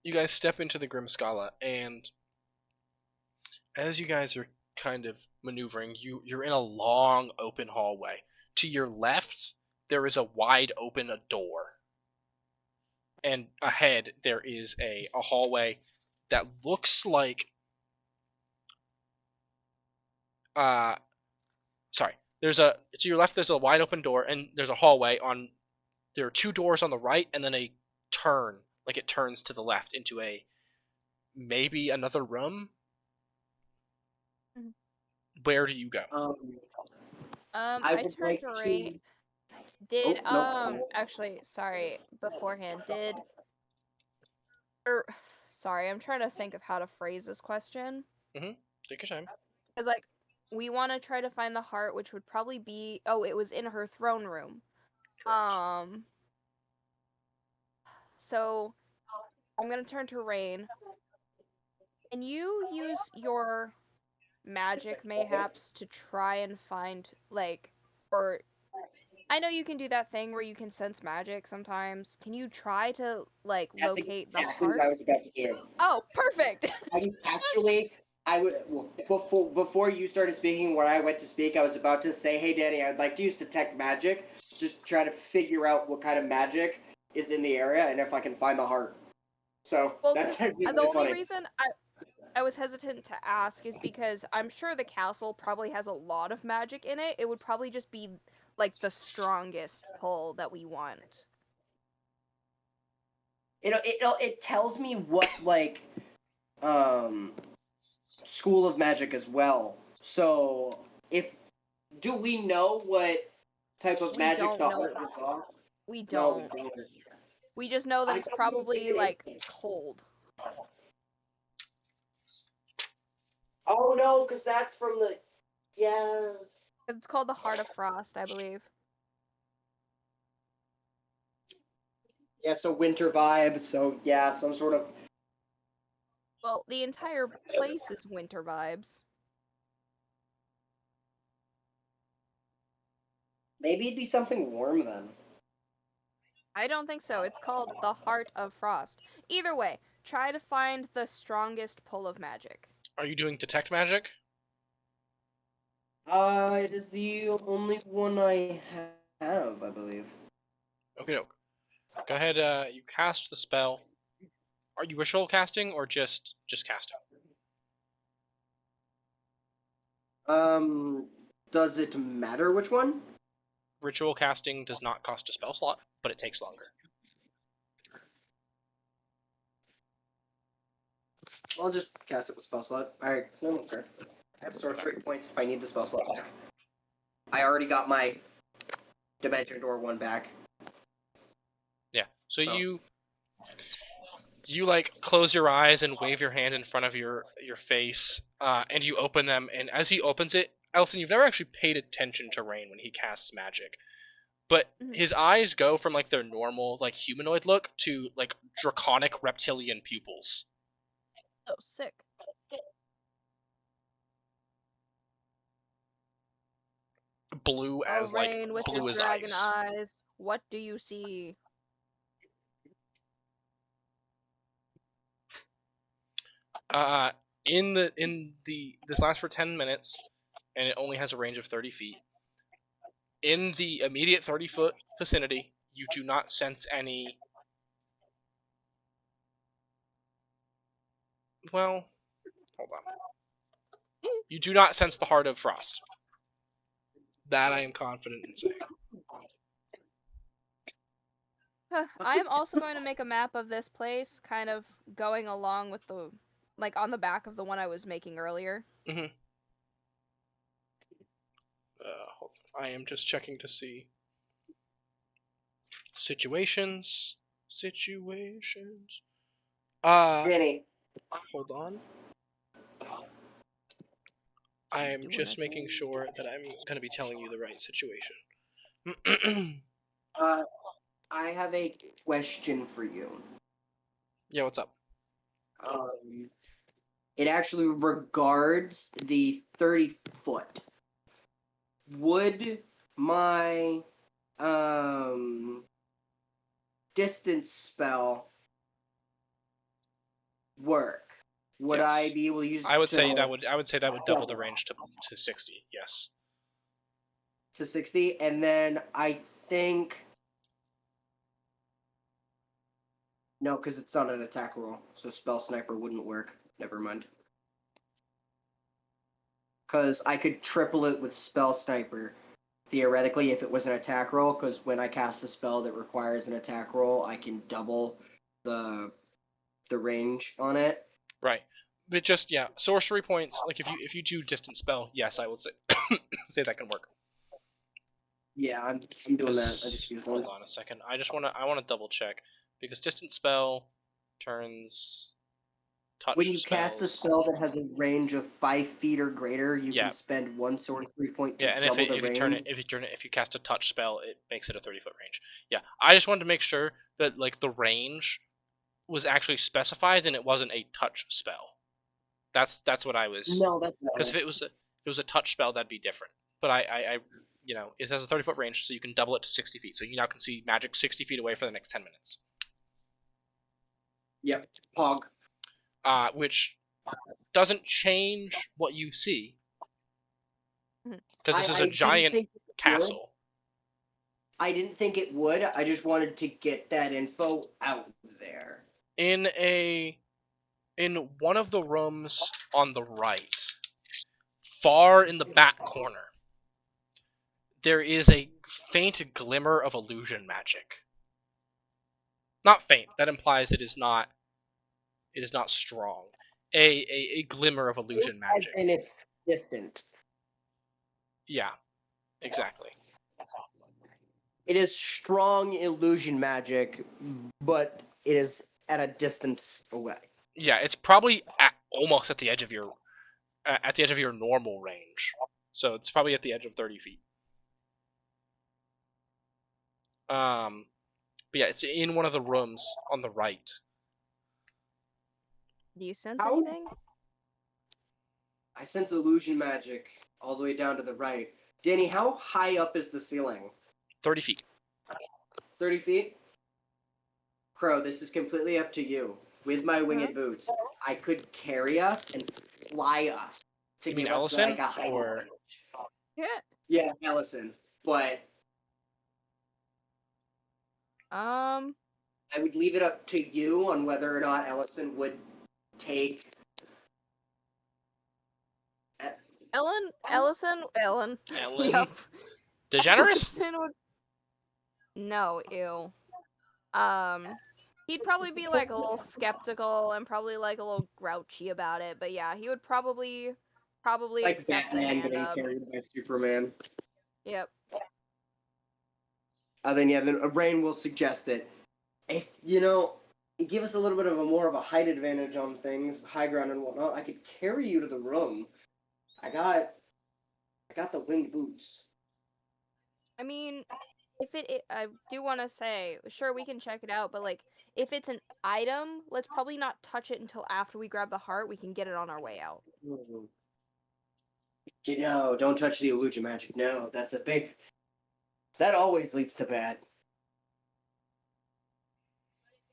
A: You guys step into the Grimskalle, and as you guys are kind of maneuvering, you're in a long open hallway. To your left, there is a wide open door. And ahead, there is a hallway that looks like... sorry. To your left, there's a wide open door, and there's a hallway. There are 2 doors on the right, and then a turn, like it turns to the left into maybe another room.
B: Mhm.
A: Where do you go?
E: I
B: I
E: would
B: turned
E: like
B: to
E: to.
B: Rain. Did
E: No.
B: actually, sorry, beforehand, or sorry, I'm trying to think of how to phrase this question.
A: Take your time.
B: Cuz like we want to try to find the heart, which would probably be it was in her throne room.
A: Correct.
B: So I'm going to turn to Rain. Can you use your magic mayhaps to try and find or I know you can do that thing where you can sense magic sometimes. Can you try to
E: That's
B: locate the
E: exactly what I
B: heart?
E: was about to do.
B: Oh, perfect.
E: I was actually, before you started speaking, where I went to speak, I was about to say, "Hey, Danny, I'd like to use detect magic to try to figure out what kind of magic is in the area and if I can find the heart." So
B: Well,
E: that's
B: cuz
E: actually
B: the
E: really
B: only
E: funny.
B: reason I was hesitant to ask is because I'm sure the castle probably has a lot of magic in it. It would probably just be the strongest pull that we want.
E: It tells me what um school of magic as well. So if do we know what type of
B: We
E: magic
B: don't
E: the
B: know.
E: heart is off?
B: We
E: No, we
B: don't.
E: don't.
B: We just know that
E: I
B: it's
E: thought we were
B: probably
E: thinking
B: cold.
E: Oh no, because that's from the yeah.
B: Cuz it's called the Heart of Frost, I believe.
E: Yeah, so winter vibe. So yeah, some sort of
B: Well, the entire place is winter vibes.
E: maybe it'd be something warm then.
B: I don't think so. It's called the Heart of Frost. Either way, try to find the strongest pull of magic.
A: Are you doing detect magic?
E: It is the only one I have, I believe.
A: Okay, no. Go ahead. You cast the spell. Are you ritual casting or just casting?
E: Does it matter which one?
A: Ritual casting does not cost a spell slot, but it takes longer.
E: I'll just cast it with spell slot. Alright, no, okay. I have sorcery points if I need the spell slot back. I already got my Dimension Door one back.
A: Yeah. So
E: Oh.
A: you close your eyes and wave your hand in front of your face, and you open them. And as he opens it, Elson, you've never actually paid attention to Rain when he casts magic, but his eyes go from their normal humanoid look to draconic reptilian pupils.
B: Oh, sick.
A: Blue as
B: Rain with
A: blue
B: your
A: as
B: dragon
A: ice.
B: eyes. What do you see?
A: This lasts for 10 minutes, and it only has a range of 30 feet. In the immediate 30-foot vicinity, you do not sense any. Well, hold on. You do not sense the Heart of Frost. That I am confident in saying.
B: I am also going to make a map of this place, kind of going along with the, on the back of the one I was making earlier.
A: Mm-hmm. Hold on. I am just checking to see. Situations.
E: Danny.
A: Hold on. I am just making sure that I'm going to be telling you the right situation.
E: I have a question for you.
A: Yeah, what's up?
E: It actually regards the 30-foot. Would my distance spell work? Would
A: Yes.
E: I be able to use
A: I would say that would double the range to 60. Yes.
E: To 60, and then I think no, because it's not an attack roll, so spell sniper wouldn't work. Never mind. Because I could triple it with spell sniper, theoretically, if it was an attack roll, because when I cast a spell that requires an attack roll, I can double the range on it.
A: Right. But just sorcery points. Like if you do distant spell, yes, I would say say that can work.
E: Yeah, I'm doing that. I just used one.
A: Hold on a second. I wanna double check because distant spell turns touch
E: When you
A: spells.
E: cast a spell that has a range of 5 feet or greater, you
A: Yeah.
E: can spend 1 sorcery point to
A: and
E: double the range.
A: if you cast a touch spell, it makes it a 30-foot range. Yeah, I just wanted to make sure that like the range was actually specified and it wasn't a touch spell. That's what I was.
E: No, that's
A: Because
E: not.
A: if it was a touch spell, that'd be different. But I it has a 30-foot range, so you can double it to 60 feet. So you now can see magic 60 feet away for the next 10 minutes.
E: Yep, Pog.
A: Which doesn't change what you see. Because this is a giant castle.
E: I didn't think it would. I just wanted to get that info out there.
A: In one of the rooms on the right, far in the back corner, there is a faint glimmer of illusion magic. Not faint. That implies it is not strong. A glimmer of illusion magic.
E: And it's distant.
A: Yeah, exactly.
E: It is strong illusion magic, but it is at a distance away.
A: Yeah, it's probably almost at the edge of your normal range. So it's probably at the edge of 30 feet. But yeah, it's in one of the rooms on the right.
B: Do you sense anything?
E: I sense illusion magic all the way down to the right. Danny, how high up is the ceiling?
A: 30 feet.
E: 30 feet? Crow, this is completely up to you. With my winged boots, I could carry us and fly us to
A: You mean
E: give us
A: Ellison,
E: like a high
A: or
E: range.
B: Yeah.
E: Yeah, Ellison. But I would leave it up to you on whether or not Ellison would take.
B: Ellison.
A: Ellen?
B: Yep.
A: DeGeneres?
B: Ellison would... No, ew. He'd probably be like a little skeptical and probably like a little grouchy about it, but yeah, he would probably
E: Like
B: accept the
E: Batman
B: hand
E: getting
B: up.
E: carried by Superman.
B: Yep.
E: Then Rain will suggest that if give us a little bit of more of a height advantage on things, high ground and whatnot, I could carry you to the room. I got the winged boots.
B: I mean, I do want to say, sure, we can check it out, but like, if it's an item, let's probably not touch it until after we grab the heart. We can get it on our way out.
E: Don't touch the illusion magic. No, that's a big. That always leads to bad.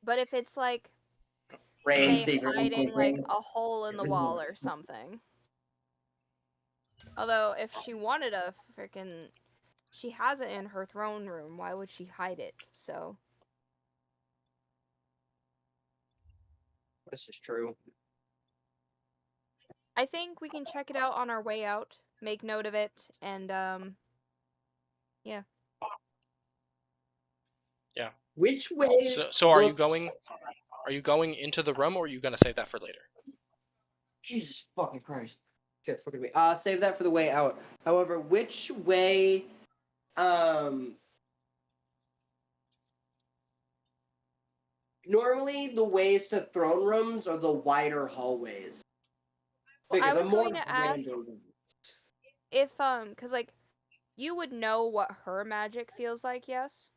B: But if it's like,
E: Rain
B: say, hiding like a hole in the wall or something. Although, if she wanted a freaking, she has it in her throne room. Why would she hide it? So.
E: This is true.
B: I think we can check it out on our way out. Make note of it, and yeah.
A: Yeah.
E: Which way?
A: So are you going? Are you going into the room, or are you gonna save that for later?
E: Jesus fucking Christ! Shit, forgive me. Save that for the way out. However, which way? Normally, the ways to throne rooms are the wider hallways.
B: Well, I was going to ask if, because, like, you would know what her magic feels like, yes?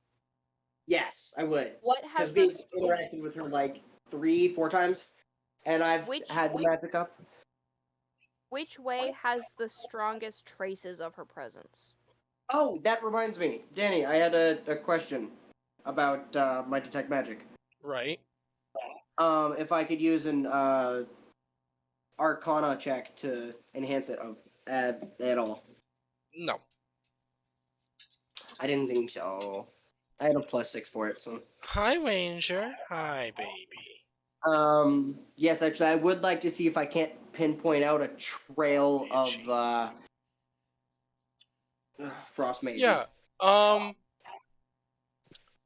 E: Yes, I would.
B: What has
E: this... interacted with her, like, 3-4 times, and I've had the magic up.
B: Which way has the strongest traces of her presence?
E: Oh, that reminds me. Danny, I had a question about my detect magic.
A: Right.
E: If I could use an Arcana check to enhance it at all.
A: No.
E: I didn't think so. I had a +6 for it, so.
A: Hi, Ranger. Hi, baby.
E: Yes, actually, I would like to see if I can't pinpoint out a trail of Frostmaiden.
A: Yeah.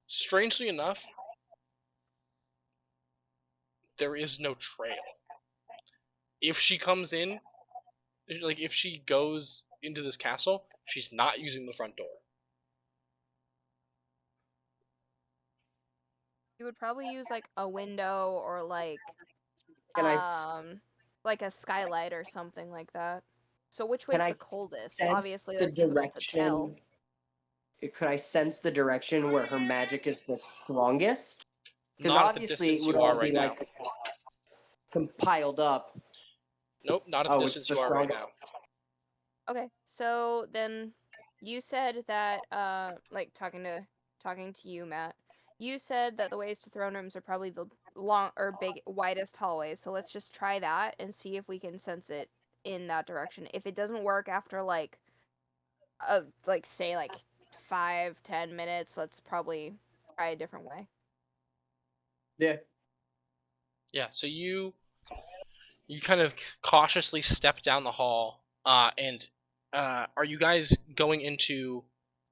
A: Strangely enough, there is no trail. If she comes in, like if she goes into this castle, she's not using the front door.
B: You would probably use like a window or
E: Can I
B: like a skylight or something like that. So which
E: can
B: way's
E: I
B: the coldest?
E: sense
B: Obviously,
E: the
B: that's difficult to tell.
E: direction? Could I sense the direction where her magic is the strongest? Because
A: Not at the
E: obviously it
A: distance
E: would
A: you are
E: all be
A: right now.
E: like compiled up.
A: Nope, not at the
E: Oh, it's
A: distance
E: the
A: you are right
E: strongest.
A: now.
B: Okay, so then you said that like talking to you, Matt. You said that the ways to throne rooms are probably the long or big widest hallways. So let's just try that and see if we can sense it in that direction. If it doesn't work after like say like 5-10 minutes, let's probably try a different way.
E: Yeah.
A: Yeah, so you kind of cautiously step down the hall, and are you guys going into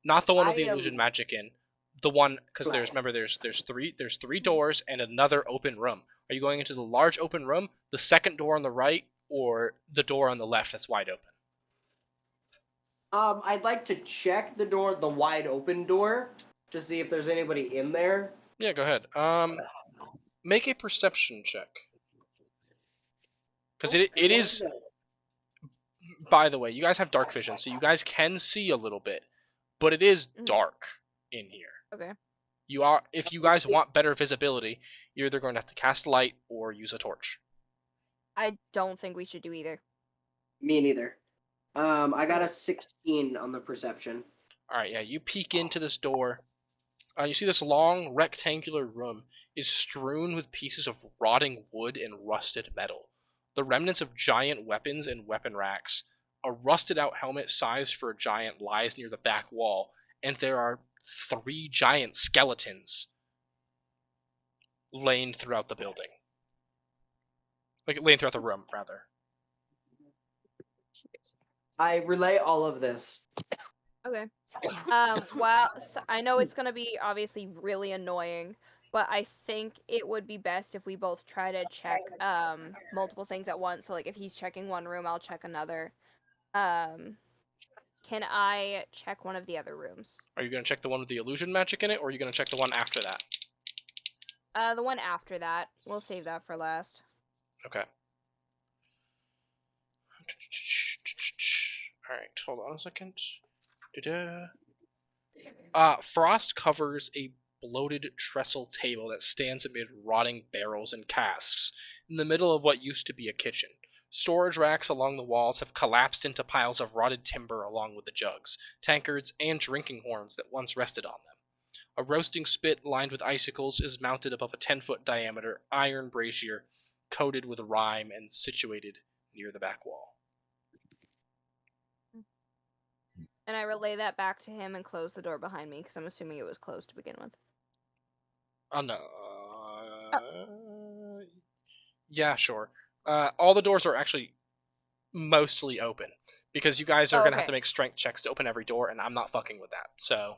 A: not the one with the illusion magic in, the one because
E: Right.
A: there's three doors and another open room. Are you going into the large open room, the second door on the right, or the door on the left that's wide open?
E: I'd like to check the door, the wide open door, to see if there's anybody in there.
A: Yeah, go ahead. Make a perception check. Because it is, by the way, you guys have dark vision, so you guys can see a little bit, but it is dark in here.
B: Okay.
A: If you guys want better visibility, you're either going to have to cast light or use a torch.
B: I don't think we should do either.
E: Me neither. I got a 16 on the perception.
A: All right, yeah, you peek into this door. You see this long rectangular room is strewn with pieces of rotting wood and rusted metal. The remnants of giant weapons and weapon racks. A rusted out helmet sized for a giant lies near the back wall, and there are 3 giant skeletons laying throughout the building. Like, laying throughout the room, rather.
E: I relay all of this.
B: Okay. I know it's gonna be obviously really annoying, but I think it would be best if we both try to check multiple things at once. So like if he's checking one room, I'll check another. Can I check one of the other rooms?
A: Are you going to check the one with the illusion magic in it, or are you going to check the one after that?
B: The one after that. We'll save that for last.
A: Okay. Alright, hold on a second. Frost covers a bloated trestle table that stands amid rotting barrels and casks in the middle of what used to be a kitchen. Storage racks along the walls have collapsed into piles of rotted timber along with the jugs, tankards, and drinking horns that once rested on them. A roasting spit lined with icicles is mounted above a 10-foot diameter iron brazier coated with rime and situated near the back wall.
B: And I relay that back to him and close the door behind me because I'm assuming it was closed to begin with.
A: Oh no. Yeah, sure. All the doors are actually mostly open because you guys are going to have to make strength checks to open every door, and I'm not fucking with that. So.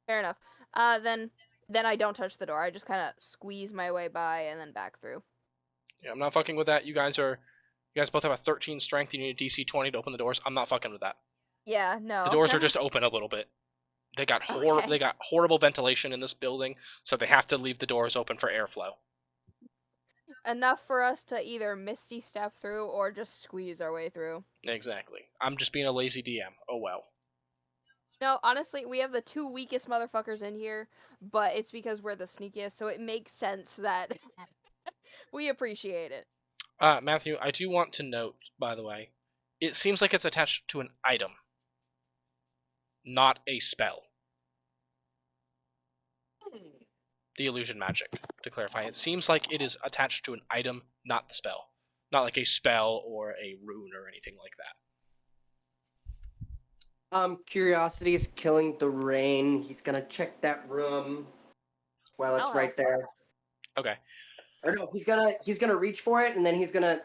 B: Fair enough. Then I don't touch the door. I just kind of squeeze my way by and then back through.
A: Yeah, I'm not fucking with that. You guys both have a 13 strength. You need a DC 20 to open the doors. I'm not fucking with that.
B: Yeah, no.
A: The doors are just open a little bit. They got horrible ventilation in this building, so they have to leave the doors open for airflow.
B: Enough for us to either misty step through or just squeeze our way through.
A: Exactly. I'm just being a lazy DM. Oh well.
B: No, honestly, we have the 2 weakest motherfuckers in here, but it's because we're the sneakiest, so it makes sense that we appreciate it.
A: Matthew, I do want to note, by the way, it seems like it's attached to an item, not a spell. The illusion magic, to clarify. It seems like it is attached to an item, not the spell. Not like a spell or a rune or anything like that.
E: Curiosity is killing the rain. He's gonna check that room while it's right there.
A: Okay.
E: Or no, he's gonna reach for it and then he's gonna.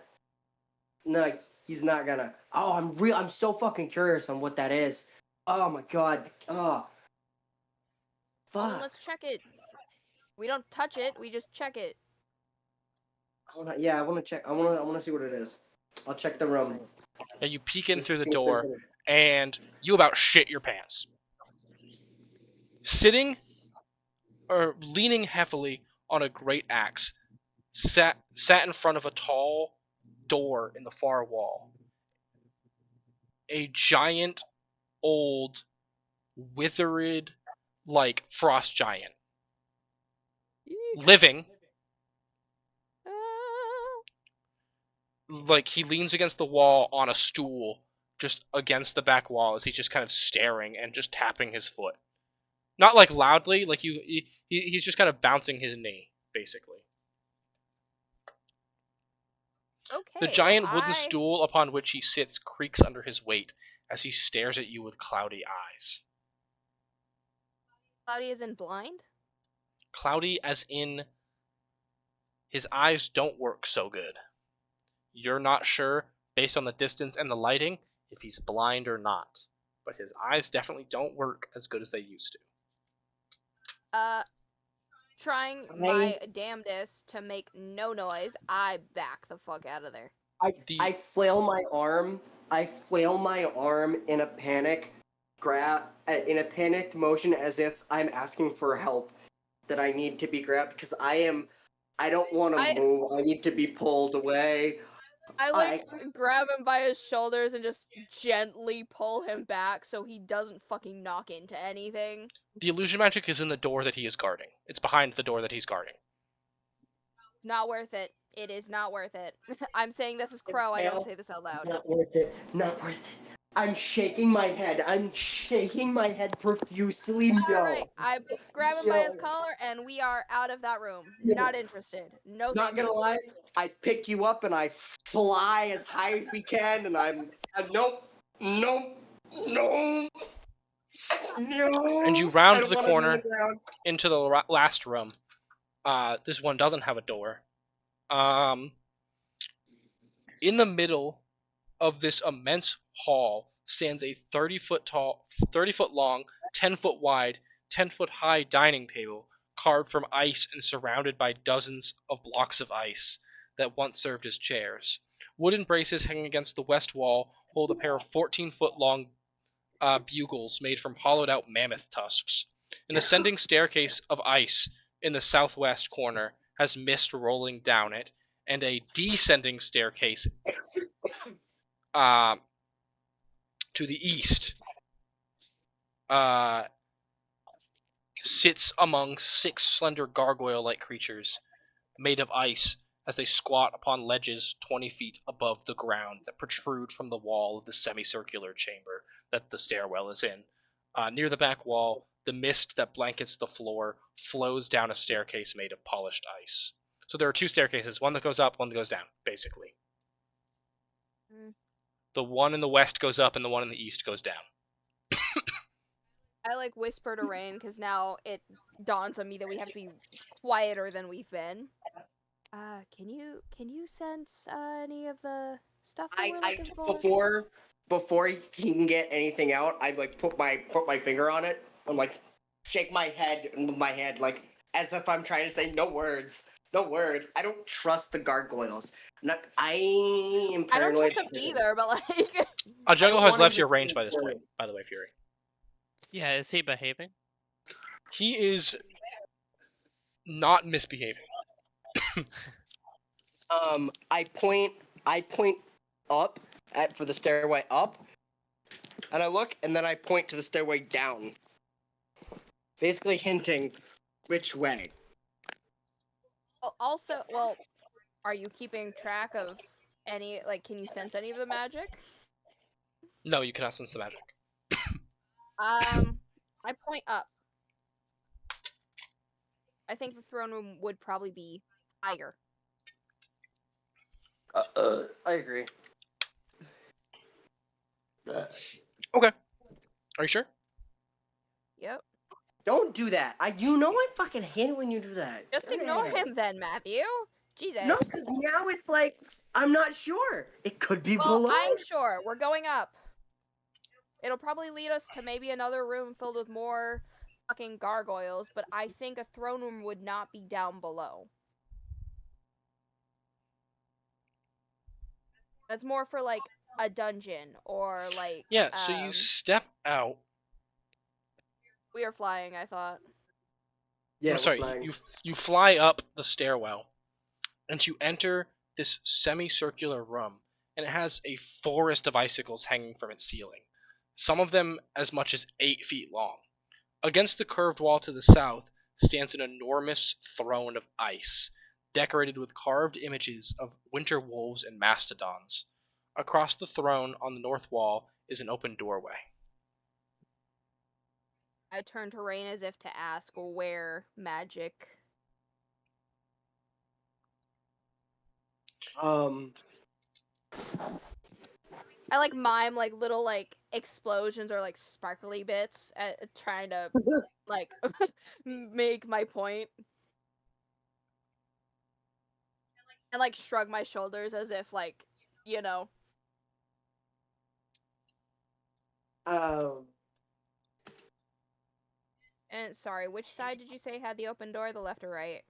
E: No, he's not gonna. Oh, I'm so fucking curious on what that is. Oh my god. Oh.
B: Well, then
E: Fuck.
B: let's check it. We don't touch it. We just check it.
E: I wanna check. I wanna see what it is. I'll check the room.
A: Yeah, you peek in
E: Just
A: through the
E: see if there's
A: door,
E: any-
A: and you about shit your pants. Sitting or leaning heavily on a great axe, sat in front of a tall door in the far wall. A giant, old, withered, like frost giant, living. Like he leans against the wall on a stool, just against the back wall, as he's just kind of staring and just tapping his foot. Not like loudly, like he's just kind of bouncing his knee, basically.
B: Okay.
A: The giant
B: well,
A: wooden stool upon which he sits creaks under his weight as he stares at you with cloudy eyes.
B: Cloudy isn't blind?
A: Cloudy as in his eyes don't work so good. You're not sure, based on the distance and the lighting, if he's blind or not. But his eyes definitely don't work as good as they used to.
B: Trying my damnedest to make no noise, I back the fuck out of there.
E: I flail my arm. I flail my arm in a panic, in a panicked motion, as if I'm asking for help. That I need to be grabbed because I don't want to move. I need to be pulled away.
B: I grab him by his shoulders and just gently pull him back so he doesn't fucking knock into anything.
A: The illusion magic is in the door that he is guarding. It's behind the door that he's guarding.
B: Not worth it. It is not worth it. I'm saying this as Crow. I don't say this out loud.
E: Not worth it. Not worth it. I'm shaking my head. I'm shaking my head profusely. No.
B: Alright, I grab him by his collar and we are out of that room. Not interested. No.
E: Not gonna lie, I pick you up and I fly as high as we can, and I'm nope.
A: And you round the corner into the last room. This one doesn't have a door. In the middle of this immense hall stands a 30-foot long, 10-foot wide, 10-foot high dining table carved from ice and surrounded by dozens of blocks of ice that once served as chairs. Wooden braces hanging against the west wall hold a pair of 14-foot long bugles made from hollowed-out mammoth tusks. An ascending staircase of ice in the southwest corner has mist rolling down it, and a descending staircase to the east sits among 6 slender gargoyle-like creatures made of ice as they squat upon ledges 20 feet above the ground that protrude from the wall of the semicircular chamber that the stairwell is in. Near the back wall, the mist that blankets the floor flows down a staircase made of polished ice. So there are 2 staircases, one that goes up, one that goes down, basically. The one in the west goes up and the one in the east goes down.
B: I whisper to Rain because now it dawns on me that we have to be quieter than we've been. Can you sense any of the stuff that we're looking for?
E: Before he can get anything out, I put my finger on it and shake my head and my hand as if I'm trying to say no words. I don't trust the gargoyles. I am paranoid.
B: I don't trust them either, but
A: A juggle has left your range by this point, by the way, Fury.
F: Yeah, is he behaving?
A: He is not misbehaving.
E: I point up for the stairway up, and I look, and then I point to the stairway down, basically hinting which way.
B: Also, are you keeping track of any, can you sense any of the magic?
A: No, you cannot sense the magic.
B: I point up. I think the throne room would probably be higher.
E: I agree.
A: Okay. Are you sure?
B: Yep.
E: Don't do that. I fucking hate it when you do that.
B: Just ignore him then, Matthew. Jesus.
E: No, because now it's I'm not sure. It could be
B: well,
E: below.
B: I'm sure. We're going up. It'll probably lead us to maybe another room filled with more fucking gargoyles, but I think a throne room would not be down below. That's more for like a dungeon or like
A: Yeah, so you step out.
B: we are flying, I thought.
E: Yeah,
A: I'm
E: we're
A: sorry,
E: flying.
A: you fly up the stairwell, and you enter this semicircular room, and it has a forest of icicles hanging from its ceiling, some of them as much as 8 feet long. Against the curved wall to the south stands an enormous throne of ice, decorated with carved images of winter wolves and mastodons. Across the throne on the north wall is an open doorway.
B: I turned to Rain as if to ask where magic. I like mime like little like explosions or like sparkly bits at trying to like make my point. And like shrug my shoulders as if like, you know. And sorry, which side did you say had the open door, the left or right?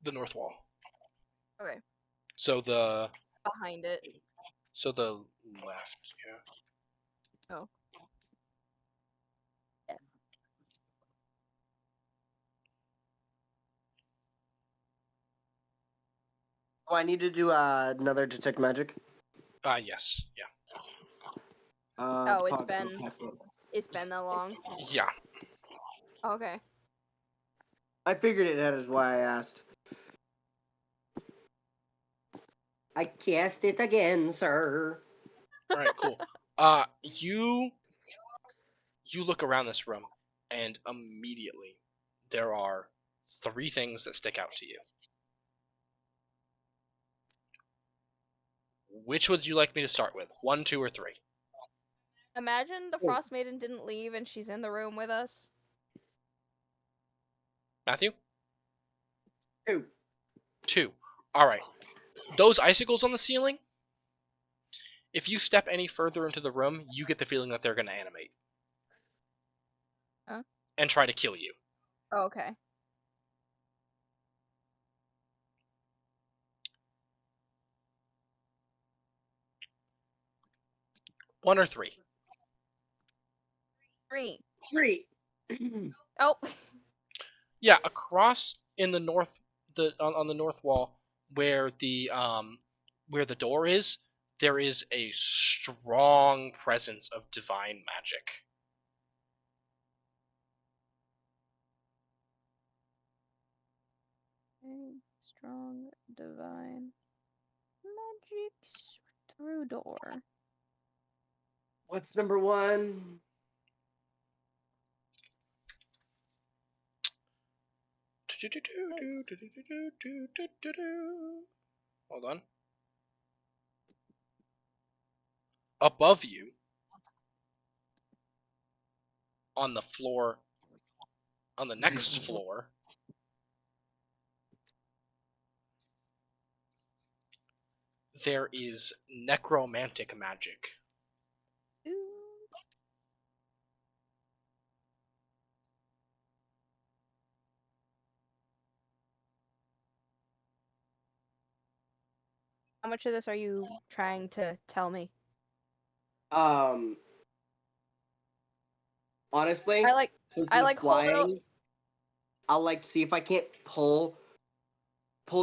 A: The north wall.
B: Okay.
A: So the
B: Behind it.
A: left, yeah.
B: Oh. Yeah.
E: Oh, I need to do another detect magic.
A: Yes, yeah.
B: Oh, it's been that long.
A: Yeah.
B: Okay.
E: I figured it. That is why I asked. I cast it again, sir.
A: All right, cool. You look around this room, and immediately there are 3 things that stick out to you. Which would you like me to start with? 1, 2, or 3?
B: Imagine the Frostmaiden didn't leave and she's in the room with us.
A: Matthew?
E: 2.
A: 2. All right. Those icicles on the ceiling, if you step any further into the room, you get the feeling that they're going to animate.
B: Huh?
A: And try to kill you.
B: Oh, okay.
A: One or 3?
B: 3.
E: 3.
B: Oh.
A: Yeah, across in the north, on the north wall where the door is, there is a strong presence of divine magic.
B: Strong divine magic through door.
E: What's number 1?
A: Hold on. Above you, on the floor, on the next floor, there is necromantic magic.
B: How much of this are you trying to tell me?
E: Honestly,
B: I like
E: flying,
B: hold out.
E: I'll like see if I can't pull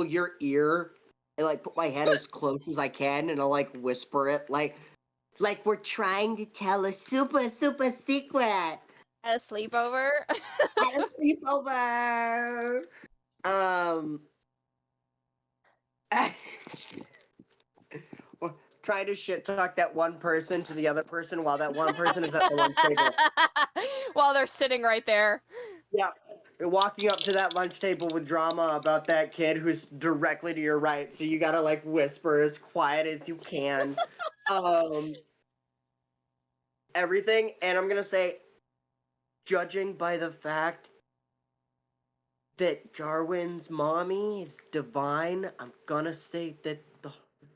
E: your ear and like put my head as close as I can, and I'll like whisper it like we're trying to tell a super secret
B: At a sleepover.
E: at a sleepover. Trying to shit talk that one person to the other person while that one person is at the lunch table.
B: While they're sitting right there.
E: Yeah, you're walking up to that lunch table with drama about that kid who's directly to your right, so you gotta like whisper as quiet as you can. Everything, and I'm gonna say, judging by the fact that Jarwin's mommy is divine, I'm gonna say that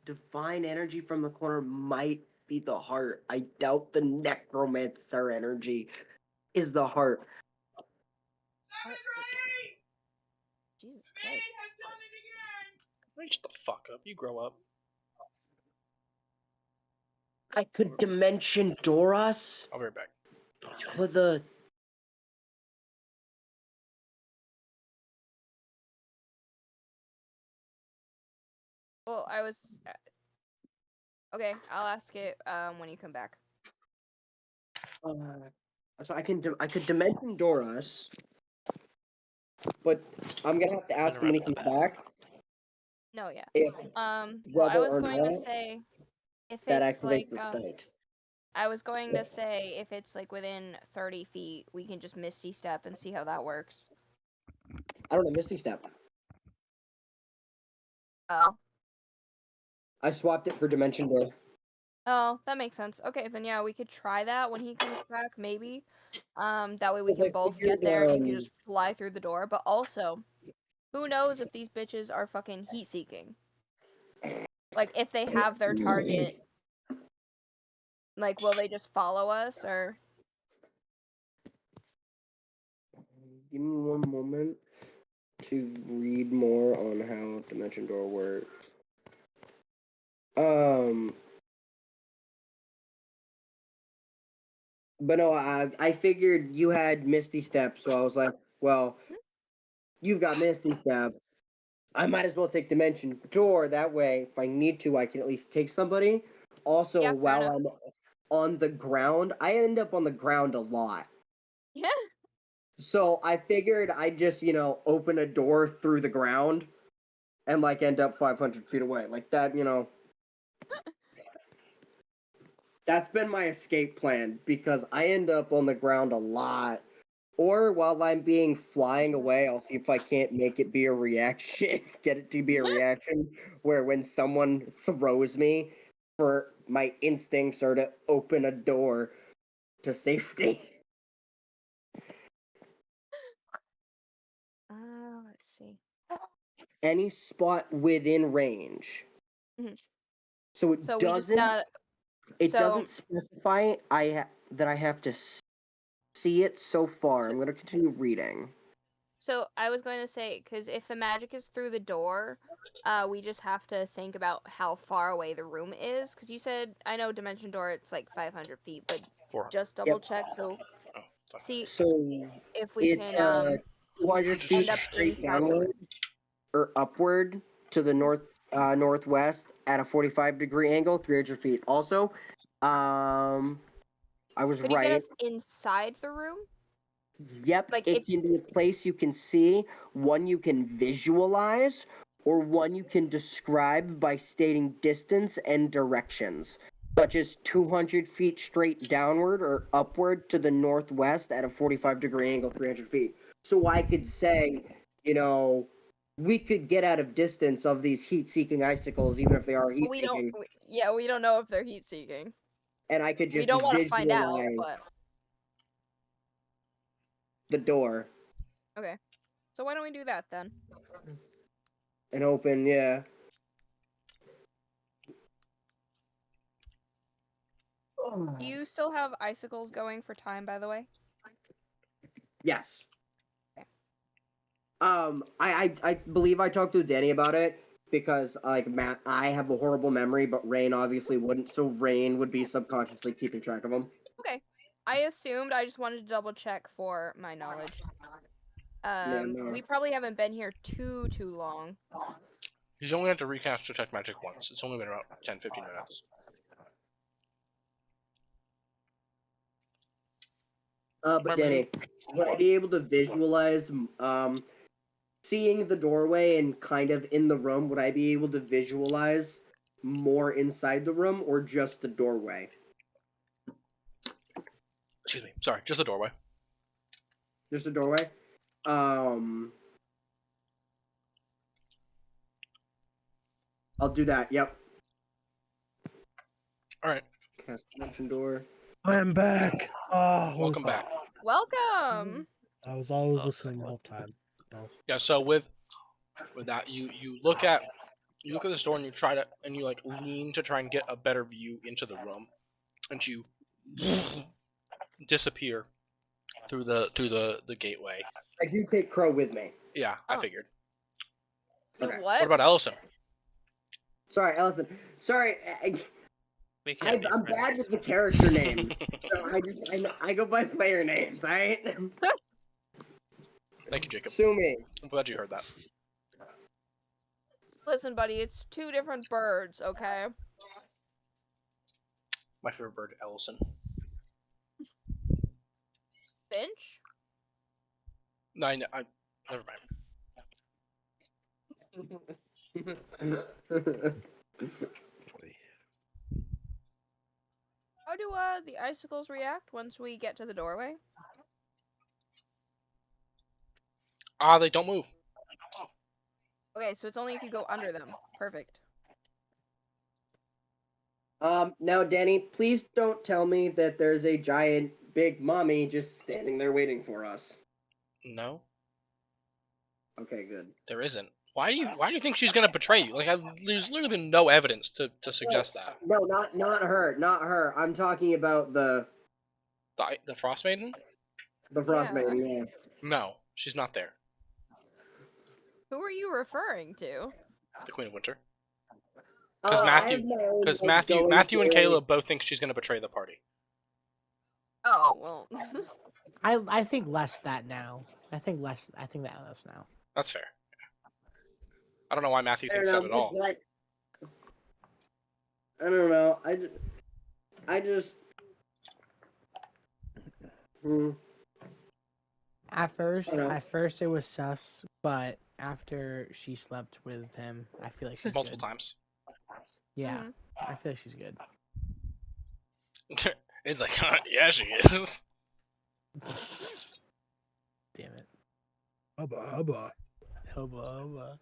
E: the divine energy from the corner might be the heart. I doubt the necromancer energy is the heart.
B: Jesus Christ.
A: Shut the fuck up. You grow up.
E: I could dimension door us
A: I'll be right back.
E: to the.
B: Well, I was. Okay, I'll ask it when you come back.
E: So I could dimension door us, but I'm gonna have to ask him when he comes back.
B: No, yeah.
E: If
B: Well, I
E: whether
B: was
E: or
B: going to
E: not
B: say if
E: that
B: it's like
E: activates the spikes.
B: I was going to say if it's like within 30 feet, we can just Misty Step and see how that works.
E: I don't know, Misty Step.
B: Oh.
E: I swapped it for dimension door.
B: Oh, that makes sense. Okay, then yeah, we could try that when he comes back, maybe. That way we
E: 'Cause I
B: can both
E: figured,
B: get there and you can just fly through the door. But also, who knows if these bitches are fucking heat seeking? Like, if they have their target, like, will they just follow us or?
E: Give me one moment to read more on how dimension door works. But no, I figured you had Misty Step, so I was like, well, you've got Misty Step. I might as well take Dimension Door. That way, if I need to, I can at least take somebody. Also,
B: Yeah, fair
E: while
B: enough.
E: I'm on the ground, I end up on the ground a lot.
B: Yeah.
E: So I figured I'd just, open a door through the ground and like end up 500 feet away. Like that, That's been my escape plan because I end up on the ground a lot. Or while I'm being flying away, I'll see if I can't make it be a reaction, get it to be a reaction where when someone throws me, for my instincts are to open a door to safety.
B: Let's see.
E: Any spot within range.
B: Mhm.
E: So it
B: So we just
E: doesn't.
B: got.
E: It
B: so-
E: doesn't specify that I have to see it so far. I'm going to continue reading.
B: So I was going to say, because if the magic is through the door, we just have to think about how far away the room is. Because you said, I know Dimension Door, it's like 500 feet, but
A: 400.
B: just double check. So see
E: So
B: if we
E: it's
B: can
E: 200 feet
B: end up
E: straight
B: inside the
E: downward
B: room.
E: or upward to the northwest at a 45-degree angle, 300 feet. Also, I was
B: Could you get
E: right.
B: us inside the room?
E: Yep,
B: Like,
E: it
B: if
E: can be a place you can see, one you can visualize, or one you can describe by stating distance and directions, such as 200 feet straight downward or upward to the northwest at a 45-degree angle, 300 feet. So I could say, we could get out of distance of these heat-seeking icicles, even if they are
B: we don't,
E: heat-seeking,
B: we don't know if they're heat seeking.
E: and I could
B: We
E: just
B: don't want to find out,
E: visualize
B: but
E: the door
B: okay. So why don't we do that then?
E: and open, yeah.
B: Do you still have icicles going for time, by the way?
E: Yes.
B: Okay.
E: I believe I talked to Danny about it because Matt, I have a horrible memory, but Rain obviously wouldn't, so Rain would be subconsciously keeping track of them.
B: Okay. I assumed. I just wanted to double check for my knowledge.
E: No.
B: We probably haven't been here too long.
A: He's only had to recast Detect Magic once. It's only been about 10-15 minutes.
E: But Danny, would I be able to visualize seeing the doorway and kind of in the room? Would I be able to visualize more inside the room or just the doorway?
A: Excuse me. Sorry, just the doorway.
E: Just the doorway. I'll do that. Yep.
A: All right.
E: Cast dimension door.
C: I'm back.
A: Welcome back.
B: Welcome.
C: I was always listening the whole time. No.
A: Yeah. So with that, you look at You look at this door and you like lean to try and get a better view into the room, and you disappear through the gateway.
E: I do take Crow with me.
A: Yeah, I
B: Oh.
A: figured.
B: You
E: Okay.
B: what?
A: What about Ellison?
E: Sorry, Ellison. Sorry,
F: We can't be
E: I'm bad
F: friends.
E: with the character names. So I go by player names, alright?
A: Thank you, Jacob.
E: Sue me.
A: I'm glad you heard that.
B: Listen, buddy, it's two different birds, okay?
A: My favorite bird, Ellison.
B: Finch?
A: No, I never mind.
C: Boy.
B: How do the icicles react once we get to the doorway?
A: They don't move.
B: Okay, so it's only if you go under them. Perfect.
E: Now, Danny, please don't tell me that there's a giant big mommy just standing there waiting for us.
A: No,
E: Okay, good.
A: there isn't. Why do you think she's gonna betray you? Like, there's literally been no evidence to suggest that.
E: No, not her. I'm talking about the
A: Frostmaiden?
E: Frostmaiden. Yeah.
A: No, she's not there.
B: Who are you referring to?
A: The Queen of Winter.
E: Oh,
A: Because Matthew and Caleb both think she's gonna betray the party.
B: Oh, well.
H: I think less that now. I think that less now.
A: That's fair. I don't know why Matthew thinks that at all.
E: I don't know. I just.
H: At first it was sus, but after she slept with him, I feel like she's
A: Multiple
H: good.
A: times.
H: Yeah,
B: Mhm.
H: I feel like she's good.
A: It's like, yeah, she is.
H: Damn it.
C: Hubba.
H: Hubba.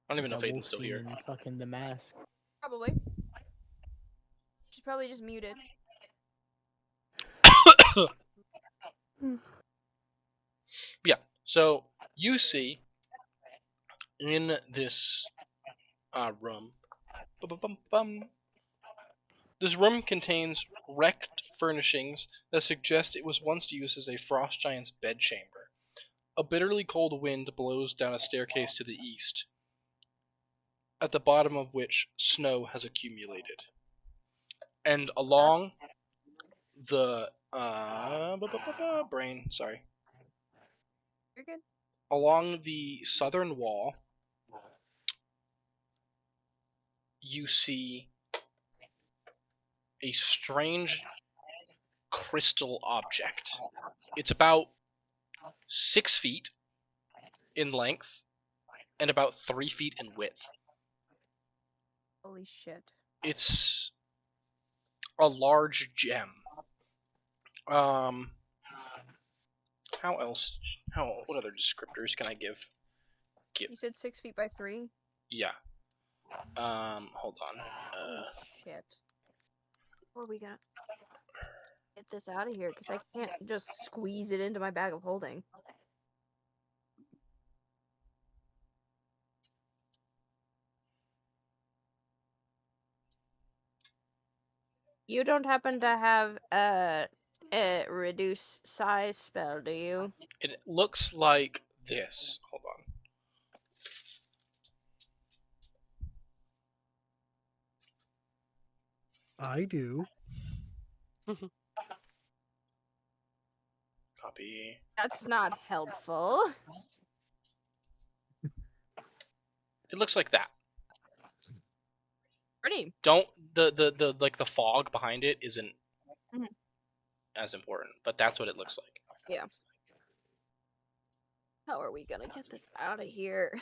A: I don't even know if
H: That
A: Aiden's
H: wolf
A: still
H: scene
A: here.
H: in fucking The Mask.
B: Probably. She's probably just muted.
A: Yeah. So you see in this room. This room contains wrecked furnishings that suggest it was once used as a frost giant's bedchamber. A bitterly cold wind blows down a staircase to the east, at the bottom of which snow has accumulated. And along the brain, sorry.
B: You're good.
A: Along the southern wall, you see a strange crystal object. It's about 6 feet in length and about 3 feet in width.
B: Holy shit.
A: It's a large gem. What other descriptors can I give?
B: You said 6 feet by 3?
A: Yeah. Hold on.
B: Shit. Where are we gonna get this out of here? Because I can't just squeeze it into my bag of holding. You don't happen to have a reduce size spell, do you?
A: It looks like this. Hold on.
C: I do.
A: Copy.
B: That's not helpful.
A: It looks like that.
B: Pretty.
A: Don't the like the fog behind it isn't
B: Mhm.
A: as important, but that's what it looks like.
B: Yeah. How are we gonna get this out of here?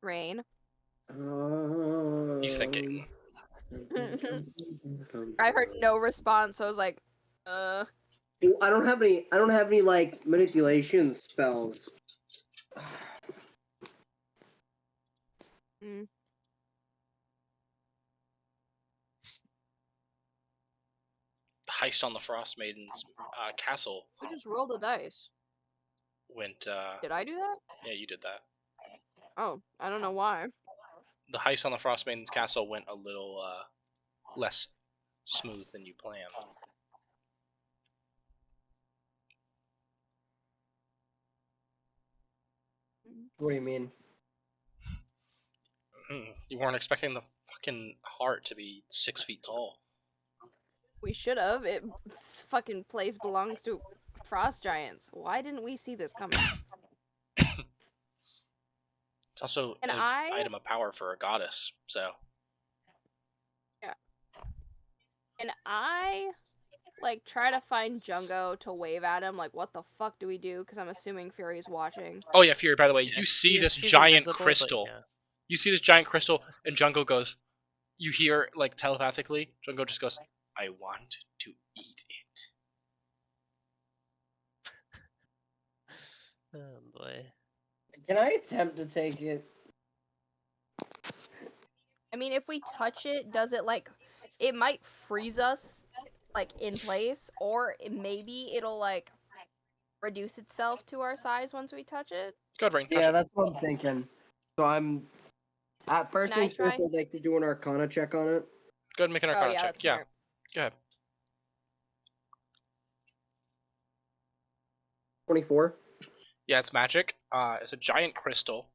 B: Rain.
A: He's thinking.
B: I heard no response, so I was like,
E: Well, I don't have any like manipulation spells.
B: Mm.
A: The heist on the Frostmaiden's castle.
B: We just rolled a dice.
A: went.
B: Did I do that?
A: Yeah, you did that.
B: Oh, I don't know why.
A: The heist on the Frostmaiden's castle went a little less smooth than you planned.
E: What do you mean?
A: You weren't expecting the fucking heart to be 6 feet tall.
B: We should have. It fucking place belongs to frost giants. Why didn't we see this coming?
A: It's also
B: And
A: an item of power for a goddess, so.
B: Yeah. And I like try to find Jungo to wave at him. Like, what the fuck do we do? Because I'm assuming Fury's watching.
A: Oh yeah, Fury. By the way,
F: Yeah,
A: you see this
F: he's
A: giant
F: invisible, but
A: crystal.
F: yeah.
A: You see this giant crystal, and Jungo goes. You hear like telepathically. Jungo just goes, "I want to eat it."
F: Oh boy.
E: Can I attempt to take it?
B: I mean, if we touch it, does it like? It might freeze us, like in place, or maybe it'll like reduce itself to our size once we touch it.
A: Go ahead, Rain. Touch
E: Yeah,
A: it.
E: that's what I'm thinking. So I'm. First
B: Can I
E: things first,
B: try?
E: I'd like to do an Arcana check on it.
A: Go ahead and make an
B: Oh
A: Arcana
B: yeah,
A: check.
B: that's
A: Yeah,
B: smart.
A: go ahead.
E: 24.
A: Yeah, it's magic. It's a giant crystal.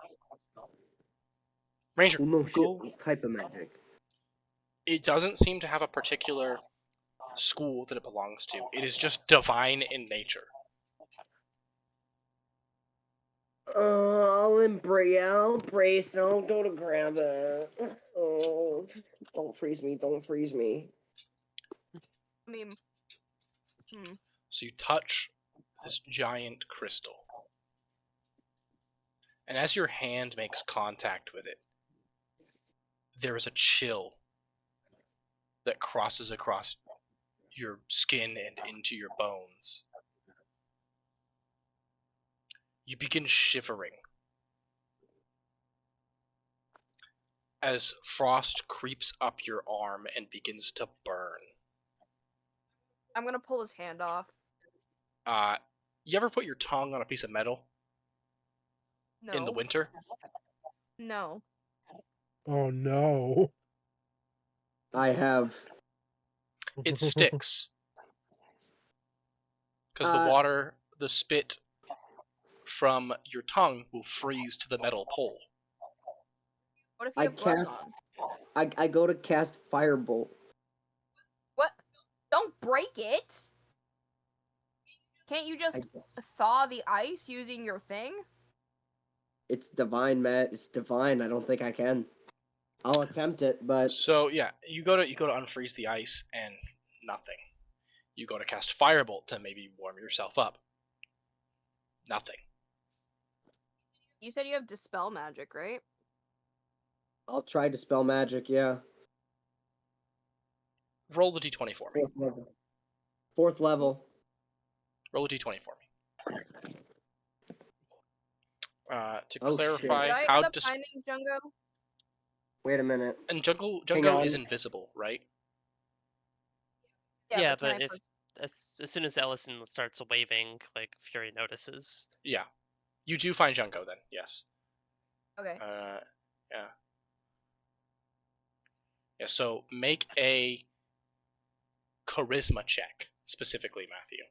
A: Ranger,
E: Oh, no shit.
A: go.
E: What type of magic?
A: It doesn't seem to have a particular school that it belongs to. It is just divine in nature.
E: I'll embrace. I'll go to grab it. Oh, don't freeze me. Don't freeze me.
B: I mean,
A: So you touch this giant crystal. And as your hand makes contact with it, there is a chill that crosses across your skin and into your bones. You begin shivering as frost creeps up your arm and begins to burn.
B: I'm gonna pull his hand off.
A: You ever put your tongue on a piece of metal
B: No.
A: in the winter?
B: No.
C: Oh no.
E: I have.
A: It sticks. Because the
E: Uh,
A: water, the spit from your tongue will freeze to the metal pole.
B: What if you
E: I
B: have gloves
E: cast-
B: on?
E: I go to cast Firebolt.
B: What? Don't break it! Can't you just thaw the ice using your thing?
E: It's divine, Matt. It's divine. I don't think I can. I'll attempt it, but
A: So yeah, you go to unfreeze the ice and nothing. You go to cast Firebolt to maybe warm yourself up. Nothing.
B: You said you have Dispel magic, right?
E: I'll try to spell magic. Yeah.
A: Roll the d20 for me.
E: Fourth level. Fourth level.
A: Roll a d20 for me. To
E: Oh,
A: clarify,
B: Did I
A: how
B: end up finding Jungo?
E: Wait a minute.
A: and Jungo
E: Hang
A: is
E: on.
A: invisible, right?
F: Yeah,
B: can
F: but
B: I
F: if as soon as Ellison starts waving, like Fury notices.
A: Yeah. You do find Jungo then, yes.
B: Okay.
A: Yeah. Yeah, so make a charisma check, specifically, Matthew.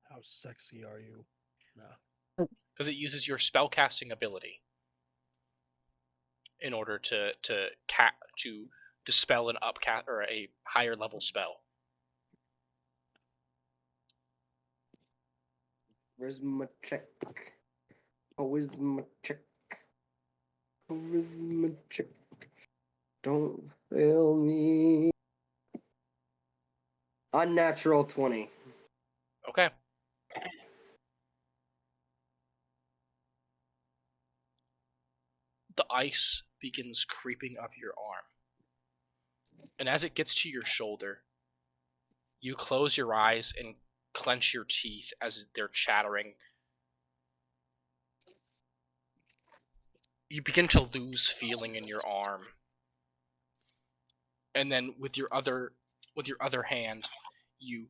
C: How sexy are you? Nah.
A: Because it uses your spellcasting ability in order to dispel an upcast or a higher level spell.
E: Charisma check. Charisma check. Charisma check. Don't fail me. Unnatural 20.
A: Okay. The ice begins creeping up your arm. And as it gets to your shoulder, you close your eyes and clench your teeth as they're chattering. You begin to lose feeling in your arm. And then with your other hand, you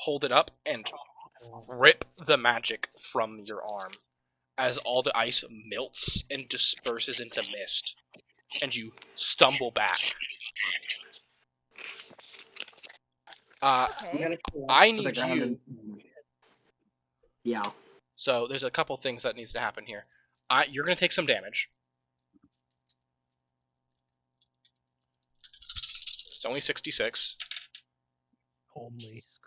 A: hold it up and rip the magic from your arm as all the ice melts and disperses into mist, and you stumble back.
E: I'm
B: Okay.
E: gonna
A: I
E: collapse to the
A: need
E: ground
A: you.
E: and... Yeah.
A: So there's a couple things that needs to happen here. You're gonna take some damage. It's only 66.
C: Only.
B: Jesus Christ.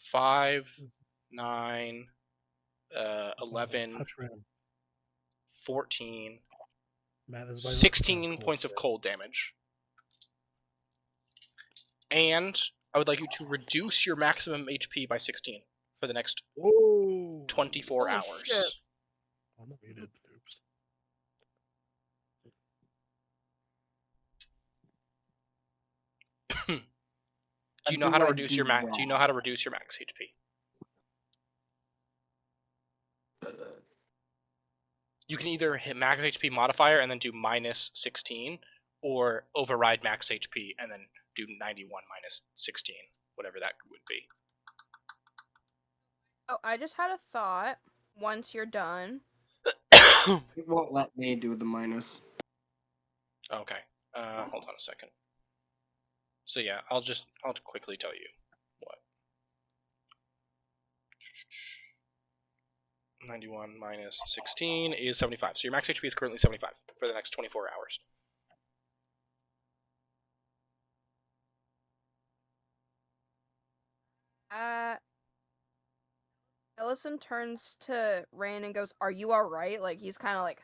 A: 5, 9, 11,
C: Touch random.
A: 14,
C: Matt, this is by
A: 16 points of cold damage. And I would like you to reduce your maximum HP by 16 for the next
C: Whoa.
A: 24
B: Holy
A: hours.
B: shit.
C: Oh, no, you did. Oops.
A: Do you know how to reduce your max? Do you know how to reduce your max HP? You can either hit max HP modifier and then do minus 16, or override max HP and then do 91 minus 16, whatever that would be.
B: Oh, I just had a thought. Once you're done.
E: It won't let me do the minus.
A: Okay. Hold on a second. So yeah, I'll quickly tell you what. 91 minus 16 is 75. So your max HP is currently 75 for the next 24 hours.
B: Ellison turns to Rain and goes, "Are you alright?" Like, he's kind of like,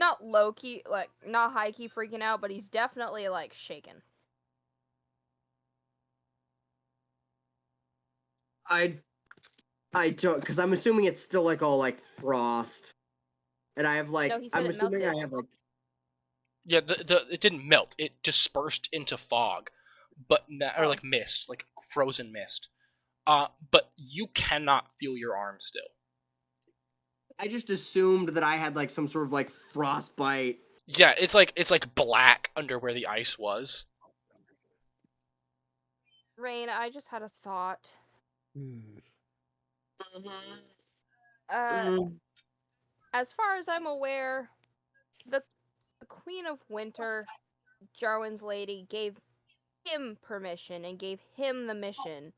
B: not low-key, like, not high-key freaking out, but he's definitely, like, shaken.
E: I don't, because I'm assuming it's still like all like frost, and I have like
B: No, he said
E: I'm
B: it
E: assuming
B: melted.
E: I have like
A: Yeah, it didn't melt. It dispersed into fog, but or
B: Oh.
A: like mist, like frozen mist. But you cannot feel your arm still.
E: I just assumed that I had like some sort of like frostbite.
A: Yeah, it's like black under where the ice was.
B: Rain, I just had a thought.
E: Mm.
B: As far as I'm aware, the Queen of Winter, Jarwin's lady, gave him permission and gave him the mission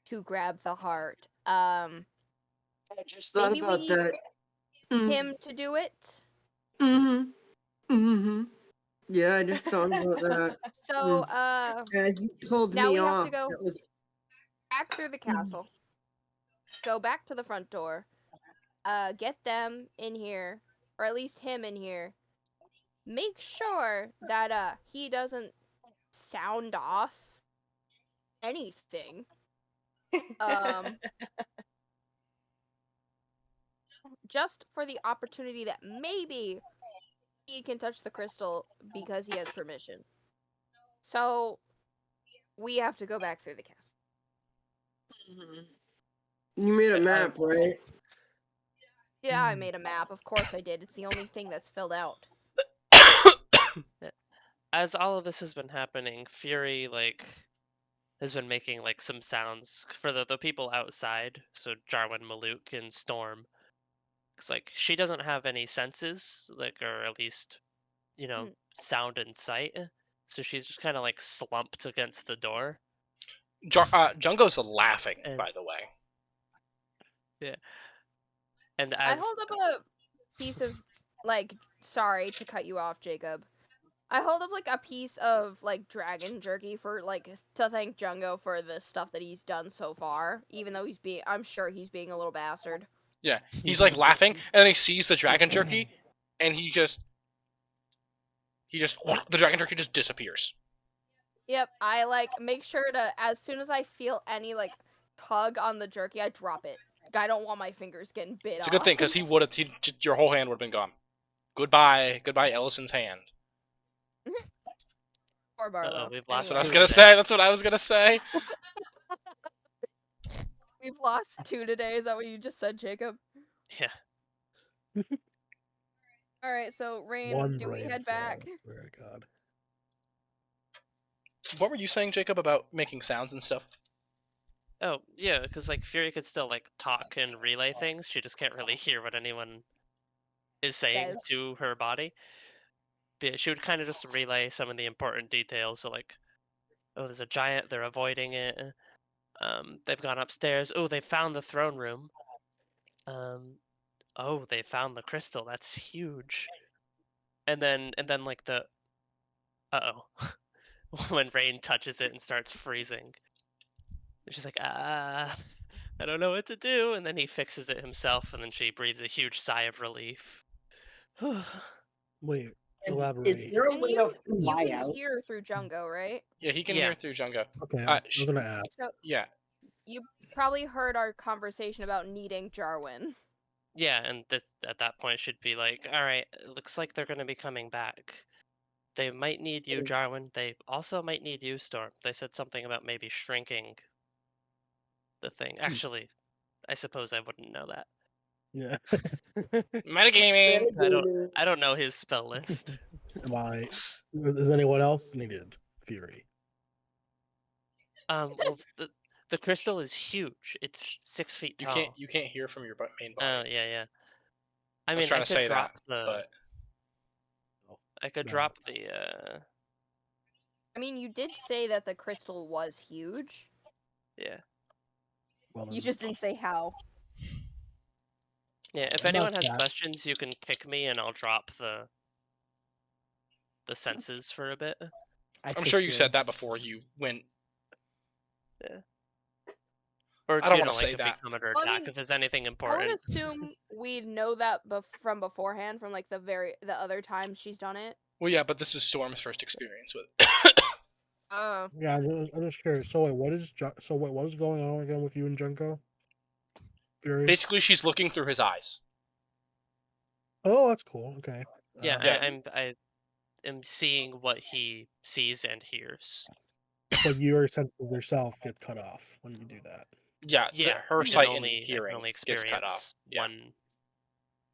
B: to grab the heart.
E: I just thought
B: Maybe
E: about
B: we
E: that.
B: him to do it.
E: Yeah, I just thought about that.
B: So,
E: As you pulled
B: now
E: me
B: we have
E: off,
B: to go
E: that was
B: back through the castle. Go back to the front door. Get them in here, or at least him in here. Make sure that he doesn't sound off anything. Just for the opportunity that maybe he can touch the crystal because he has permission. So we have to go back through the castle.
E: You made a map, right?
B: Yeah, I made a map. Of course I did. It's the only thing that's filled out.
F: As all of this has been happening, Fury has been making some sounds for the people outside. So Jarwin, Maluk, and Storm. Cause she doesn't have any senses, or at least sound and sight. So she's just kind of slumped against the door.
A: Jungo's laughing, by the way.
F: Yeah. And
B: I hold up a piece of, sorry to cut you off, Jacob. I hold up, a piece of, dragon jerky for, to thank Jungo for the stuff that he's done so far. Even though I'm sure he's being a little bastard.
A: Yeah, he's, laughing, and then he sees the dragon jerky, and the dragon jerky just disappears.
B: Yep, I, make sure to, as soon as I feel any, tug on the jerky, I drop it. I don't want my fingers getting bit off.
A: It's a good thing, because your whole hand would have been gone. Goodbye, Ellison's hand.
B: Or Barlow.
F: We've lost
A: That's what I was
F: two
A: gonna
F: today.
A: say. That's what I was gonna say.
B: We've lost 2 today. Is that what you just said, Jacob?
F: Yeah.
B: All right. So, Rain,
C: One
B: do we
C: brain
B: head
C: cell.
B: back?
C: Swear to God.
A: What were you saying, Jacob, about making sounds and stuff?
F: Oh, yeah, because like Fury could still like talk and relay things. She just can't really hear what anyone is saying
B: Says.
F: to her body. But she would kind of just relay some of the important details. So like, oh, there's a giant. They're avoiding it. They've gone upstairs. Oh, they found the throne room. Oh, they found the crystal. That's huge. And then like the oh, when Rain touches it and starts freezing, she's like, I don't know what to do. And then he fixes it himself, and then she breathes a huge sigh of relief.
C: Wait,
E: Is
C: elaborate.
E: there a
B: And
E: way
B: you
E: to
B: you
E: fly
B: can
E: out?
B: hear through Jungo, right?
A: Yeah, he can
F: Yeah.
A: hear through Jungo.
C: Okay, I
A: sh-
C: was gonna ask.
B: So
A: Yeah.
B: you probably heard our conversation about needing Jarwin.
F: Yeah, and this at that point should be like, all right, it looks like they're going to be coming back. They might need you, Jarwin. They also might need you, Storm. They said something about maybe shrinking the thing. Actually, I suppose I wouldn't know that.
C: Yeah.
A: Metagaming!
F: I don't know his spell list.
C: Is anyone else needed Fury?
F: Well, the crystal is huge. It's 6 feet tall.
A: You can't hear from your main
F: Oh,
A: body.
F: yeah. I
A: was
F: mean,
A: trying
F: I
A: to
F: could
A: say
F: drop
A: that,
F: the.
A: but
F: I could
C: No.
F: drop the.
B: I mean, you did say that the crystal was huge.
F: Yeah.
C: Well,
B: You just didn't say how.
F: Yeah. If
C: About
F: anyone has
C: that.
F: questions, you can kick me, and I'll drop the senses for a bit.
A: I'm sure you said that before you went.
F: Yeah. Or
A: I don't
F: you
A: want
F: know,
A: to
F: like
A: say
F: if
A: that.
F: we come under
B: Well, I
F: attack,
B: mean,
F: if there's anything
B: I
F: important.
B: would assume we'd know that from beforehand, from like the other times she's done it.
A: Well, yeah, but this is Storm's first experience with.
B: Oh.
C: Yeah, I'm just curious. So wait, what is going on again with you and Junko? Fury?
A: Basically, she's looking through his eyes.
C: Oh, that's cool. Okay.
F: Yeah,
A: Yeah.
F: I am seeing what he sees and hears.
C: But your sense of yourself get cut off when you do that.
A: Yeah,
F: Yeah,
A: her
F: I can
A: sight and
F: only
A: hearing gets cut off.
F: experience
A: Yeah.
F: one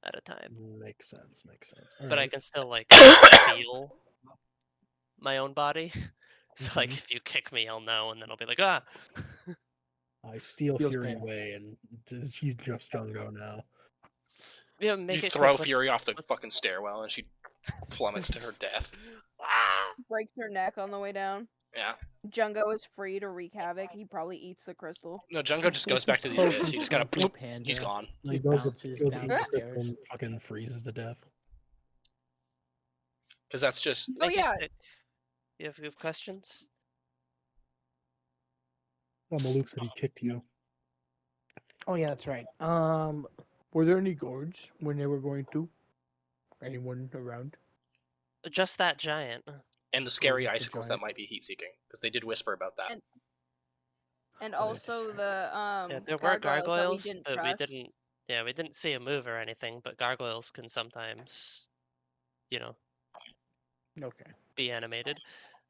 F: at a time.
C: Makes sense.
F: But I can still like feel my own body. So like if you kick me, I'll know, and then I'll be like, ah.
C: I steal
H: Feels
C: Fury
H: bad.
C: away, and she's just Jungo now.
F: Yeah, make
A: You
F: it
A: throw
F: quick.
A: Fury off the fucking stairwell, and she plummets to her death.
B: Breaks her neck on the way down.
A: Yeah.
B: Jungo is free to wreak havoc. He probably eats the crystal.
A: No, Jungo just goes back to the abyss. He just kind of bloop. He's gone.
C: He
H: Just
C: goes
H: bounces
C: eats
H: down
C: the
H: the
C: crystal
H: stairs.
C: and fucking freezes to death.
A: Because that's just.
B: Oh yeah.
F: You have questions?
C: Oh, Maluk said he kicked you.
H: Oh yeah, that's right. Were there any guards when they were going to? Anyone around?
F: Just that giant.
A: And the scary
H: just the
A: icicles that
H: giant?
A: might be heat seeking. Because they did whisper about that.
B: And
H: Oh, that's
B: also
H: right.
B: the
F: Yeah, there were
B: gargoyles
F: gargoyles,
B: that we didn't
F: but
B: trust.
F: we didn't see a move or anything, but gargoyles can sometimes, you know,
H: Okay.
F: be animated.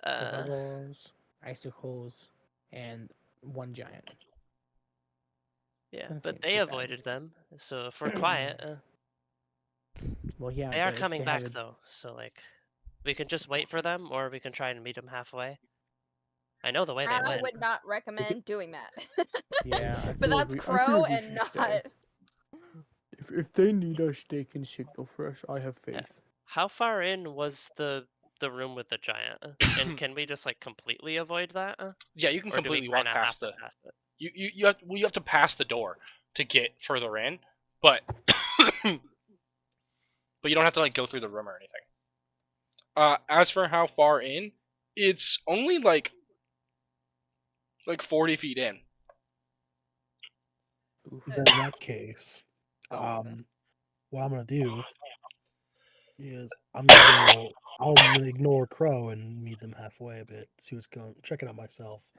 H: So bubbles, icicles, and one giant.
F: Yeah,
H: Doesn't
F: but
H: seem
F: they
H: too bad.
F: avoided them, so if we're quiet,
H: Well, yeah.
F: they are
H: but if
F: coming
H: they
F: back
H: have a-
F: though, so like, we can just wait for them, or we can try and meet them halfway. I know the way they
B: I
F: went.
B: would not recommend doing that.
H: Yeah, I
B: But
H: feel like
B: that's
H: I feel
B: Crow
H: like we
B: and
H: should stay.
B: not.
D: If they need us, they can signal for us. I have faith.
F: How far in was the room with the giant? And can we just like completely avoid that?
A: Yeah, you can
F: Or do we
A: completely walk
F: kinda have
A: past
F: to
A: the.
F: pass it?
A: You have to pass the door to get further in, but but you don't have to like go through the room or anything. As for how far in, it's only like 40 feet in.
C: In that case, what I'm gonna do is I'll ignore Crow and meet them halfway a bit. See what's going. Check it out myself.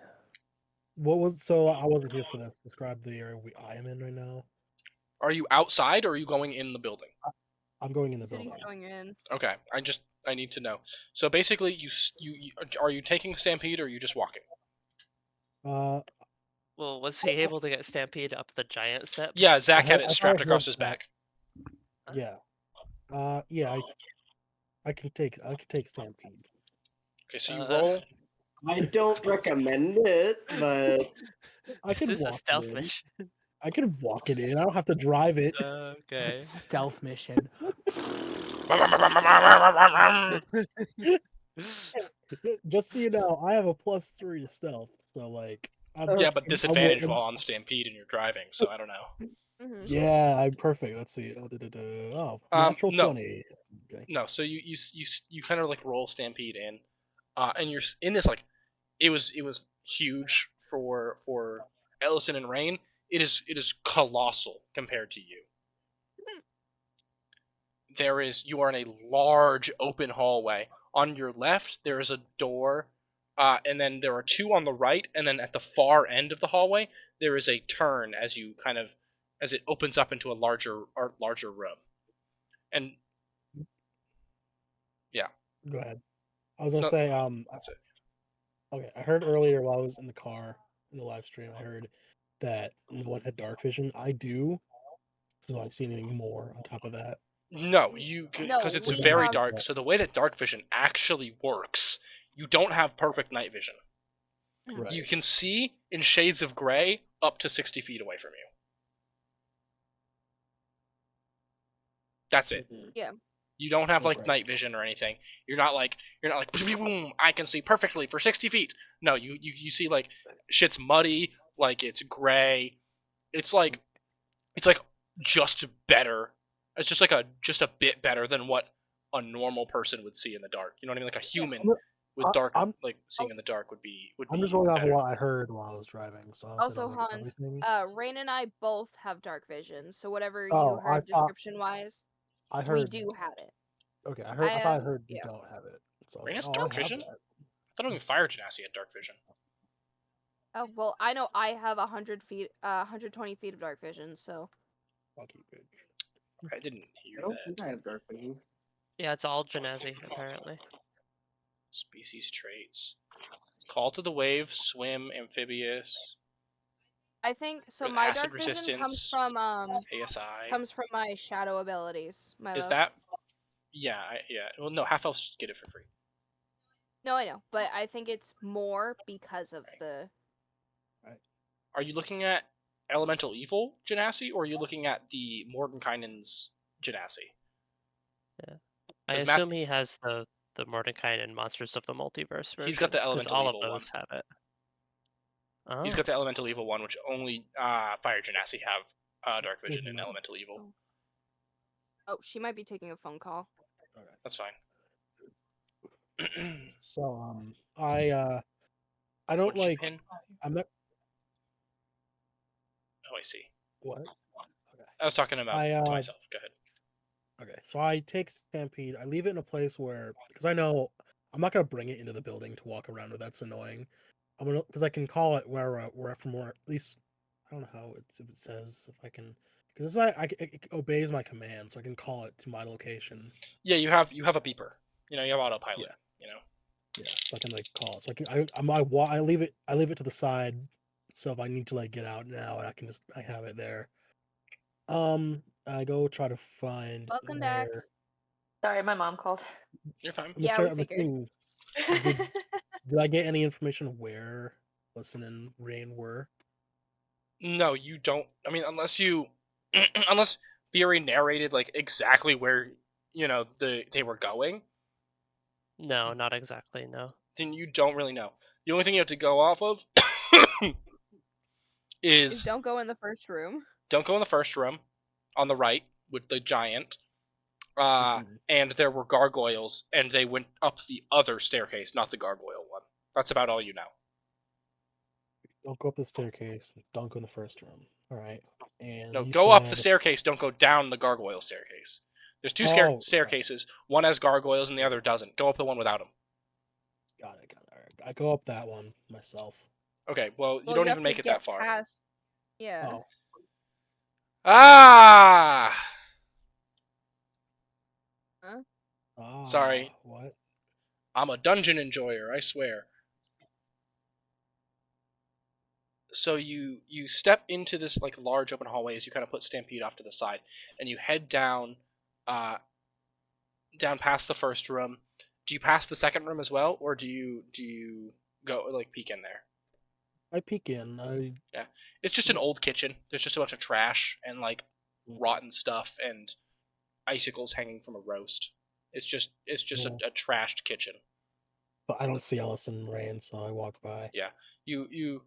C: So I wasn't here for this. Describe the area I am in right now.
A: Are you outside or are you going in the building?
C: I'm going in the
B: City's
C: building.
B: going in.
A: Okay, I need to know. So basically, you are you taking Stampede or are you just walking?
F: Well, was he able to get Stampede up the giant steps?
A: Yeah, Zach had
C: I
A: it strapped
C: had
A: across his
C: that.
A: back.
C: Yeah. Yeah. I can take Stampede.
A: Okay, so you roll
E: I don't recommend it, but
C: I
F: Is
C: can
F: this a
C: walk it
F: stealth
C: in.
F: mission?
C: I can walk it in. I don't have to drive it.
F: Okay.
D: Stealth mission.
C: Just so you know, I have a +3 to stealth, so like,
A: Yeah, but
C: I'm
A: disadvantage while on stampede and you're driving, so I don't know.
B: Mhm.
C: yeah, I'm perfect. Let's see. Oh, natural
A: No.
C: 20. Okay.
A: No, so you kind of like roll stampede in, and you're in this like it was huge for Ellison and Rain. It is colossal compared to you. You are in a large open hallway. On your left there is a door, and then there are two on the right, and then at the far end of the hallway there is a turn as it opens up into a larger room. And yeah,
C: Go ahead. I was gonna
A: no,
C: say,
A: that's it.
C: okay, I heard earlier while I was in the car in the live stream, I heard that no one had dark vision. I do, so I see anything more on top of that.
A: No,
B: No,
A: because it's
B: we
A: very
B: have.
A: dark. So the way that dark vision actually works, you don't have perfect night vision.
B: Mhm.
A: You can see in shades of gray up to 60 feet away from you. That's it.
C: Mhm.
B: Yeah.
A: You don't have like
C: Okay.
A: night vision or anything. You're not like boom, I can see perfectly for 60 feet. No, you see like shit's muddy, like it's gray. It's like just better. It's just like just a bit better than what a normal person would see in the dark. You know what I mean? Like a human with dark,
C: I'm
A: like seeing in the dark would be
C: I'm just going off of
A: better.
C: what I heard while I was driving, so obviously I
B: Also,
C: don't know
B: Hans,
C: everything.
B: Rain and I both have dark vision, so whatever you
C: Oh,
B: heard description wise,
C: I
B: we
C: heard.
B: do have it.
C: Okay, I
B: I
C: thought I heard you
B: yeah.
C: don't have it. So I was
A: Rain
C: like,
A: has
C: oh, I
A: dark
C: have
A: vision.
C: that.
A: I thought only fire genasi had dark vision.
B: Oh well, I know I have 100 feet, 120 feet of dark vision, so.
C: Lucky bitch.
A: I didn't
E: I
A: hear
E: don't
A: that.
E: think I have dark vision.
F: Yeah, it's all Genasi, apparently.
A: Species traits. Call to the wave, swim, amphibious.
B: I think so.
A: With
B: My
A: acid
B: dark vision
A: resistance, ASI.
B: comes from my shadow abilities. My
A: Is
B: love.
A: that? Yeah, yeah. Well, no, half elves get it for free.
B: No, I know, but I think it's more because of the.
A: Are you looking at Elemental Evil Genasi, or are you looking at the Mordenkainen's Genasi?
F: Yeah. I
A: 'Cause
F: assume he has the Mordekainen Monsters of the Multiverse version.
A: He's got the
F: 'cause
A: Elemental
F: all
A: Evil
F: of those have it.
A: He's
F: Oh.
A: got the Elemental Evil one, which only Fire Genasi have dark vision and
C: Mhm.
A: Elemental Evil.
B: Oh, she might be taking a phone call.
A: That's fine.
C: So I don't
A: What did you
C: like.
A: pin?
C: I'm not.
A: Oh, I see.
C: What?
A: I was talking about to myself. Go ahead.
C: Okay, so I take Stampede. I leave it in a place where, because I know I'm not gonna bring it into the building to walk around with. That's annoying. I'm gonna, because I can call it where from where, at least I don't know how it's if it says if I can, because it obeys my command, so I can call it to my location.
A: Yeah, you have a beeper. You have autopilot.
C: Yeah.
A: You know.
C: Yeah, so I can like call it. So I leave it to the side. So if I need to like get out now, I have it there. I go try to find
B: Welcome
C: where.
B: back.
G: Sorry, my mom called.
A: You're fine.
B: Yeah, we figured.
C: Thinking, did I get any information where Listen and Rain were?
A: No, you don't. I mean, unless you, unless Fury narrated like exactly where they were going,
F: No, not exactly, no.
A: then you don't really know. The only thing you have to go off of
B: Is
A: is
B: don't go in the first room.
A: don't go in the first room on the right with the giant. And there were gargoyles, and they went up the other staircase, not the gargoyle one. That's about all you know.
C: Don't go up the staircase. Don't go in the first room. All right. And
A: No,
C: you
A: go up the
C: said,
A: staircase. Don't go down the gargoyle staircase. There's two
C: Oh,
A: staircases. One has gargoyles, and the other doesn't. Go up the one without them.
C: got it. All right. I go up that one myself.
A: Okay. Well, you
B: Well,
A: don't
B: you
A: even
B: have
A: make
B: to
A: it
B: get
A: that far.
B: past. Yeah.
C: Oh,
A: Ah. Sorry.
C: What?
A: I'm a dungeon enjoyer, I swear. So you step into this like large open hallway as you kind of put Stampede off to the side, and you head down, down past the first room. Do you pass the second room as well, or do you go peek in there.
C: I peek in.
A: It's just an old kitchen. There's just a bunch of trash and rotten stuff and icicles hanging from a roast. It's just a trashed kitchen.
C: But I don't see Ellison Rain, so I walk by.
A: Yeah, you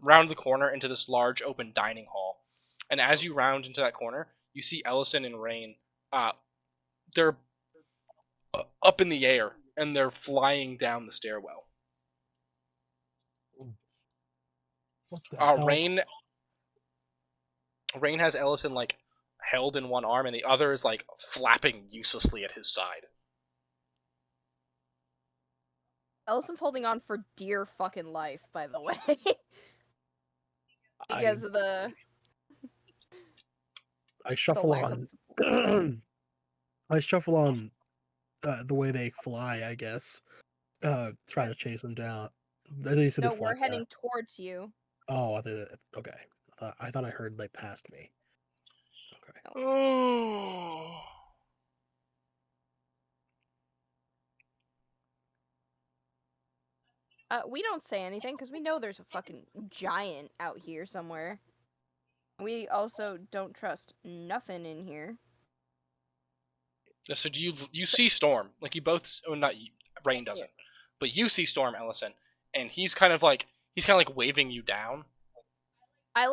A: round the corner into this large open dining hall, and as you round into that corner, you see Ellison and Rain. They're up in the air and they're flying down the stairwell.
C: What the hell?
A: Rain has Ellison held in one arm, and the other is flapping uselessly at his side.
B: Ellison's holding on for dear fucking life, by the way. Because of the
C: I shuffle
B: lack
C: on.
B: of
C: I shuffle on the way they fly, I guess. Trying to chase them down. They said
B: No,
C: they fly
B: we're
C: fast.
B: heading towards you.
C: Oh, okay. I thought I heard they passed me. Okay.
A: Oh.
B: We don't say anything because we know there's a fucking giant out here somewhere. We also don't trust nothing in here.
A: So do you see Storm? You both, not you, Rain doesn't, but you see Storm, Ellison, and he's kind of waving you down.
B: I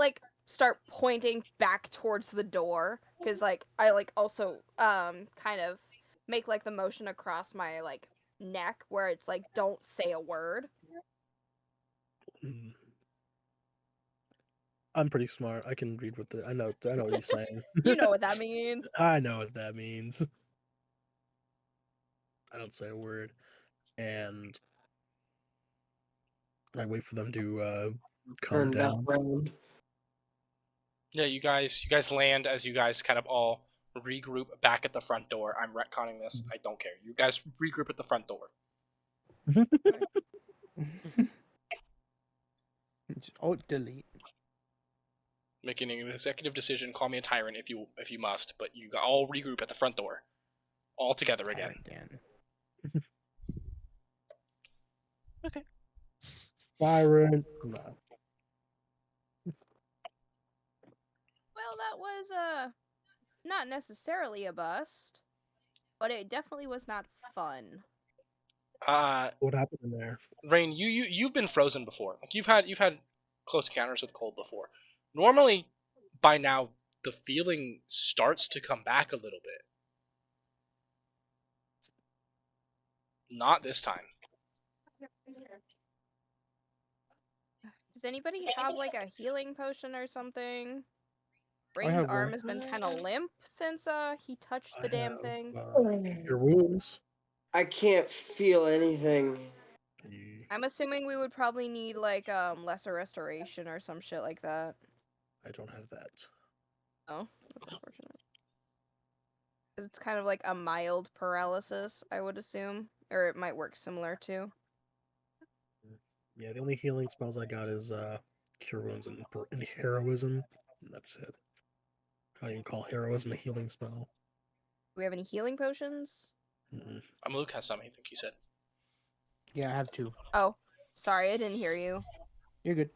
B: start pointing back towards the door because I also kind of make the motion across my neck where it's don't say a word.
C: I'm pretty smart. I can read I know what he's saying.
B: You know what that means.
C: I know what that means. I don't say a word, and I wait for them to calm down.
A: Yeah, you guys land as you guys kind of all regroup back at the front door. I'm retconning this. I don't care. You guys regroup at the front door.
H: Delete.
A: Making an executive decision. Call me a tyrant if you must, but you all regroup at the front door, all together again.
F: Okay.
C: Tyrant.
B: Well, that was not necessarily a bust, but it definitely was not fun.
C: What happened in there?
A: Rain, you've been frozen before. You've had close encounters with cold before. Normally, by now, the feeling starts to come back a little bit. Not this time.
B: Does anybody have a healing potion or something? Rain's arm has been kind of limp since he touched the damn thing.
C: Your wounds.
E: I can't feel anything.
B: I'm assuming we would probably need lesser restoration or some shit like that.
C: I don't have that.
B: Oh, that's unfortunate. Because it's kind of a mild paralysis, I would assume. Or it might work similar to.
C: Yeah, the only healing spells I got is Cure Wounds and Heroism. And that's it. I can call Heroism a healing spell.
B: Do we have any healing potions?
A: Luke has some, I think you said.
H: Yeah, I have 2.
B: Oh, sorry, I didn't hear you.
H: You're good.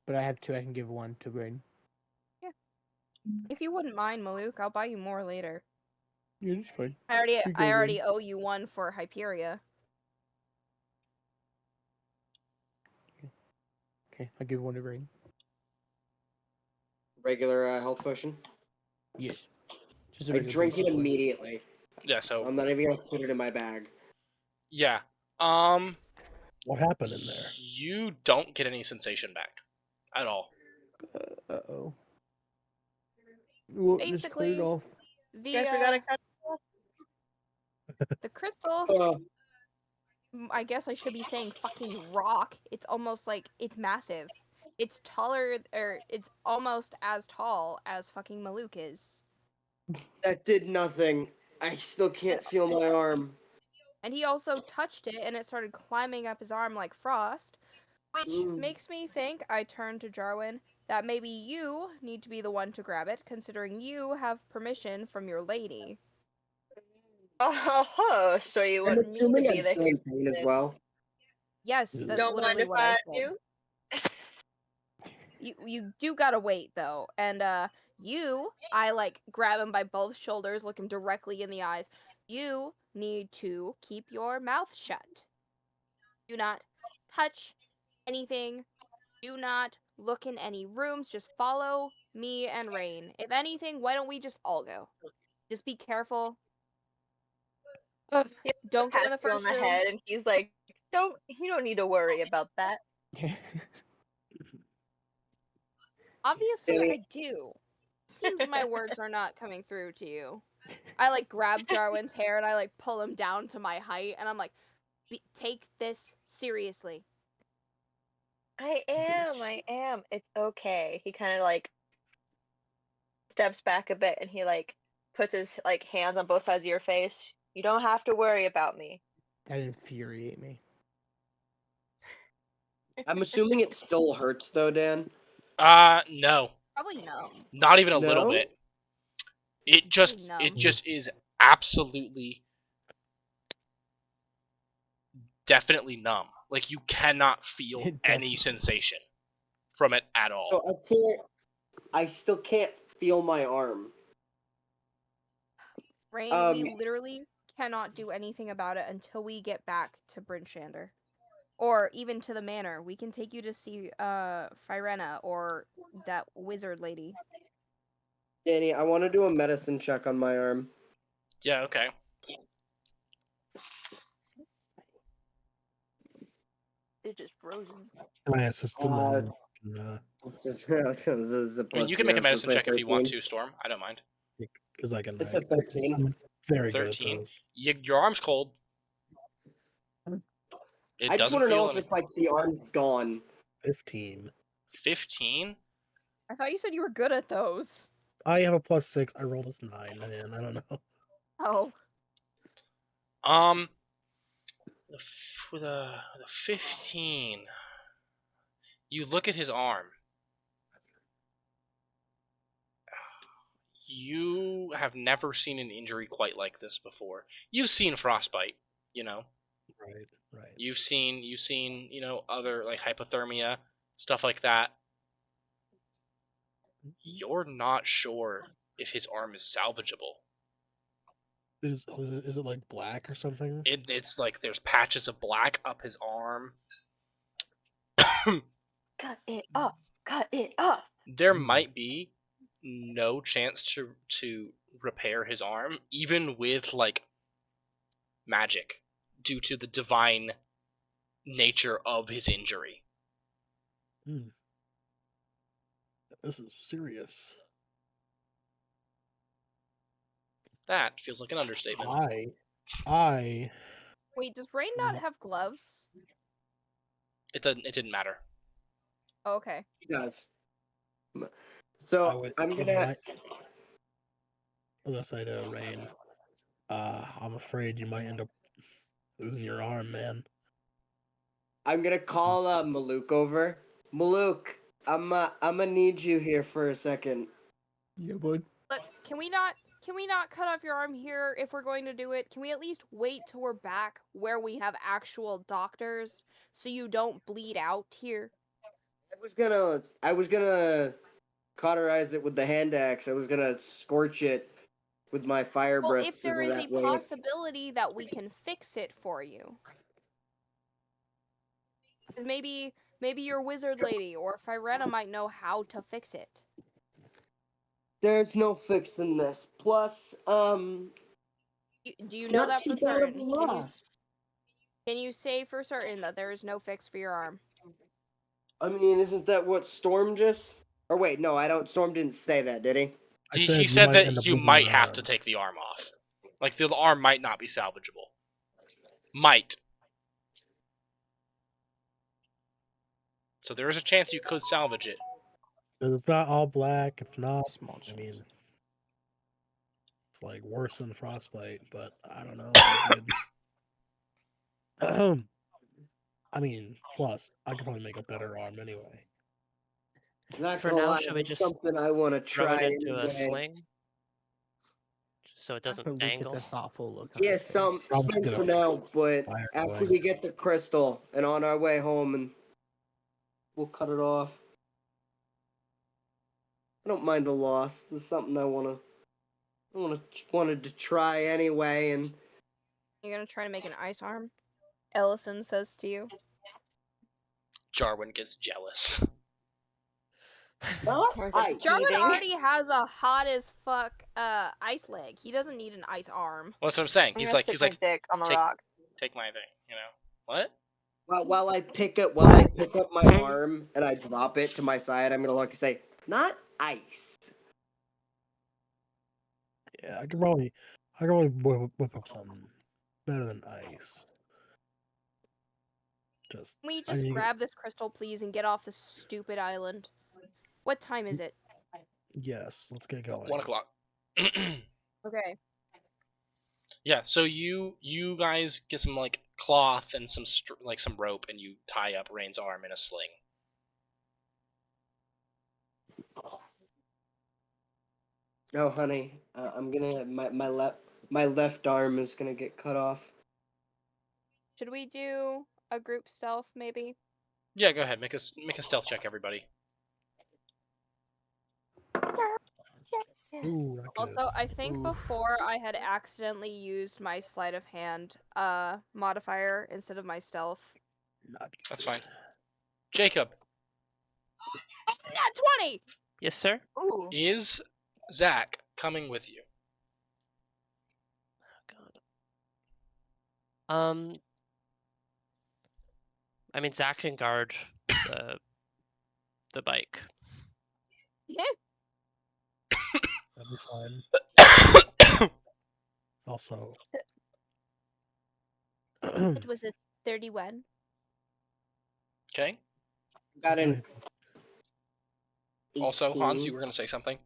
H: But I have 2. I can give 1 to Brain.
B: Yeah. If you wouldn't mind, Maluk, I'll buy you more later.
H: Yeah, that's fine.
B: I already owe you 1 for Hyperia.
H: Okay, I'll give 1 to Brain.
E: Regular health potion?
H: Yes.
E: I drink it immediately.
A: Yeah, so
E: I'm not even gonna put it in my bag.
A: Yeah.
C: What happened in there?
A: You don't get any sensation back at all.
H: Uh-oh. Well,
B: Basically,
H: off.
G: Guys, we gotta cut.
B: The crystal. I guess I should be saying fucking rock. It's almost it's massive. It's taller, or it's almost as tall as fucking Maluk is.
E: That did nothing. I still can't feel my arm.
B: And he also touched it, and it started climbing up his arm like frost, which makes me think, I turned to Jarwin, that maybe you need to be the one to grab it, considering you have permission from your lady.
G: Oh, so you
E: I'm
G: want me to
E: assuming
G: be
E: I'm
G: the
E: still in pain as
G: human.
E: well.
B: Yes,
C: You
B: that's
G: Don't mind
B: literally
G: if
B: what I
G: I
B: said.
G: do.
B: You do gotta wait though, and I like grab him by both shoulders, look him directly in the eyes. You need to keep your mouth shut. Do not touch anything. Do not look in any rooms. Just follow me and Rain. If anything, why don't we just all go? Just be careful. Ugh,
G: He
B: don't go in the
G: pats you on
B: first
G: the
B: room.
G: head, and he's like, You don't need to worry about that."
B: Obviously,
E: Danny,
B: I do. Seems my words are not coming through to you. I like grab Jarwin's hair and I like pull him down to my height, and I'm like, take this seriously.
G: I am. It's okay. He kind of like steps back a bit, and he like puts his like hands on both sides of your face. You don't have to worry about me.
H: That infuriate me.
E: I'm assuming it still hurts though, Dan.
A: No,
B: Probably numb.
A: not even a little
E: No?
A: bit. It
B: Probably
A: just is absolutely definitely numb. Like you cannot feel any
H: Definitely.
A: sensation from it at all.
E: So I still can't feel my arm.
B: Rain, we literally cannot do anything about it until we get back to Bryn Shander. Or even to the manor. We can take you to see Firena or that wizard lady.
E: Danny, I want to do a medicine check on my arm.
A: Yeah, okay.
G: It's just frozen.
C: My assistant.
E: This is a
A: I mean,
E: plus
A: you can make a
E: 0, so
A: medicine
E: say
A: check if you want
E: 13.
A: to, Storm. I don't mind.
C: Because I can.
E: It's a 13.
C: I'm very good at
A: 13.
C: those.
A: Your arm's cold. It
E: I just
A: doesn't
E: want to know
A: feel
E: if
A: any.
E: it's like the arm's gone.
C: 15.
A: 15?
B: I thought you said you were good at those.
C: I have a plus 6. I rolled a 9, man. I don't know.
B: Oh.
A: The 15. You look at his arm. You have never seen an injury quite like this before. You've seen frostbite, you know.
C: Right.
A: You've seen, other like hypothermia, stuff like that. You're not sure if his arm is salvageable.
C: Is it like black or something?
A: It's like there's patches of black up his arm.
G: Cut it off. Cut it off.
A: There might be no chance to repair his arm, even with like magic, due to the divine nature of his injury.
C: This is serious.
A: That feels like an understatement.
C: I.
B: Wait, does Rain not have gloves?
A: It didn't matter.
B: Oh, okay.
E: He does. So I'm gonna.
C: As I say to Rain, I'm afraid you might end up losing your arm, man.
E: I'm gonna call Maluk over. Maluk, I'm gonna need you here for a second.
D: Yeah, bud.
B: Look, can we not cut off your arm here if we're going to do it? Can we at least wait till we're back where we have actual doctors so you don't bleed out here?
E: I was gonna cauterize it with the hand axe. I was gonna scorch it with my fire
B: Well,
E: breath.
B: if
E: So
B: there is a
E: that way
B: possibility that we can fix it for you. 'Cause maybe your wizard lady or Firena might know how to fix it.
E: there's no fixing this. Plus,
B: Do you
E: it's
B: know
E: not
B: that
E: too
B: for
E: bad of
B: certain?
E: a loss.
B: Can you say for certain that there is no fix for your arm?
E: I mean, isn't that what Storm just? Or wait, no, I don't. Storm didn't say that, did he?
A: He said that you might have to take the arm off. Like the arm might not be salvageable. Might. So there is a chance you could salvage it.
C: Because it's not all black. It's not.
H: Small
C: I mean, it's like worse than frostbite, but I don't know. I mean, plus I could probably make a better arm anyway.
E: Not
F: For
E: gonna
F: now,
E: lie,
F: should we
E: it's
F: just
E: something I want to
F: throw
E: try
F: it into a
E: anyway.
F: sling? so it doesn't
H: Luke gets
F: dangle.
H: a thoughtful look on
E: Yeah,
H: his face.
E: some
C: Probably
E: for
C: gonna
E: now, but
C: fire
E: after
C: going.
E: we get the crystal and on our way home, and we'll cut it off. I don't mind a loss. This is something wanted to try anyway, and
B: You're gonna try to make an ice arm? Ellison says to you.
A: Jarwin gets jealous.
E: not
G: Or is it
E: ice.
B: Jarwin
G: heaving?
B: already has a hot as fuck ice leg. He doesn't need an ice arm.
A: Well, that's what I'm saying.
G: I'm
A: He's
G: gonna
A: like,
G: stick my dick on the
A: take-
G: rock.
A: take my thing. You know what?
E: While I pick up my arm and I drop it to my side, I'm gonna look and say, "Not ice."
C: Yeah, I could probably whip up something better than ice. Just
B: Can we
C: I
B: just
C: need to
B: grab this crystal, please, and get off this stupid island? What time is it?
C: yes, let's get going.
A: 1 o'clock.
B: Okay.
A: Yeah. So you guys get some like cloth and some some rope, and you tie up Rain's arm in a sling.
E: No, honey, I'm gonna my left arm is gonna get cut off.
B: Should we do a group stealth, maybe?
A: Yeah. Go ahead. Make a stealth check, everybody.
C: Ooh, not good.
B: Also, I think
H: Oof.
B: before I had accidentally used my sleight of hand modifier instead of my stealth.
C: Not good.
A: That's fine. Jacob,
B: Nat 20!
F: Yes, sir.
G: Ooh.
A: is Zach coming with you?
F: God. I mean, Zach can guard the bike.
B: Yeah.
C: That'd be fine. Also,
B: It was a 31.
A: Okay.
E: Got an
A: Also, Hans,
E: 18.
A: you were gonna say something.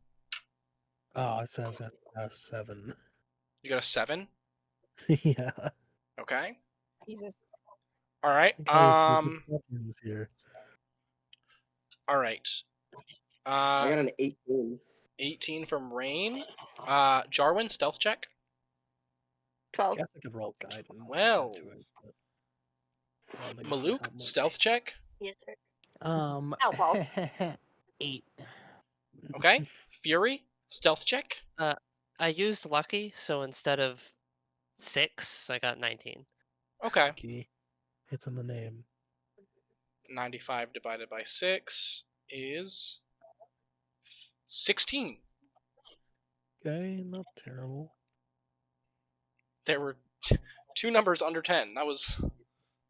C: I said I was at 7.
A: You got a 7.
C: Yeah.
A: Okay.
B: Jesus.
A: All right.
C: Here.
A: All right.
E: I got an 18.
A: 18 from Rain. Jarwin, stealth check.
C: I
G: 12.
C: guess I could roll guidance.
A: Well,
C: into it, but I don't think it'll
A: Maluk,
C: help much.
A: stealth check.
G: Yes, sir.
H: 8.
A: Okay. Fury, stealth check.
F: I used lucky, so instead of 6, I got 19.
A: Okay.
C: Lucky. It's in the name.
A: 95 divided by 6 is 16.
C: Okay, not terrible.
A: There were 2 numbers under 10. That was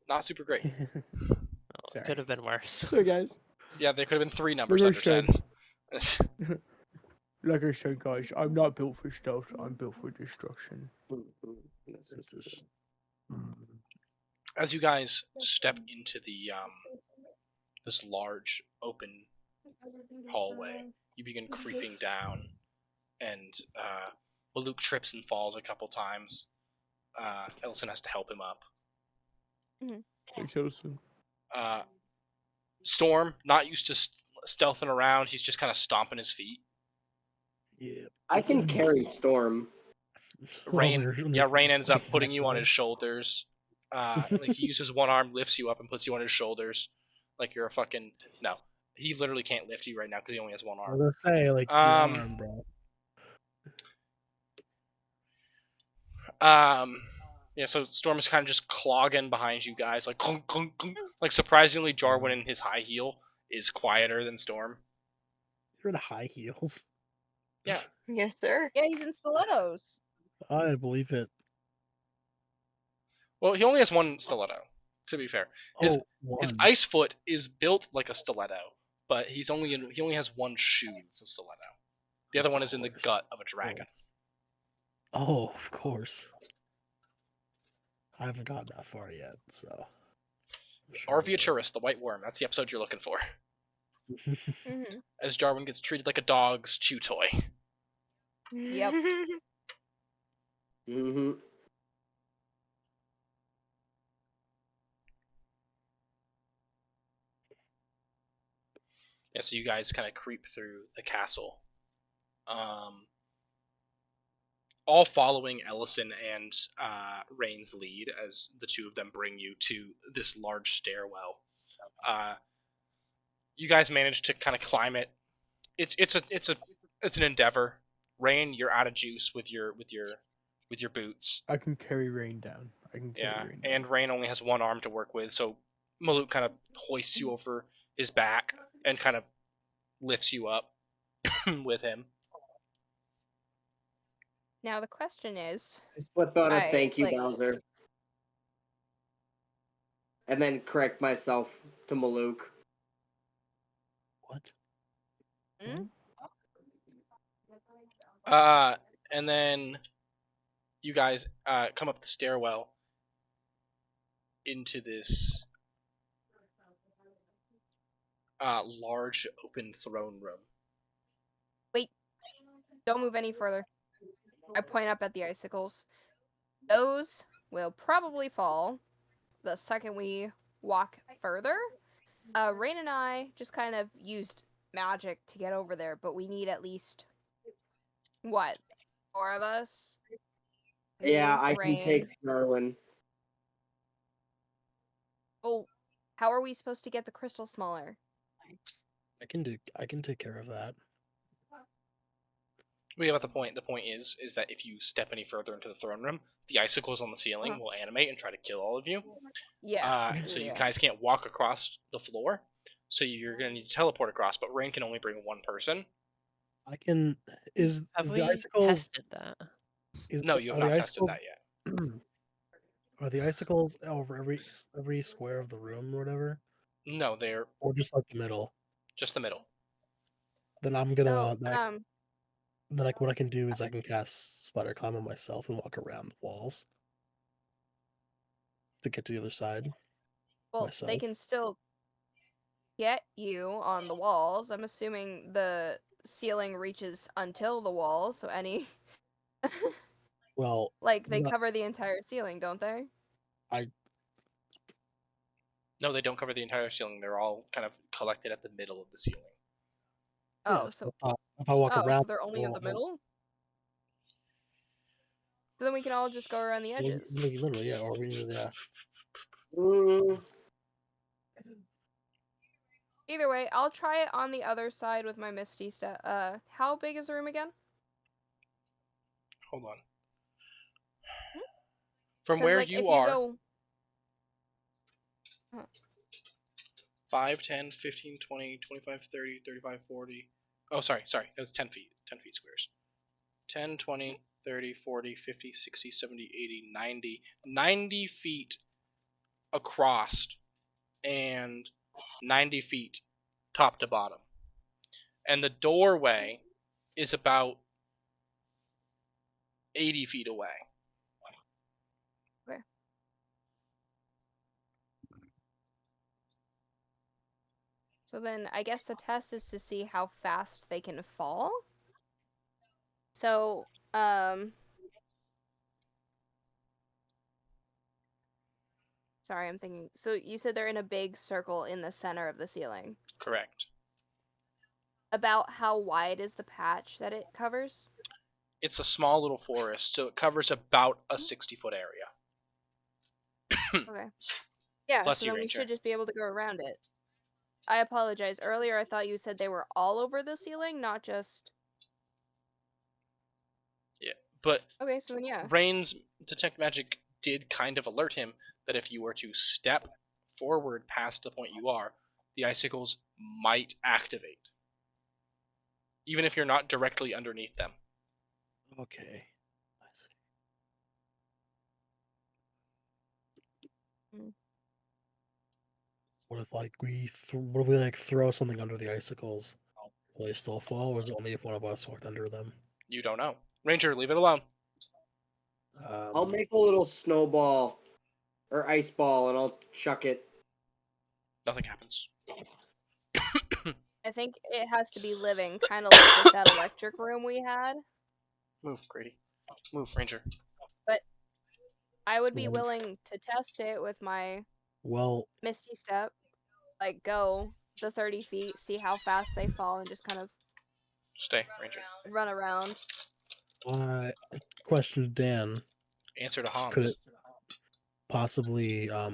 A: not super great.
F: Oh, it
H: Sorry.
F: could have been worse.
H: So guys,
A: Yeah, there could have been 3 numbers
H: Like I
A: under 10.
H: said- like I said, guys, I'm not built for stealth. I'm built for destruction.
C: It's just
A: As you guys step into the this large open hallway, you begin creeping down, and Luke trips and falls a couple times. Ellison has to help him up.
H: Thanks, Ellison.
A: Storm, not used to stealthing around, he's just kind of stomping his feet.
C: yeah.
E: I can carry Storm.
A: Rain,
C: Well,
A: Rain ends up
C: kicking
A: putting
C: back
A: you on
C: down.
A: his shoulders. Like he uses one arm, lifts you up, and puts you on his shoulders, like you're a fucking no. He literally can't lift you right now because he only has one
C: I
A: arm.
C: was gonna say, like, your arm, bro.
A: Yeah, so Storm is kind of just clogging behind you guys, like clunk, clunk, clunk. Like surprisingly, Jarwin in his high heel is quieter than Storm.
C: You're in high heels.
A: Yeah.
G: Yes, sir.
B: Yeah, he's in stilettos.
C: I believe it.
A: Well, he only has one stiletto. To be fair, his
C: One.
A: ice foot is built like a stiletto, but he only has one shoe that's a stiletto. The other
C: Of
A: one is in the
C: course.
A: gut of a dragon.
C: Oh, of course. I haven't gotten that far yet, so. I'm sure I will.
A: Arviaturus, the white worm. That's the episode you're looking for.
B: Mm-hmm.
A: As Jarwin gets treated like a dog's chew toy.
B: Yep.
E: Mm-hmm.
A: Yeah, so you guys kind of creep through the castle. all following Ellison and Rain's lead as the two of them bring you to this large stairwell. You guys manage to kind of climb it. It's an endeavor. Rain, you're out of juice with your boots.
D: I can carry Rain down.
A: Yeah,
D: Rain down.
A: and Rain only has one arm to work with, so Maluk kind of hoists you over his back and kind of lifts you up with him.
B: Now the question is,
E: I slip out a
B: I,
E: thank you,
B: like-
E: Bowser. And then correct myself to Maluk.
C: What?
A: And then you guys come up the stairwell into this large open throne room.
B: wait, don't move any further. I point up at the icicles. Those will probably fall the second we walk further. Rain and I just kind of used magic to get over there, but we need at least, what, 4 of us?
E: Yeah,
B: Me,
E: I
B: Rain.
E: can take Darwin.
B: Oh, how are we supposed to get the crystal smaller?
C: I can take care of that.
A: We have the point. The point is that if you step any further into the throne room, the icicles on the ceiling will animate and try to kill all of you.
B: Yeah.
A: So you
B: yeah.
A: guys can't walk across the floor. So you're gonna need to teleport across. But Rain can only bring one person.
C: I can. Is
F: Have
C: the
F: we
C: icicles?
F: tested that?
A: No, you have not tested that yet.
C: Are the icicles over every square of the room or whatever,
A: No, they're
C: or just like the middle?
A: just the middle.
C: Then I'm gonna.
B: So,
C: then like what I can do is I can cast spider climb on myself and walk around the walls to get to the other side.
B: well,
C: myself.
B: they can still get you on the walls. I'm assuming the ceiling reaches until the wall, so any
C: Well,
B: like they
C: no,
B: cover the entire ceiling, don't they?
A: No, they don't cover the entire ceiling. They're all kind of collected at the middle of the ceiling.
B: Oh,
C: yeah,
B: so
C: if I walk
B: so
C: around,
B: they're only in the
C: well,
B: middle? So then we can all just go around the edges.
C: literally, yeah, or we yeah.
E: Mm,
B: Either way, I'll try it on the other side with my Misty stuff. How big is the room again?
A: Hold on. From
B: 'Cause,
A: where
B: like,
A: you
B: if
A: are,
B: go...
A: 5, 10, 15, 20, 25, 30, 35, 40. Oh, sorry. That was 10 feet. 10 feet squares. 10, 20, 30, 40, 50, 60, 70, 80, 90. 90 feet across and 90 feet top to bottom. And the doorway is about 80 feet away.
B: Okay. So then I guess the test is to see how fast they can fall. So, sorry, I'm thinking. So you said they're in a big circle in the center of the ceiling.
A: Correct.
B: About how wide is the patch that it covers?
A: It's a small little forest, so it covers about a 60-foot area.
B: Okay. Yeah,
A: Bless
B: so
A: you,
B: then we
A: Ranger.
B: should just be able to go around it. I apologize. Earlier I thought you said they were all over the ceiling, not just...
A: Yeah, but
B: Okay, so then yeah.
A: Rain's detect magic did kind of alert him that if you were to step forward past the point you are, the icicles might activate, even if you're not directly underneath them.
C: Okay. What if like what if we like throw something under the icicles? Will they still fall, or is it only if one of us walked under them?
A: You don't know. Ranger, leave it alone.
E: I'll make a little snowball or ice ball and I'll chuck it.
A: Nothing happens.
B: I think it has to be living, kind of like with that electric room we had.
A: Move, Grady. Move, Ranger.
B: But I would be willing to test it with my Misty Step. Like, go the 30 feet, see how fast they fall, and just kind of
A: Stay, Ranger.
B: run around.
C: Question to Dan.
A: Answer to
C: Could
A: Hans.
C: it possibly, or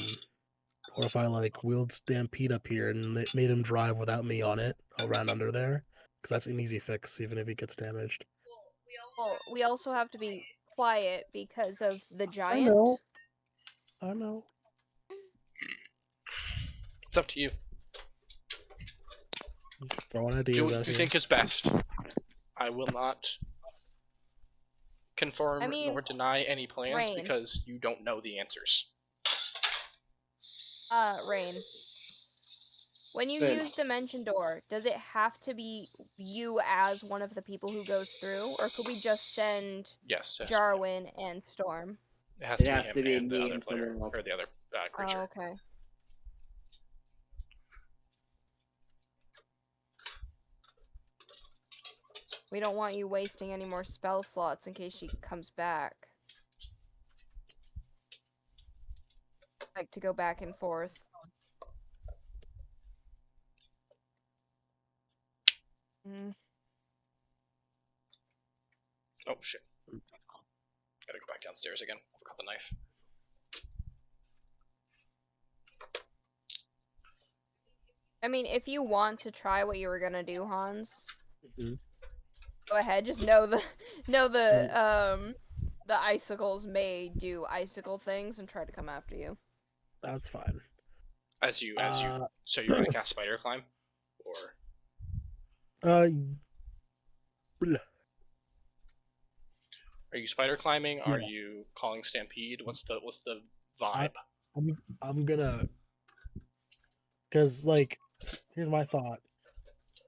C: if I like wheeled Stampede up here and made him drive without me on it around under there? Because that's an easy fix, even if he gets damaged.
B: Well, we also have to be quiet because of the
C: I
B: giant.
C: know. I know.
A: It's up to you.
C: Just throwing ideas
A: Do what
C: out
A: you
C: here.
A: think is best. I will not confirm
B: I mean,
A: nor deny any plans
B: Rain.
A: because you don't know the answers.
B: Rain. When you
E: Good.
B: use Dimension Door, does it have to be you as one of the people who goes through, or could we just send
A: Yes, it has to be him.
B: Jarwin and Storm?
A: It has
E: It
A: to be
E: has
A: him
E: to be
A: and the
E: me
A: other
E: and
A: player
E: someone
A: or
E: else.
A: the other creature.
B: Oh, okay. We don't want you wasting any more spell slots in case she comes back. Like to go back and forth. Mm.
A: Oh shit! Gotta go back downstairs again. Forgot the knife.
B: I mean, if you want to try what you were gonna do, Hans,
C: Mhm.
B: go ahead. Just know the icicles may do icicle things and try to come after you.
C: That's fine.
A: As you,
C: Uh,
A: so you're gonna cast Spider Climb, or
C: blah.
A: are you spider climbing? Are
C: Yeah.
A: you calling Stampede? What's the
C: I-
A: vibe?
C: I'm gonna, because like, here's my thought.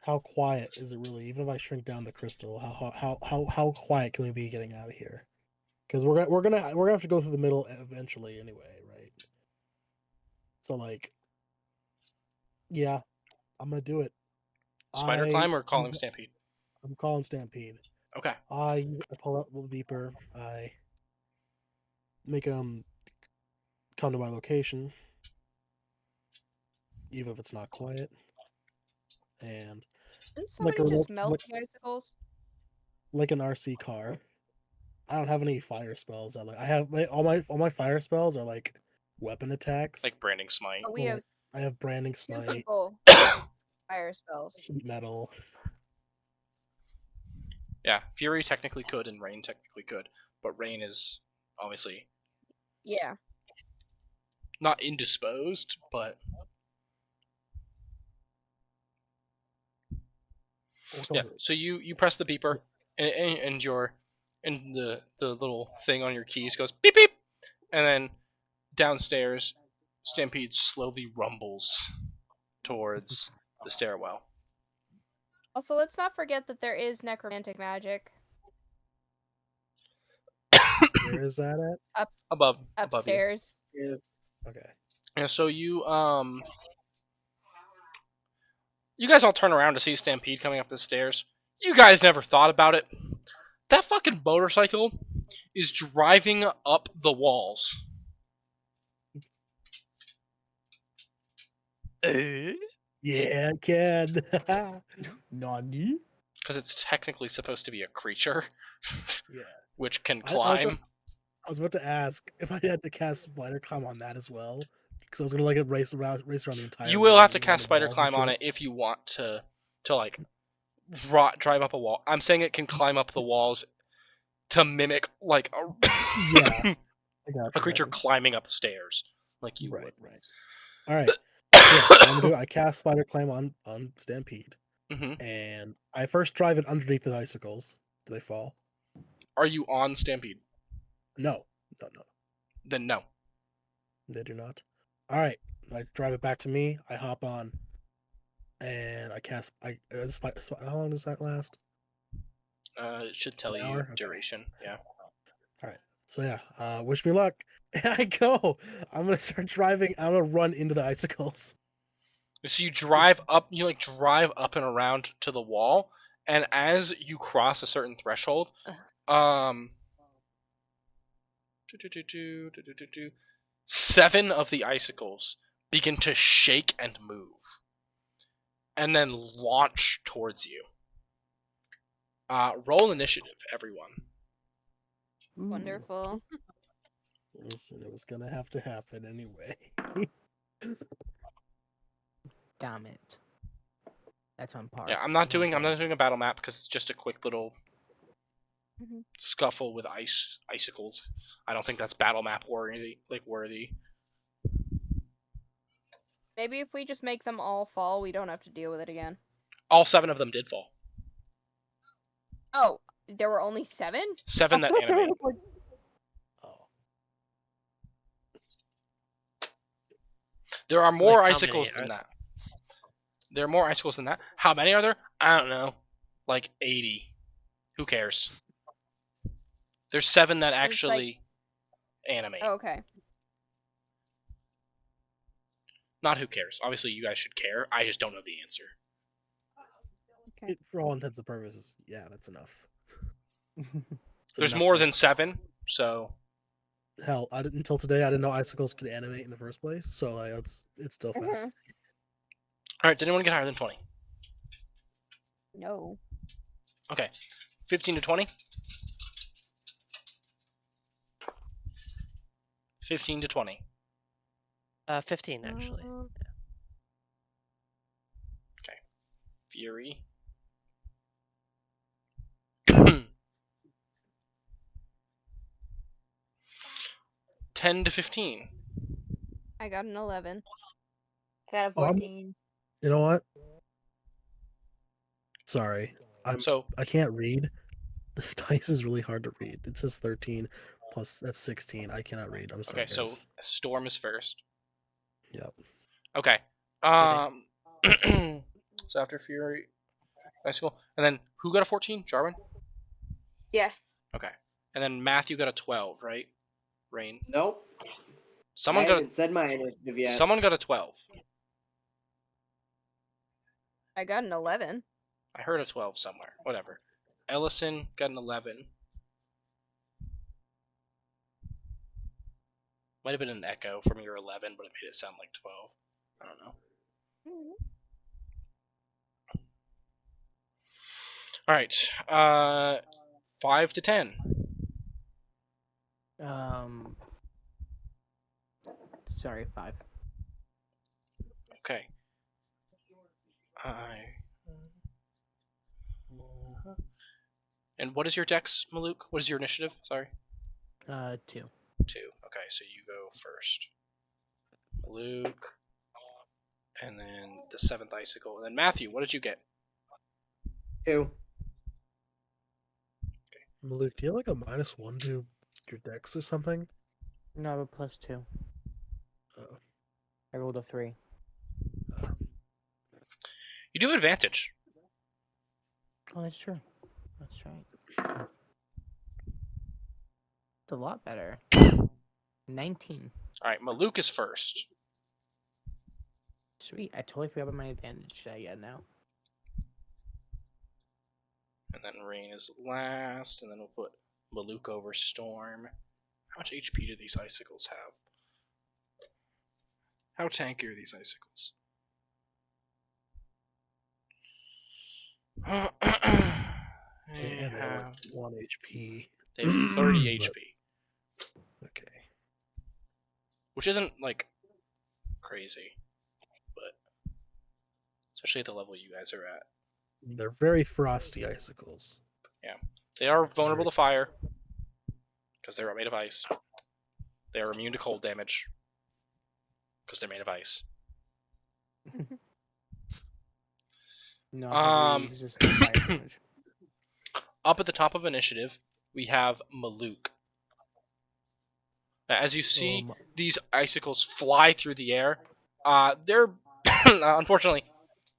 C: How quiet is it really? Even if I shrink down the crystal, how quiet can we be getting out of here? Because we're gonna have to go through the middle eventually anyway, right? So like, yeah, I'm gonna do it.
A: Spider climb or calling Stampede?
C: I'm calling Stampede.
A: Okay.
C: I pull out the beeper. I make him come to my location, even if it's not quiet. And
B: Didn't
C: like
B: somebody
C: a
B: just melt the icicles?
C: like an RC car. I don't have any fire spells. I have all my fire spells are like weapon attacks.
A: Like Branding Smite.
B: But we have
C: I have branding
B: two
C: smite,
B: people with fire spells.
C: heat metal.
A: Yeah, Fury technically could and Rain technically could, but Rain is obviously
B: Yeah.
A: not indisposed, but yeah. So you press the beeper, and the little thing on your keys goes beep beep, and then downstairs, Stampede slowly rumbles towards the stairwell.
B: Also, let's not forget that there is necromantic magic.
C: Where is that at?
A: Above you.
B: Upstairs.
C: Okay.
A: And so you guys all turn around to see Stampede coming up the stairs. You guys never thought about it. That fucking motorcycle is driving up the walls.
C: Yeah, I can.
D: Nani?
A: Because it's technically supposed to be a creature.
C: Yeah.
A: Which can
C: I
A: climb.
C: was about to ask if I had to cast Spider Climb on that as well, because I was gonna like race around the entire.
A: You will have to
C: room,
A: cast
C: the
A: Spider
C: walls and
A: Climb on
C: shit.
A: it if you want to like drive up a wall. I'm saying it can climb up the walls to mimic like
C: Yeah, I got
A: a
C: you,
A: creature
C: man.
A: climbing up stairs like you would.
C: Right. All right. So what I'm gonna do, I cast Spider Climb on Stampede, and I first drive it underneath the icicles. Do they fall?
A: Are you on Stampede?
C: No.
A: Then no.
C: They do not. All right. I drive it back to me. I hop on, and I cast. How long does that last?
A: It should tell
C: An
A: you
C: hour? Okay.
A: duration. Yeah.
C: All right. So yeah, wish me luck. And I go. I'm gonna start driving. I'm gonna run into the icicles.
A: So you drive up. You like drive up and around to the wall, and as you cross a certain threshold, 7 of the icicles begin to shake and move, and then launch towards you. Roll initiative, everyone.
D: Ooh.
B: Wonderful.
C: Listen, it was gonna have to happen anyway.
H: Damn it. That's on par.
A: Yeah, I'm not
H: That's on
A: doing
H: point.
A: a battle map because it's just a quick little
B: Mhm.
A: scuffle with icicles. I don't think that's battle map worthy.
B: Maybe if we just make them all fall, we don't have to deal with it again.
A: All 7 of them did fall.
B: Oh, there were only 7?
A: 7 that animated.
C: Oh,
A: There are more
F: Like, how
A: icicles
F: many
A: than
F: are-
A: that. There are more icicles than that. How many are there? I don't know. Like 80. Who cares? There's 7 that
B: It's like-
A: actually animate.
B: Oh, okay.
A: Not who cares. Obviously, you guys should care. I just don't know the answer.
C: for all intents and purposes, yeah, that's enough. It's
A: There's
C: enough
A: more than
C: icicles.
A: 7, so
C: Hell, I didn't until today. I didn't know icicles could animate in the first place, so like, it's still fast.
B: Mhm.
A: all right. Did anyone get higher than 20?
B: No.
A: Okay, 15 to 20. 15 to 20.
F: 15 actually.
A: Fury. 10 to 15.
B: I got an 11.
G: I got a
C: Oh, I'm-
G: 14.
C: You know what? Sorry,
A: So
C: I can't read. This dice is really hard to read. It says 13 plus that's 16. I cannot read. I'm sorry,
A: okay, so
C: guys.
A: Storm is first.
C: Yep.
A: Okay. So after Fury, Icicle, and then who got a 14? Jarwin.
G: Yeah.
A: Okay, and then Matthew got a 12, right? Rain.
E: Nope.
A: Someone
E: I
A: got
E: haven't said my initiative yet.
A: someone got a 12.
B: I got an 11.
A: I heard a 12 somewhere. Whatever. Ellison got an 11. Might have been an echo from your 11, but it made it sound like 12. I don't know. All right. 5 to 10.
H: Sorry, 5.
A: Okay. And what is your dex, Maluk? What is your initiative? Sorry.
H: 2.
A: 2. Okay, so you go first. Maluk. And then the 7th icicle. And then Matthew, what did you get?
E: 2.
C: Malik, do you have like a -1 to your dex or something?
H: No, I have a +2.
C: Oh.
H: I rolled a 3.
A: You do have advantage.
H: Oh, that's true. That's right. It's a lot better. 19.
A: All right, Maluk is first.
H: Sweet. I totally forgot about my advantage that I get now.
A: And then Rain is last. And then we'll put Maluk over Storm. How much HP do these icicles have? How tanky are these icicles?
C: Yeah, they have like 1 HP.
A: They have 30 HP.
C: Okay.
A: Which isn't, like, crazy. But especially at the level you guys are at.
C: They're very frosty icicles.
A: They are vulnerable to fire. Because they're made of ice. They are immune to cold damage. Because they're made of ice.
H: No, I have resistant fire damage.
A: Up at the top of initiative, we have Maluk. Now, as you see, these icicles fly through the air. They're unfortunately,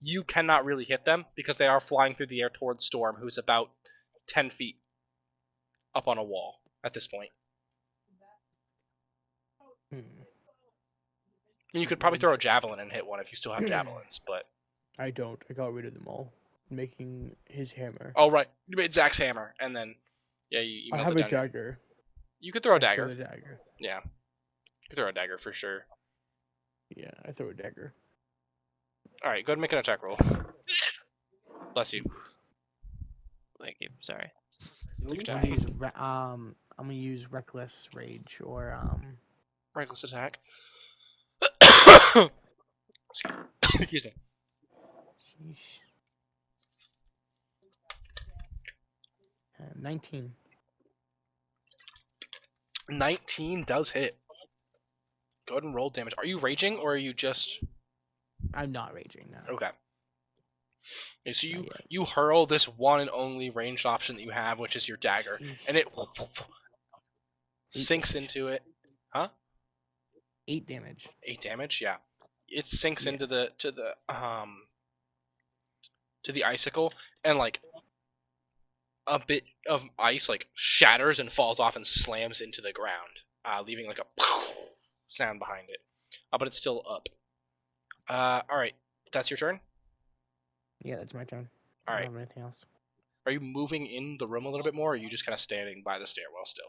A: you cannot really hit them because they are flying through the air towards Storm, who's about 10 feet up on a wall at this point.
H: Hmm.
A: And you could probably throw a javelin and hit one if you still have javelins, but
D: I don't. I got rid of them all, making his hammer.
A: oh right, you made Zach's hammer, and then yeah, you
D: I
A: melted
D: have a
A: down your-
D: dagger.
A: You could throw a
D: I throw
A: dagger.
D: the dagger.
A: Yeah, you could throw a dagger for sure.
D: Yeah, I throw a dagger.
A: All right, go ahead and make an attack roll. Bless you.
F: Thank you. Sorry.
A: Take your
H: One
A: time.
H: of these I'm gonna use reckless rage or
A: Reckless attack. Excuse me.
H: sheesh. 19.
A: 19 does hit. Go ahead and roll damage. Are you raging or are you just
H: I'm not raging now.
A: okay? Okay, so
H: Not yet.
A: you hurl this one and only ranged option that you have, which is your dagger, and it sinks
H: damage.
A: into it. Huh?
H: 8 damage.
A: 8 damage. Yeah, it sinks
H: Yeah.
A: into the to the icicle, and like a bit of ice like shatters and falls off and slams into the ground, leaving like a sound behind it. But it's still up. All right, that's your turn.
H: Yeah, that's my turn.
A: All
H: I
A: right.
H: don't have anything else.
A: Are you moving in the room a little bit more, or are you just kind of standing by the stairwell still?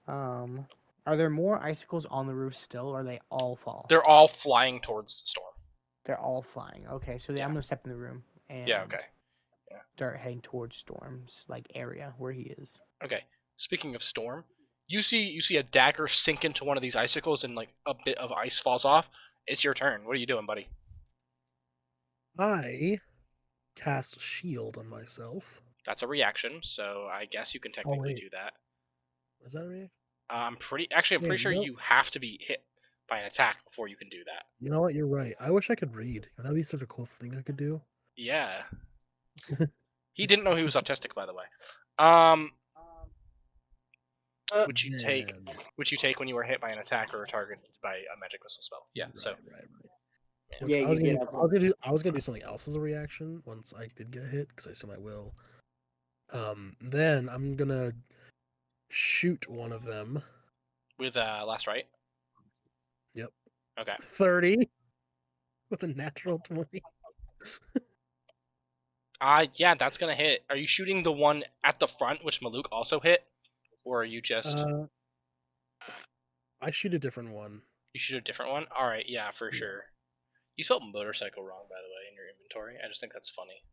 H: Are there more icicles on the roof still, or are they all fall?
A: They're all flying towards the storm.
H: They're all flying. Okay, so
A: Yeah.
H: I'm gonna step in the room and
A: Yeah, okay.
H: start heading towards Storm's area where he is.
A: Okay. Speaking of storm, you see a dagger sink into one of these icicles and like a bit of ice falls off. It's your turn. What are you doing, buddy?
C: I cast shield on myself.
A: That's a reaction, so I guess you can technically
C: wait.
A: do that.
C: Is that right?
A: I'm pretty
C: Yeah,
A: sure
C: no.
A: you have to be hit by an attack before you can do that.
C: You know what? You're right. I wish I could read. That'd be such a cool thing I could do.
A: Yeah. He didn't know he was autistic, by the way. Which you take when you were hit by an attack or targeted by a magic missile spell. Yeah. So
C: Right.
E: Yeah,
C: I was
E: you
C: gonna
E: did.
C: do, I was gonna do something else as a reaction once I did get hit, because I assume I will. Then I'm gonna shoot one of them.
A: with last right.
C: Yep.
A: Okay.
C: 30 with a natural 20.
A: Yeah, that's gonna hit. Are you shooting the one at the front, which Maluk also hit, or are you just
C: I shoot a different one.
A: you shoot a different one? All right, yeah, for sure. You spelled motorcycle wrong, by the way, in your inventory. I just think that's funny.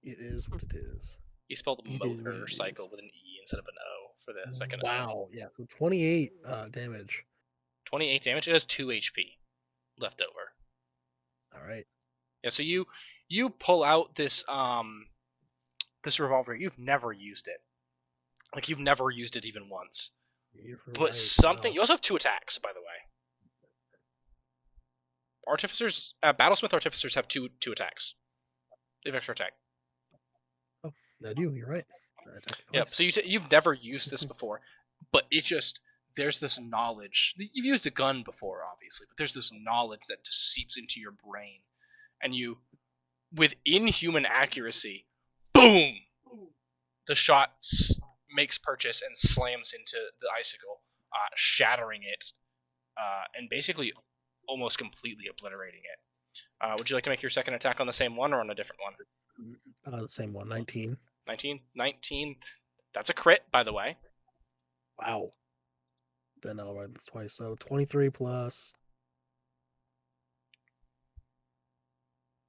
C: It is what it is.
A: You spelled
H: It is what it
A: motorcycle
H: is.
A: with an E instead of an O for the second O.
C: Wow. Yeah. So 28 damage.
A: 28 damage. It has 2 HP left over.
C: All right.
A: Yeah, so you pull out this this revolver. You've never used it. Like you've never used it even once.
C: You're
A: But
C: right,
A: something.
C: wow.
A: You also have 2 attacks, by the way. Artificers, Battlesmith Artificers have two attacks. They have extra attack.
C: Oh, I do. You're right.
A: Yep. So you've never used this before, but it just there's this knowledge. You've used a gun before, obviously, but there's this knowledge that just seeps into your brain, and you, with inhuman accuracy, boom, the shot makes purchase and slams into the icicle, shattering it, and basically almost completely obliterating it. Would you like to make your second attack on the same one or on a different one?
C: The same one. 19.
A: 19. That's a crit, by the way.
C: Wow. Then I'll write this twice. So 23 plus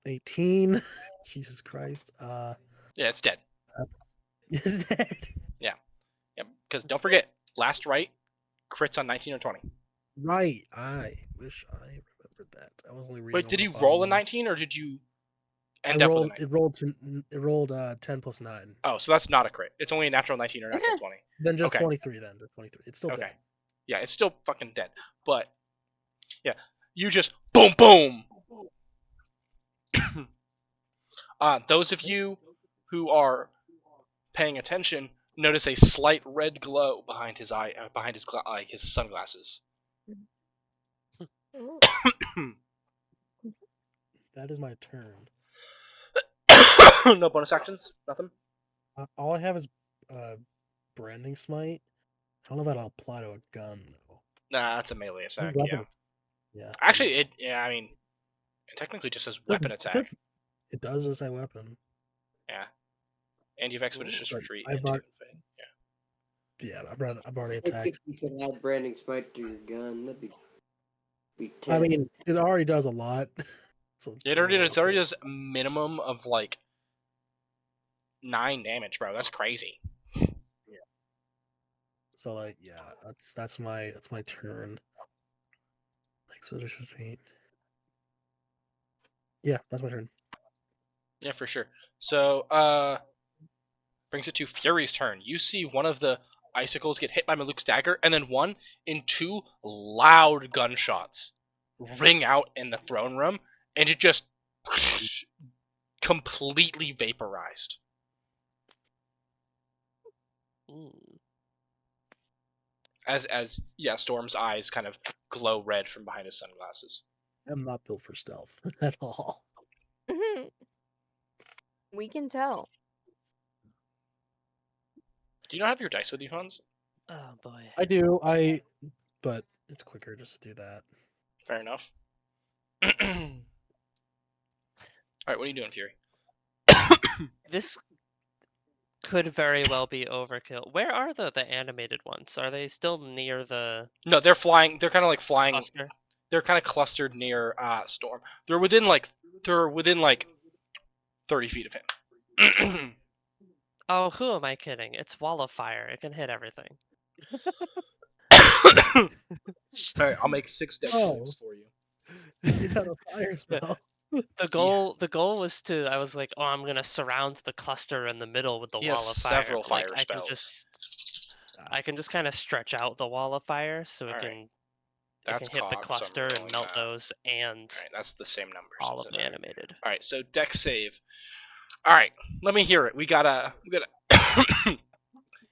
C: 18. Jesus Christ.
A: Yeah, it's dead.
C: It's dead.
A: Yeah, because don't forget, last right, crits on 19 or 20.
C: Right. I wish I remembered that. I was only reading.
A: Wait, did
C: over
A: you
C: the bottom
A: roll a
C: one.
A: 19 or did you end
C: I
A: up
C: rolled.
A: with a 19?
C: It rolled 10 plus 9.
A: Oh, so that's not a crit. It's only a natural 19 or natural 20.
C: Then just
A: Okay.
C: 23. Then just 23. It's still
A: Okay.
C: dead.
A: Yeah, it's still fucking dead. But yeah, you just boom, boom. Those of you who are paying attention notice a slight red glow behind his eye, behind his sunglasses.
G: Ooh.
C: That is my turn.
A: No bonus actions? Nothing?
C: All I have is branding smite. I don't know if that'll apply to a gun though.
A: Nah, that's a melee attack,
C: Weapon-
A: yeah.
C: Yeah.
A: Actually, it technically just says weapon
C: It
A: attack.
C: says- It does just say weapon.
A: Yeah. And you have expeditious
C: But
A: retreat.
C: I've
A: into
C: already-
A: it, yeah.
C: Yeah, I've already
E: If
C: attacked.
E: you could add branding smite to your gun, that'd be
C: I
E: 10.
C: mean, it already does a lot. So
A: It already does a minimum of like 9 damage, bro. That's crazy.
C: So like, yeah, that's my turn. Thanks for the street. Yeah, that's my turn.
A: Yeah, for sure. So, brings it to Fury's turn. You see one of the icicles get hit by Maluk's dagger, and then one in two loud gunshots ring out in the throne room, and it just completely vaporized.
F: Mm.
A: As Storm's eyes kind of glow red from behind his sunglasses.
C: I'm not built for stealth at all.
B: We can tell.
A: Do you not have your dice with you, Hans?
F: Oh boy.
C: I do, but it's quicker just to do that.
A: Fair enough. Alright, what are you doing, Fury?
F: This could very well be overkill. Where are the animated ones? Are they still near the
A: No, they're flying. They're kind of like flying.
F: cluster?
A: They're kind of clustered near Storm. They're within like 30 feet of him.
F: Oh, who am I kidding? It's Wall of Fire. It can hit everything.
A: Alright, I'll make 6 dex
C: Oh.
A: saves for you.
C: You got a fire spell.
F: The goal was to. I was like, oh, I'm gonna surround the cluster in the middle with the
A: He has
F: wall of fire.
A: several
F: but, like,
A: fire spells.
F: I can just kind of stretch out the wall of fire so it
A: Alright.
F: can
A: That's
F: hit the
A: cogs, so I'm
F: cluster and
A: rolling
F: melt
A: that.
F: those and
A: Alright, that's the same numbers.
F: all of
A: isn't
F: the
A: it?
F: animated.
A: Alright, so dex save. Alright, let me hear it. We got a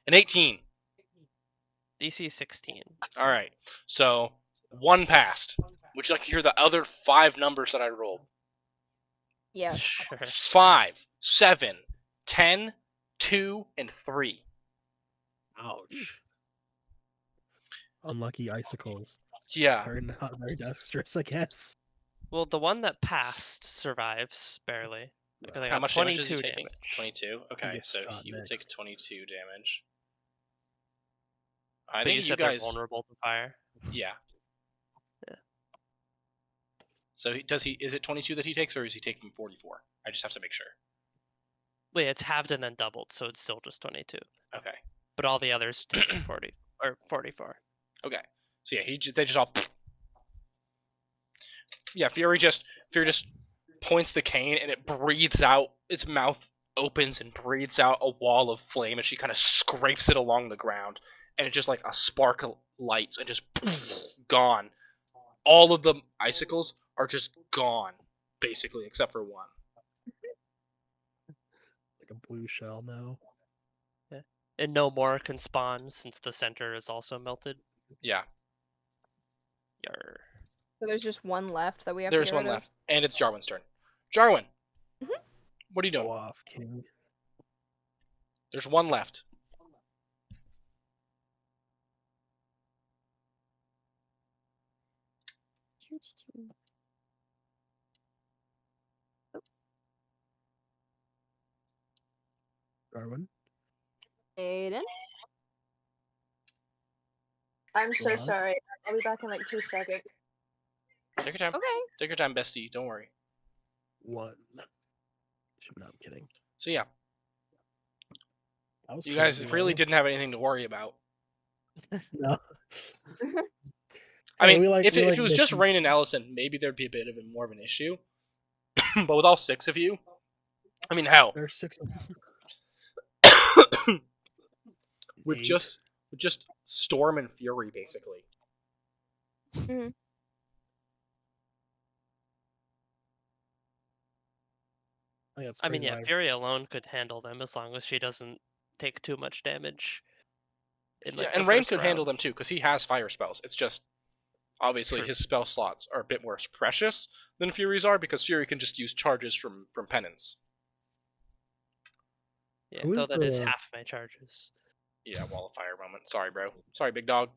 A: an 18.
F: DC 16.
A: All right. So one passed. Would you like to hear the other 5 numbers that I rolled?
B: Yes.
F: Sure.
A: 5, 7, 10, 2, and 3.
C: Ouch. Unlucky icicles.
A: Yeah.
C: Are not very dexterous, I guess.
F: Well, the one that passed survives barely. Because I
A: How
F: got
A: much damage is
F: 22
A: he taking?
F: damage.
A: 22. Okay,
C: gets
A: so
C: shot
A: he will take
C: next.
A: 22 damage. I
F: But
A: think
F: you
A: you
F: said
A: guys.
F: they're vulnerable to fire.
A: Yeah.
F: Yeah.
A: So is it 22 that he takes, or is he taking 44? I just have to make sure.
F: Wait, it's halved and then doubled, so it's still just 22.
A: Okay.
F: But all the others taking 40 or 44.
A: Okay. So yeah, they just all. Yeah, Fury just points the cane and it breathes out. Its mouth opens and breathes out a wall of flame, and she kind of scrapes it along the ground, and it's just like a spark lights and just gone. All of the icicles are just gone, basically, except for one.
C: Like a blue shell now.
F: Yeah. And no more can spawn since the center is also melted.
A: Yeah,
F: Yarr.
B: So there's just one left that we have
A: there's
B: to get
A: one
B: rid
A: left, and it's Jarwin's turn. Jarwin,
B: Mhm.
A: what are you doing?
C: Go off, King.
A: There's one left.
B: of.
C: Darwin.
B: Aiden.
G: I'm so
C: What?
G: sorry. I'll be back in like 2 seconds.
A: Take your time.
B: Okay.
A: Take your time, bestie. Don't worry.
C: 1. No, I'm kidding.
A: So yeah,
C: That was
A: you guys
C: crazy,
A: really
C: though.
A: didn't have anything to worry about.
C: No.
A: I
C: Hey,
A: mean,
C: we
A: if it
C: like
A: was just
C: making-
A: Rain and Allison, maybe there'd be a bit of more of an issue. But with all 6 of you, I mean, hell,
C: There's 6 of
A: with
C: 8.
A: just Storm and Fury, basically.
C: That's
F: I mean,
C: crazy.
F: yeah, Fury alone could handle them as long as she doesn't take too much damage. In, like,
A: Yeah,
F: the
A: and Rain
F: first
A: could handle
F: round.
A: them too, because he has fire spells. It's just obviously
F: True.
A: his spell slots are a bit more precious than Fury's are, because Fury can just use charges from penance.
F: Yeah,
C: Who
F: though
C: is
F: that is
C: the-
F: half my charges.
A: Yeah, wall of fire moment. Sorry, bro. Sorry, big dog.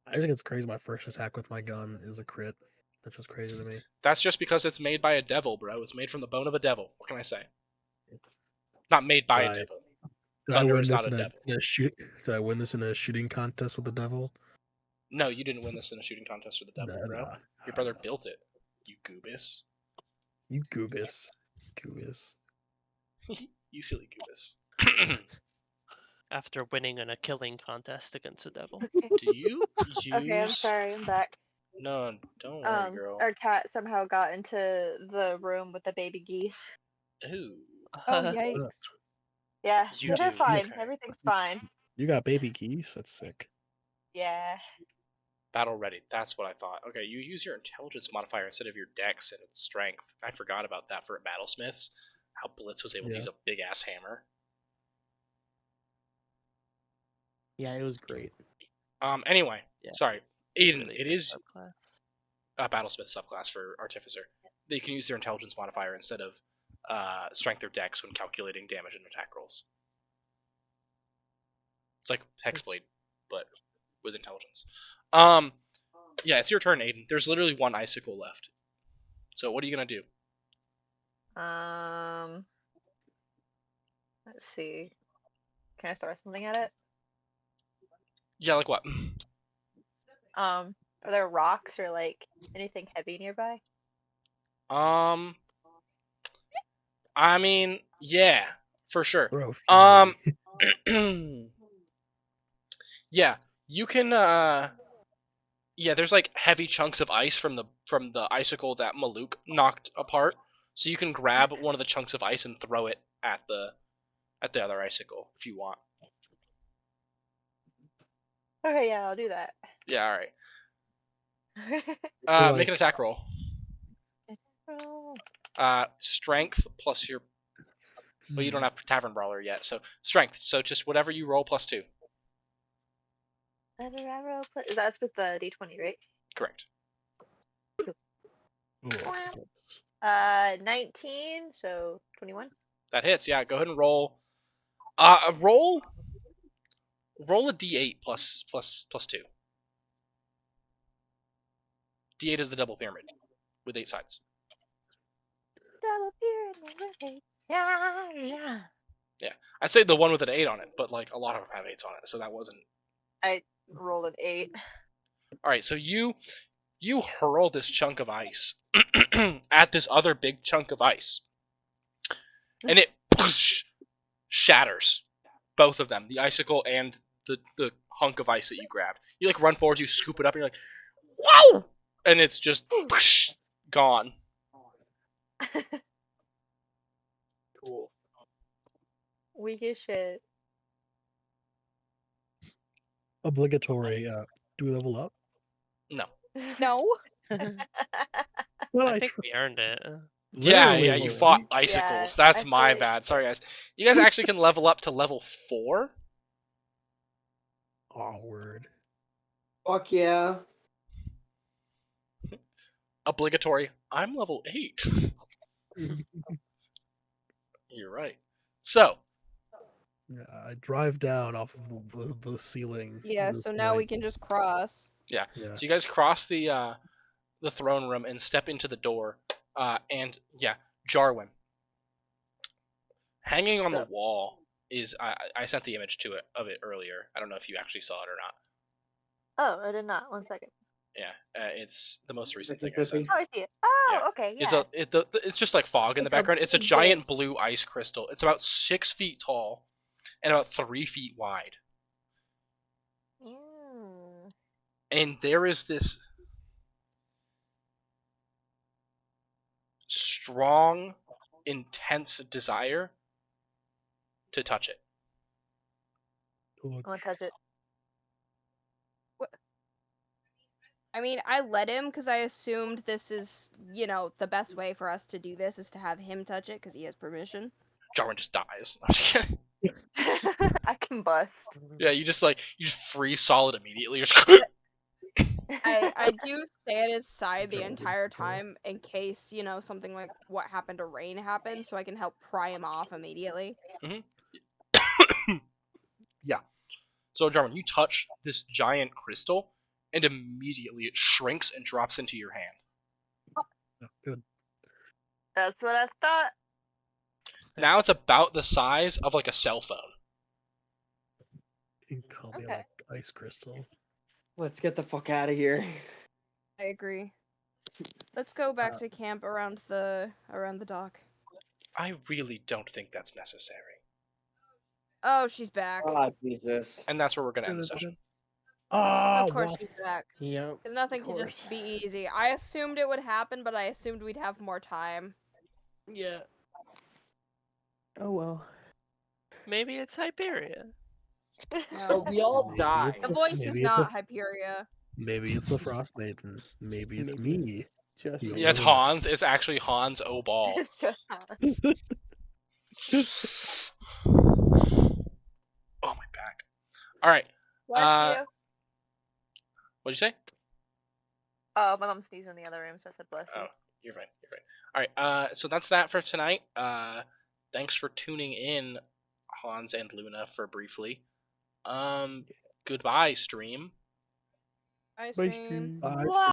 C: I think it's crazy. My first attack with my gun is a crit. That's just crazy to me.
A: That's just because it's made by a devil, bro. It's made from the bone of a devil. What can I say? Not made by a
C: Right.
A: devil.
C: Did I
A: Thunder
C: win
A: is
C: this
A: not a
C: in
A: devil.
C: in a shoot? Did I win this in a shooting contest with the devil?
A: No, you didn't win this in a shooting contest with the devil,
C: Nah,
A: bro.
C: nah,
A: Your brother
C: nah.
A: built it. You goobus.
C: You goobus. Goobus.
A: You silly goobus.
F: after winning in a killing contest against a devil.
A: Do you use?
G: Okay, I'm sorry, I'm back.
A: No, don't worry, girl.
G: Our cat somehow got into the room with the baby geese.
A: Ooh.
B: Oh, yikes.
G: Yeah,
A: You
G: but they're
A: do,
G: fine.
A: okay.
G: Everything's fine.
C: You got baby geese? That's sick.
G: Yeah.
A: Battle ready. That's what I thought. Okay, you use your intelligence modifier instead of your dex and its strength. I forgot about that for battlesmiths. How Blitz was able to
C: Yeah.
A: use a big ass hammer.
H: Yeah, it was great.
A: Anyway,
F: Yeah.
A: sorry,
F: It's a
A: Aiden.
F: really
A: It
F: great
A: is
F: subclass.
A: a battlesmith subclass for artificer. They can use their intelligence modifier instead of strength or dex when calculating damage and attack rolls. It's like hexblade, but with intelligence. Yeah, it's your turn, Aiden. There's literally one icicle left. So what are you gonna do?
G: Let's see. Can I throw something at it?
A: Yeah, like what?
G: Are there rocks or like anything heavy nearby?
A: I mean, yeah, for sure.
C: Throw
A: Yeah, you can. Yeah, there's like heavy chunks of ice from the icicle that Maluk knocked apart. So you can grab one of the chunks of ice and throw it at the other icicle if you want.
G: Okay, yeah, I'll do that.
A: Yeah, all right.
C: So,
A: Make an
C: like-
A: attack roll.
G: Oh,
A: Strength plus your. Well, you don't have Tavern Brawler yet, so strength. So just whatever you roll plus 2.
G: that's with the D20, right?
A: Correct.
C: Ooh.
G: 19, so 21.
A: That hits. Yeah, go ahead and roll. Roll a d8 plus 2. D8 is the double pyramid with 8 sides.
G: Double pyramid. Yeah.
A: Yeah, I'd say the one with an 8 on it, but like a lot of them have 8s on it, so that wasn't.
G: I rolled an 8.
A: All right, so you hurl this chunk of ice at this other big chunk of ice, and it shatters both of them, the icicle and the hunk of ice that you grabbed. You like run forward, you scoop it up, and you're like, "Whoa!" And it's just gone.
C: Cool.
G: Weak as shit.
C: Obligatory. Do we level up?
A: No.
B: No.
C: Well,
F: I think we earned it.
A: Yeah,
C: Literally,
A: you
C: right?
A: fought icicles.
G: Yeah,
A: That's
G: I feel
A: my
G: like-
A: bad. Sorry, guys. You guys actually can level up to level 4.
C: Oh, word.
E: Fuck yeah.
A: Obligatory. I'm level 8. You're right. So,
C: Yeah, I drive down off of the ceiling.
B: Yeah,
C: at this
B: so now we
C: point.
B: can just cross.
C: Yeah.
A: so you guys cross the throne room and step into the door. And yeah, Jarwin. Hanging on the wall is I sent the image of it earlier. I don't know if you actually saw it or not.
G: Oh, I did not. 1 second.
A: Yeah, it's the most recent thing I sent.
G: Oh, I see it. Oh,
A: Yeah.
G: okay,
A: It's
G: yeah.
A: it's just like fog in the
B: It's a
A: background. It's a
B: big
A: giant
B: bit.
A: blue ice crystal. It's about 6 feet tall and about 3 feet wide.
G: Mm.
A: And there is this strong, intense desire to touch it.
G: I want to touch it.
B: I mean, I let him because I assumed this is, the best way for us to do this is to have him touch it because he has permission.
A: Jarwin just dies. I'm just kidding.
G: I can bust.
A: Yeah, you just freeze solid immediately. You're just
B: I do stay at his side the
C: Sure,
B: entire
C: sure.
B: time in case, something like what happened to Rain happens, so I can help pry him off immediately.
A: Yeah. So, Jarwin, you touch this giant crystal, and immediately it shrinks and drops into your hand.
C: Yeah, good.
G: That's what I thought.
A: Now it's about the size of like a cell phone.
C: You can call me
G: Okay.
C: like ice crystal.
E: Let's get the fuck out of here.
B: I agree. Let's go back to camp around the dock.
A: I really don't think that's necessary.
B: Oh, she's back.
E: Oh, Jesus.
A: And that's where we're gonna end the session.
C: Ah,
B: Of course
C: well,
B: she's back.
H: Yep.
B: Because nothing
H: of
B: can
H: course.
B: just be easy. I assumed it would happen, but I assumed we'd have more time.
H: Yeah. Oh well.
F: Maybe it's Hyperia.
B: No.
E: We all
C: maybe
E: die.
C: it's
B: The
C: a-
B: voice is
C: maybe it's a
B: not Hyperia.
C: maybe it's the Frostmaiden. Maybe it's
H: Maybe.
C: me.
H: Just
C: You'll
H: me.
A: Yeah, it's
C: never know.
A: Hans. It's actually Hans O'Ball.
G: It's just
A: Oh, my back. All right.
G: Bless you.
A: What'd you say?
G: Oh, my mom sneezed in the other room, so I said bless you.
A: Oh, you're fine. You're fine. All right. So that's that for tonight. Thanks for tuning in, Hans and Luna, for briefly. Goodbye, stream.
B: Ice
H: Bye,
B: cream.
H: stream.
C: Bye,